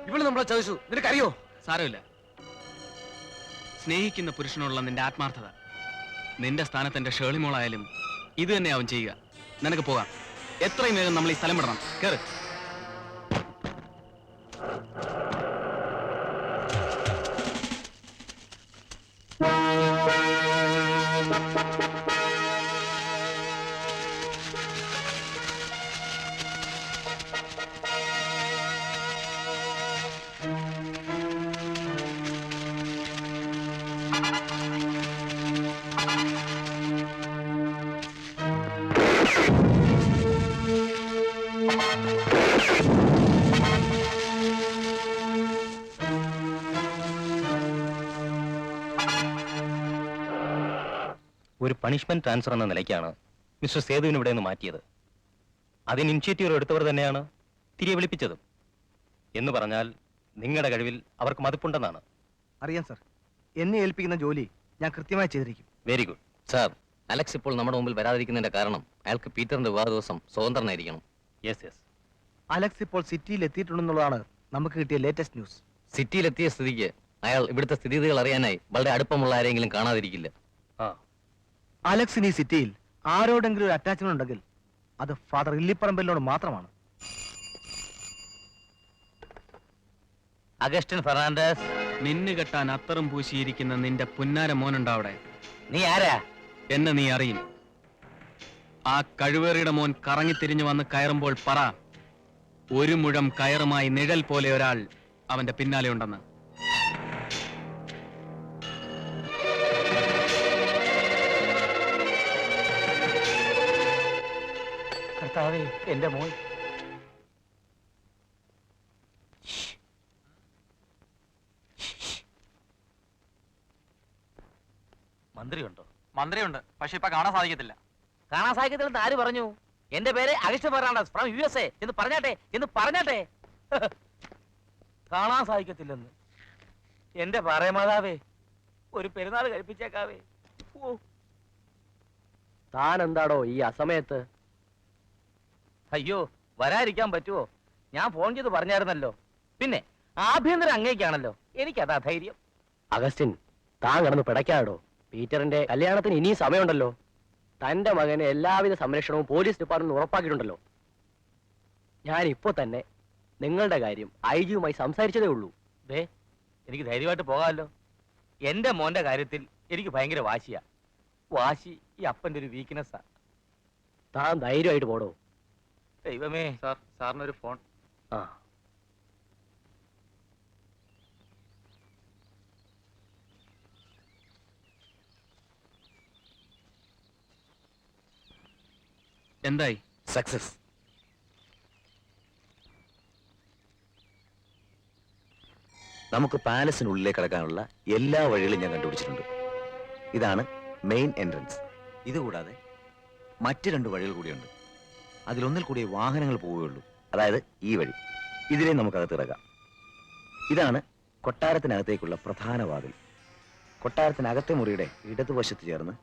ഇവള് നമ്മളെ ചോദിച്ചു, നിനക്കറിയോ? സാരമില്ല. സ്നേഹിക്കുന്ന പുരുഷനോടുള്ള നിന്റെ ആത്മാർത്ഥത നിന്റെ സ്ഥാനത്ത് എന്റെ ഷേളിമോളായാലും ഇത് തന്നെയാവും ചെയ്യുക. നിനക്ക് പോകാം. എത്രയും വേഗം നമ്മൾ ഈ സ്ഥലം വിടണം. കേറ്. ഒരു പണിഷ്മെന്റ് ട്രാൻസ്ഫർ എന്ന നിലയ്ക്കാണ് മിസ്റ്റർ സേതുവിന് ഇവിടെ നിന്ന് മാറ്റിയത്. അതിന് ഇനിഷ്യേറ്റീവ് എടുത്തവർ തന്നെയാണ് തിരികെ വിളിപ്പിച്ചതും. എന്ന് പറഞ്ഞാൽ നിങ്ങളുടെ കഴിവിൽ അവർക്ക് മതിപ്പുണ്ടെന്നാണ്. അറിയാം സർ. എന്നെ ഏൽപ്പിക്കുന്ന ജോലി ഞാൻ കൃത്യമായി ചെയ്തിരിക്കും. Very good. സാർ, അലക്സ് ഇപ്പോൾ നമ്മുടെ മുമ്പിൽ വരാതിരിക്കുന്നതിന്റെ കാരണം അയാൾക്ക് പീറ്ററിന്റെ വിവാഹ ദിവസം സ്വതന്ത്രനായിരിക്കണം. Yes yes. അലക്സ് ഇപ്പോൾ സിറ്റിയിൽ എത്തിയിട്ടുണ്ടെന്നുള്ളതാണ് നമുക്ക് കിട്ടിയ ലേറ്റസ്റ്റ് ന്യൂസ്. സിറ്റിയിലെത്തിയ സ്ഥിതിക്ക് അയാൾ ഇവിടുത്തെ സ്ഥിതിഗതികൾ അറിയാനായി വളരെ അടുപ്പമുള്ള ആരെങ്കിലും കാണാതിരിക്കില്ല. അലക്സിന് ഈ സിറ്റിയിൽ ആരോടെങ്കിലും ഒരു അറ്റാച്ച്മെന്റ് ഉണ്ടെങ്കിൽ അത് ഫാദർ ഇല്ലിപ്പറമ്പലിനോട് മാത്രമാണ്. അഗസ്റ്റിൻ ഫെർണാണ്ടസ്, നിന്നു കെട്ടാൻ അത്തറും പൂശിയിരിക്കുന്ന നിന്റെ പുന്നാര മോനുണ്ടവിടെ. നീ ആരാ? എന്നെ നീ അറിയും. ആ കഴിവേറിയുടെ മോൻ കറങ്ങിത്തിരിഞ്ഞു വന്ന് കയറുമ്പോൾ പറ, ഒരു മുഴം കയറുമായി നിഴൽ പോലെ ഒരാൾ അവന്റെ പിന്നാലെ ഉണ്ടെന്ന്. കർത്താവേ, എന്റെ മോൻ. മന്ത്രിയുണ്ടോ? മന്ത്രിയുണ്ട്, പക്ഷെ ഇപ്പൊ കാണാൻ സാധിക്കത്തില്ല. കാണാൻ സാധിക്കത്തില്ലെന്ന് ആര് പറഞ്ഞു? എന്റെ പേര് അഗസ്റ്റിൻ ഫെർണാണ്ടസ് ഫ്രം USA എന്ന് പറഞ്ഞാട്ടെ. കാണാൻ സാധിക്കത്തില്ലെന്ന്. എന്റെ പറയമാതാവേ, ഒരു പെരുന്നാൾ കഴിപ്പിച്ചേക്കാവേ. താൻ എന്താടോ ഈ അസമയത്ത്? അയ്യോ, വരാതിരിക്കാൻ പറ്റുമോ? ഞാൻ ഫോൺ ചെയ്ത് പറഞ്ഞായിരുന്നല്ലോ. പിന്നെ ആഭ്യന്തരം അങ്ങേക്കാണല്ലോ, എനിക്കതാ ധൈര്യം. അഗസ്റ്റിൻ, താൻ കിടന്ന് പിടയ്ക്കാടോ. പീറ്ററിന്റെ കല്യാണത്തിന് ഇനിയും സമയമുണ്ടല്ലോ. തന്റെ മകന് എല്ലാവിധ സംരക്ഷണവും പോലീസ് ഡിപ്പാർട്ട്മെന്റ് ഉറപ്പാക്കിയിട്ടുണ്ടല്ലോ. ഞാൻ ഇപ്പോ തന്നെ നിങ്ങളുടെ കാര്യം IG-യുമായി സംസാരിച്ചതേ ഉള്ളൂ. ദേ, എനിക്ക് ധൈര്യമായിട്ട് പോകാമല്ലോ. എന്റെ മോന്റെ കാര്യത്തിൽ എനിക്ക് ഭയങ്കര വാശിയാ. വാശി ഈ അപ്പന്റെ ഒരു വീക്ക്നെസ്സാ. താൻ ധൈര്യമായിട്ട് പോടോ. ദൈവമേ. സാറിനൊരു ഫോൺ. ആ, എന്തായി? സക്സസ്. നമുക്ക് പാലസിനുള്ളിലേക്ക് കടക്കാനുള്ള എല്ലാ വഴികളും ഞാൻ കണ്ടുപിടിച്ചിട്ടുണ്ട്. ഇതാണ് മെയിൻ എൻട്രൻസ്. ഇതുകൂടാതെ മറ്റ് 2 വഴികൾ കൂടിയുണ്ട്. അതിലൊന്നിൽ കൂടി വാഹനങ്ങൾ പോവുകയുള്ളൂ. അതായത് ഈ വഴി. ഇതിനെ നമുക്കകത്ത് ഇറങ്ങാം. ഇതാണ് കൊട്ടാരത്തിനകത്തേക്കുള്ള പ്രധാന വാതിൽ. കൊട്ടാരത്തിനകത്തെ മുറിയുടെ ഇടതുവശത്ത് ചേർന്ന്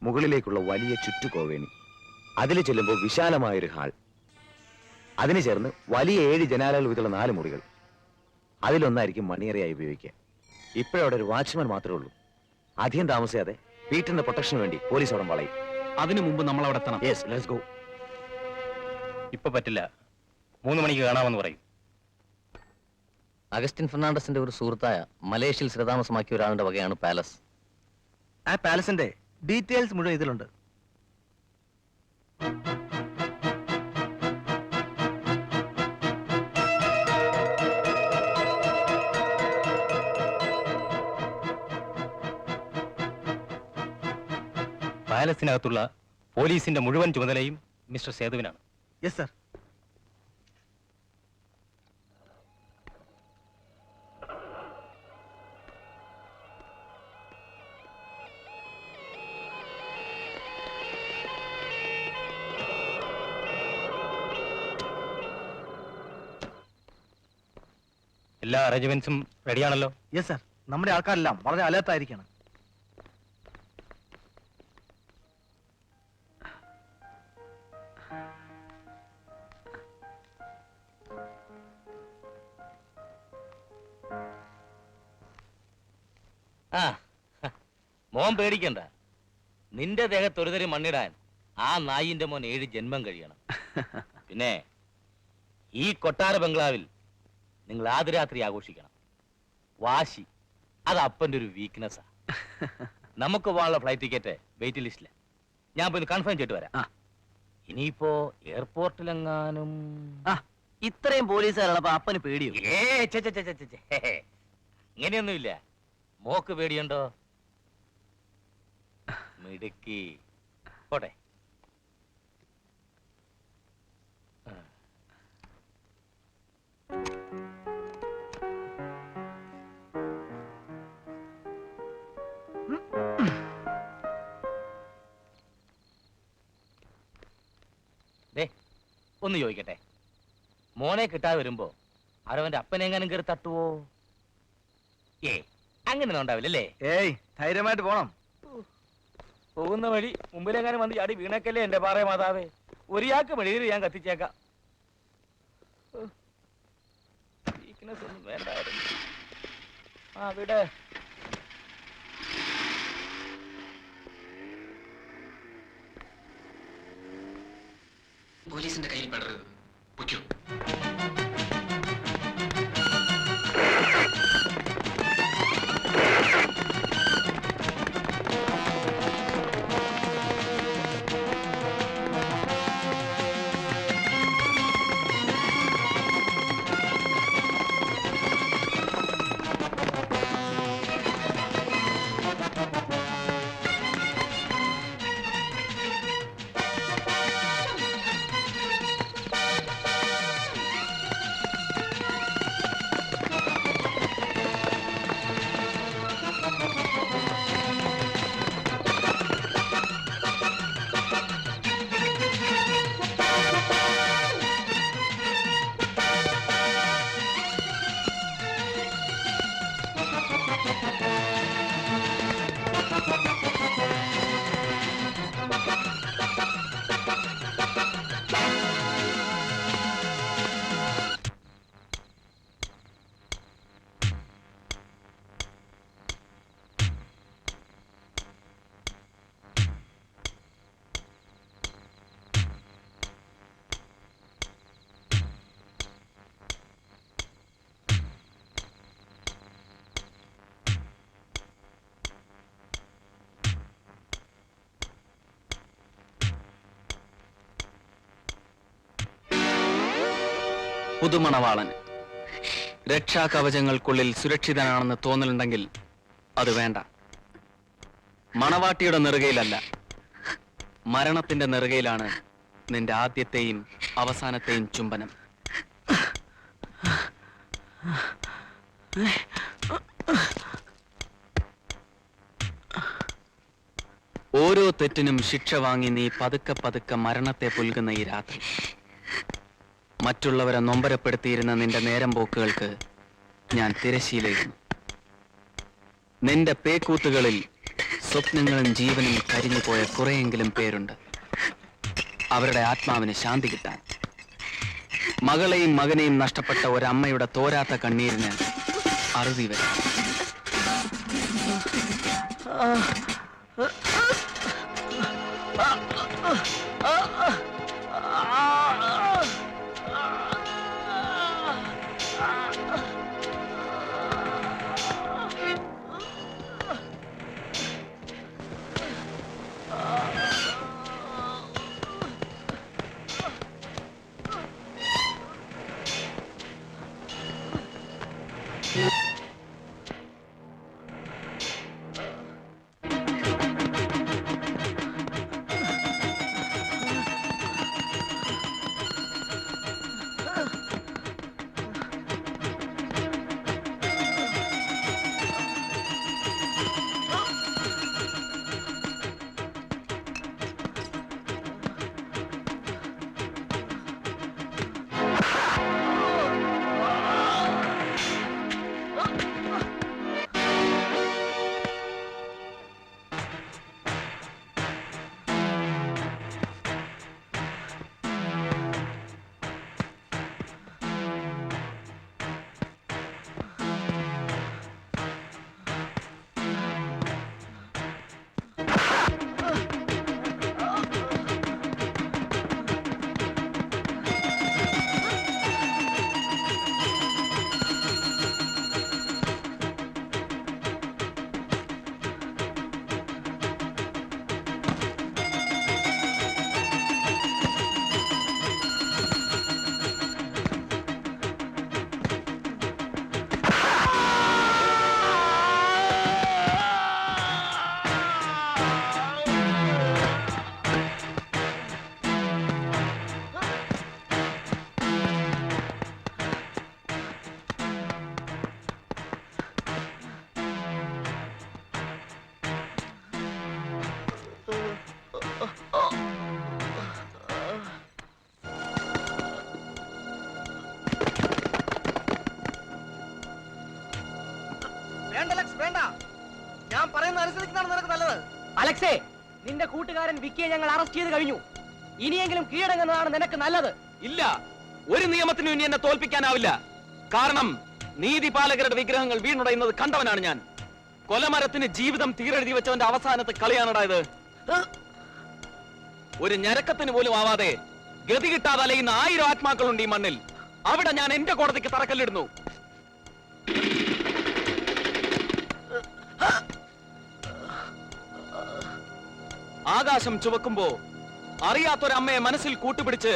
മുകളിലേക്കുള്ള വലിയ ചുറ്റുകോവേണി. അതിൽ ചെല്ലുമ്പോൾ വിശാലമായൊരു ഹാൾ. അതിന് ചേർന്ന് വലിയ 7 ജനാലകൾ വീതമുള്ള 4 മുറികൾ. അതിലൊന്നായിരിക്കും മണിയറയായി ഉപയോഗിക്കുക. ഇപ്പോഴവിടെ ഒരു വാച്ച്മാൻ മാത്രമേ ഉള്ളൂ. അധികം താമസിയാതെ പീറ്ററിന്റെ പ്രൊട്ടക്ഷന് വേണ്ടി പോലീസ് അവിടെ വളയും. അതിനു മുമ്പ് നമ്മൾ അവിടെ എത്തണം. Yes, let's go. ഇപ്പൊ പറ്റില്ല, 3 മണിക്ക് കാണാമെന്ന് പറയും. അഗസ്റ്റിൻ ഫെർണാണ്ടസിന്റെ ഒരു സുഹൃത്തായ മലേഷ്യയിൽ സ്ഥിരതാമസമാക്കിയ ഒരാളുടെ വകയാണ് പാലസ്. ആ പാലസിന്റെ ഡീറ്റെയിൽസ് മുഴുവൻ ഇതിലുണ്ട്. പാലസിനകത്തുള്ള പോലീസിന്റെ മുഴുവൻ ചുമതലയും മിസ്റ്റർ സേതുവിനാണ്. Yes sir. എല്ലാ അറേഞ്ച്മെന്റ്സും റെഡിയാണല്ലോ? Yes sir. നമ്മുടെ ആൾക്കാരെല്ലാം വളരെ അലേർട്ട് ആയിരിക്കണം. മോൻ പേടിക്കണ്ട. നിന്റെ ദേഹത്ത് ഒരു തരി മണ്ണിടാൻ ആ നായിന്റെ മോൻ 7 ജന്മം കഴിയണം. പിന്നെ ഈ കൊട്ടാര ബംഗ്ലാവിൽ നിങ്ങൾ ആദ്യരാത്രി ആഘോഷിക്കണം. വാശി അത് അപ്പന്റെ ഒരു വീക്ക്നെസ്സാ. നമുക്ക് പോകാനുള്ള ഫ്ലൈറ്റ് ടിക്കറ്റ് വെയിറ്റ് ലിസ്റ്റില്ല. ഞാൻ പോയി കൺഫേം ചെയ്തിട്ട് വരാം. ഇനിയിപ്പോ എയർപോർട്ടിലെങ്ങാനും ഇത്രയും പോലീസുകാരുള്ളപ്പോ അപ്പന് പേടിയോ? ഇങ്ങനെയൊന്നുമില്ല. മോക്ക് പേടിയുണ്ടോ? മിടുക്കി. പോട്ടെ. ഒന്ന് ചോദിക്കട്ടെ, മോനെ കിട്ടാതെ വരുമ്പോ അവരവന്റെ അപ്പനെങ്ങാനും കയറി തട്ടുവോ? അങ്ങനെയൊന്നും ഉണ്ടാവില്ലല്ലേ? ഏയ്, ധൈര്യമായിട്ട് പോണം. പോകുന്ന വഴി മുമ്പിലെങ്ങാനും വന്ന് ചാടി വീണക്കല്ലേ എന്റെ പാറ മാതാവേ. ഒരാൾക്ക് വെളിയിൽ ഞാൻ കത്തിച്ചേക്കാം. വീക്ക്നെസ് ഒന്നും വേണ്ടായിരുന്നു. അവിടെ പോലീസിന്റെ കയ്യിൽ പെടരുത്. പൊയ്ക്കോ. പുതുമണവാളൻ രക്ഷാകവചങ്ങൾക്കുള്ളിൽ സുരക്ഷിതനാണെന്ന് തോന്നലുണ്ടെങ്കിൽ അത് വേണ്ട. മണവാട്ടിയുടെ നെറുകയിലല്ല, മരണത്തിന്റെ നെറുകയിലാണ് നിന്റെ ആദ്യത്തെയും അവസാനത്തെയും ചുംബനം. ഓരോ തെറ്റിനും ശിക്ഷ വാങ്ങി നീ പതുക്കെ പതുക്കെ മരണത്തെ പുൽകുന്ന ഈ രാത്രി, മറ്റുള്ളവരെ നൊമ്പരപ്പെടുത്തിയിരുന്ന നിന്റെ നേരം പോക്കുകൾക്ക് ഞാൻ തിരശ്ശീലയിരുന്നു. നിന്റെ പേക്കൂത്തുകളിൽ സ്വപ്നങ്ങളും ജീവനും കരിഞ്ഞു പോയ കുറെയെങ്കിലും പേരുണ്ട്. അവരുടെ ആത്മാവിന് ശാന്തി കിട്ടാൻ. മകളെയും മകനെയും നഷ്ടപ്പെട്ട ഒരമ്മയുടെ തോരാത്ത കണ്ണീരിന് അറുതി വരും. അലക്സേ, നിന്റെ കൂട്ടുകാരൻ വിക്കിയെ ഞങ്ങൾ അറസ്റ്റ് ചെയ്ത് കഴിഞ്ഞു. ഇനിയെങ്കിലും കീഴടങ്ങുന്നതാണ് നിനക്ക് നല്ലത്. ഇല്ല, ഒരു നിയമത്തിനും ഇനി എന്നെ തോൽപ്പിക്കാനാവില്ല. കാരണം നീതിപാലകരുടെ വിഗ്രഹങ്ങൾ വീണുടയുന്നത് കണ്ടവനാണ് ഞാൻ. കൊലമരത്തിന് ജീവിതം തീരെഴുതി വെച്ചവന്റെ അവസാനത്തെ കളിയാണുണ്ടായത്. ഒരു ഞരക്കത്തിന് പോലും ആവാതെ ഗതി കിട്ടാതെ അലയുന്ന 1000 ആത്മാക്കളുണ്ട് ഈ മണ്ണിൽ. അവിടെ ഞാൻ എന്റെ കോടതിക്ക് തറക്കല്ലിടുന്നു. ആകാശം ചുവക്കുമ്പോ അറിയാത്തൊരമ്മയെ മനസ്സിൽ കൂട്ടുപിടിച്ച്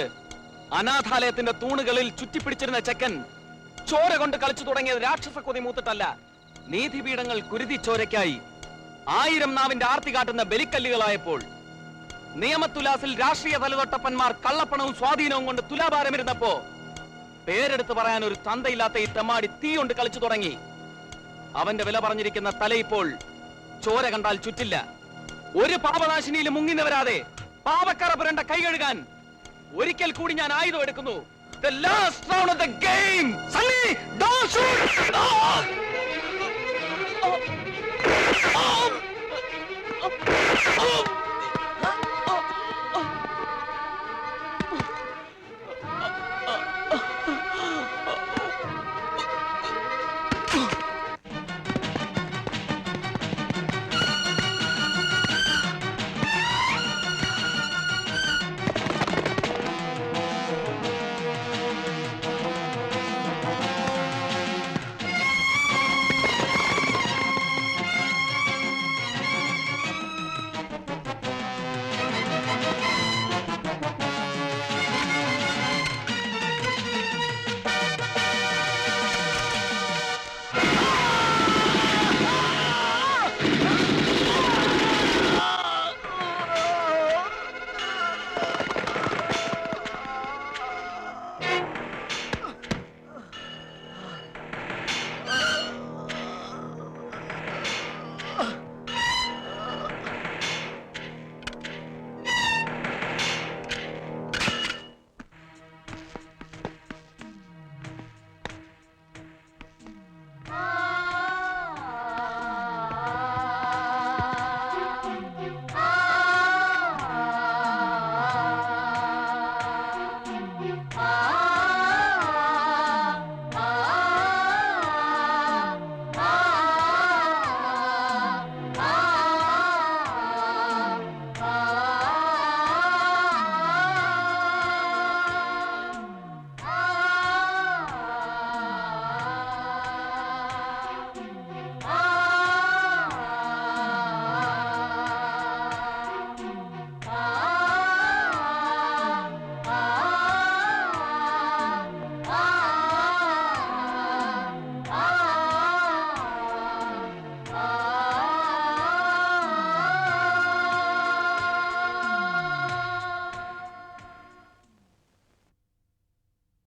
അനാഥാലയത്തിന്റെ തൂണുകളിൽ ചുറ്റിപ്പിടിച്ചിരുന്ന ചെക്കൻ ചോര കൊണ്ട് കളിച്ചു തുടങ്ങിയത് രാക്ഷസ കൊതി മൂത്തിട്ടല്ല, നീതിപീഠങ്ങൾ കുരുതി ചോരയ്ക്കായി 1000 നാവിന്റെ ആർത്തി കാട്ടുന്ന ബലിക്കല്ലുകളായപ്പോൾ, നിയമത്തുലാസിൽ രാഷ്ട്രീയ തലതൊട്ടപ്പന്മാർ കള്ളപ്പണവും സ്വാധീനവും കൊണ്ട് തുലാഭാരമിരുന്നപ്പോ പേരെടുത്ത് പറയാൻ ഒരു തന്തയില്ലാത്ത ഈ തെമ്മാടി തീ കൊണ്ട് കളിച്ചു തുടങ്ങി. അവന്റെ വില പറഞ്ഞിരിക്കുന്ന തല ഇപ്പോൾ ചോര കണ്ടാൽ ചുറ്റില്ല. ഒരു പാപനാശിനിയിൽ മുങ്ങി നിവരാതെ പാപക്കറ പുരണ്ട കൈ കഴുകാൻ ഒരിക്കൽ കൂടി ഞാൻ ആയുധം എടുക്കുന്നു. The last round of the game. Sunny, don't shoot. Oh.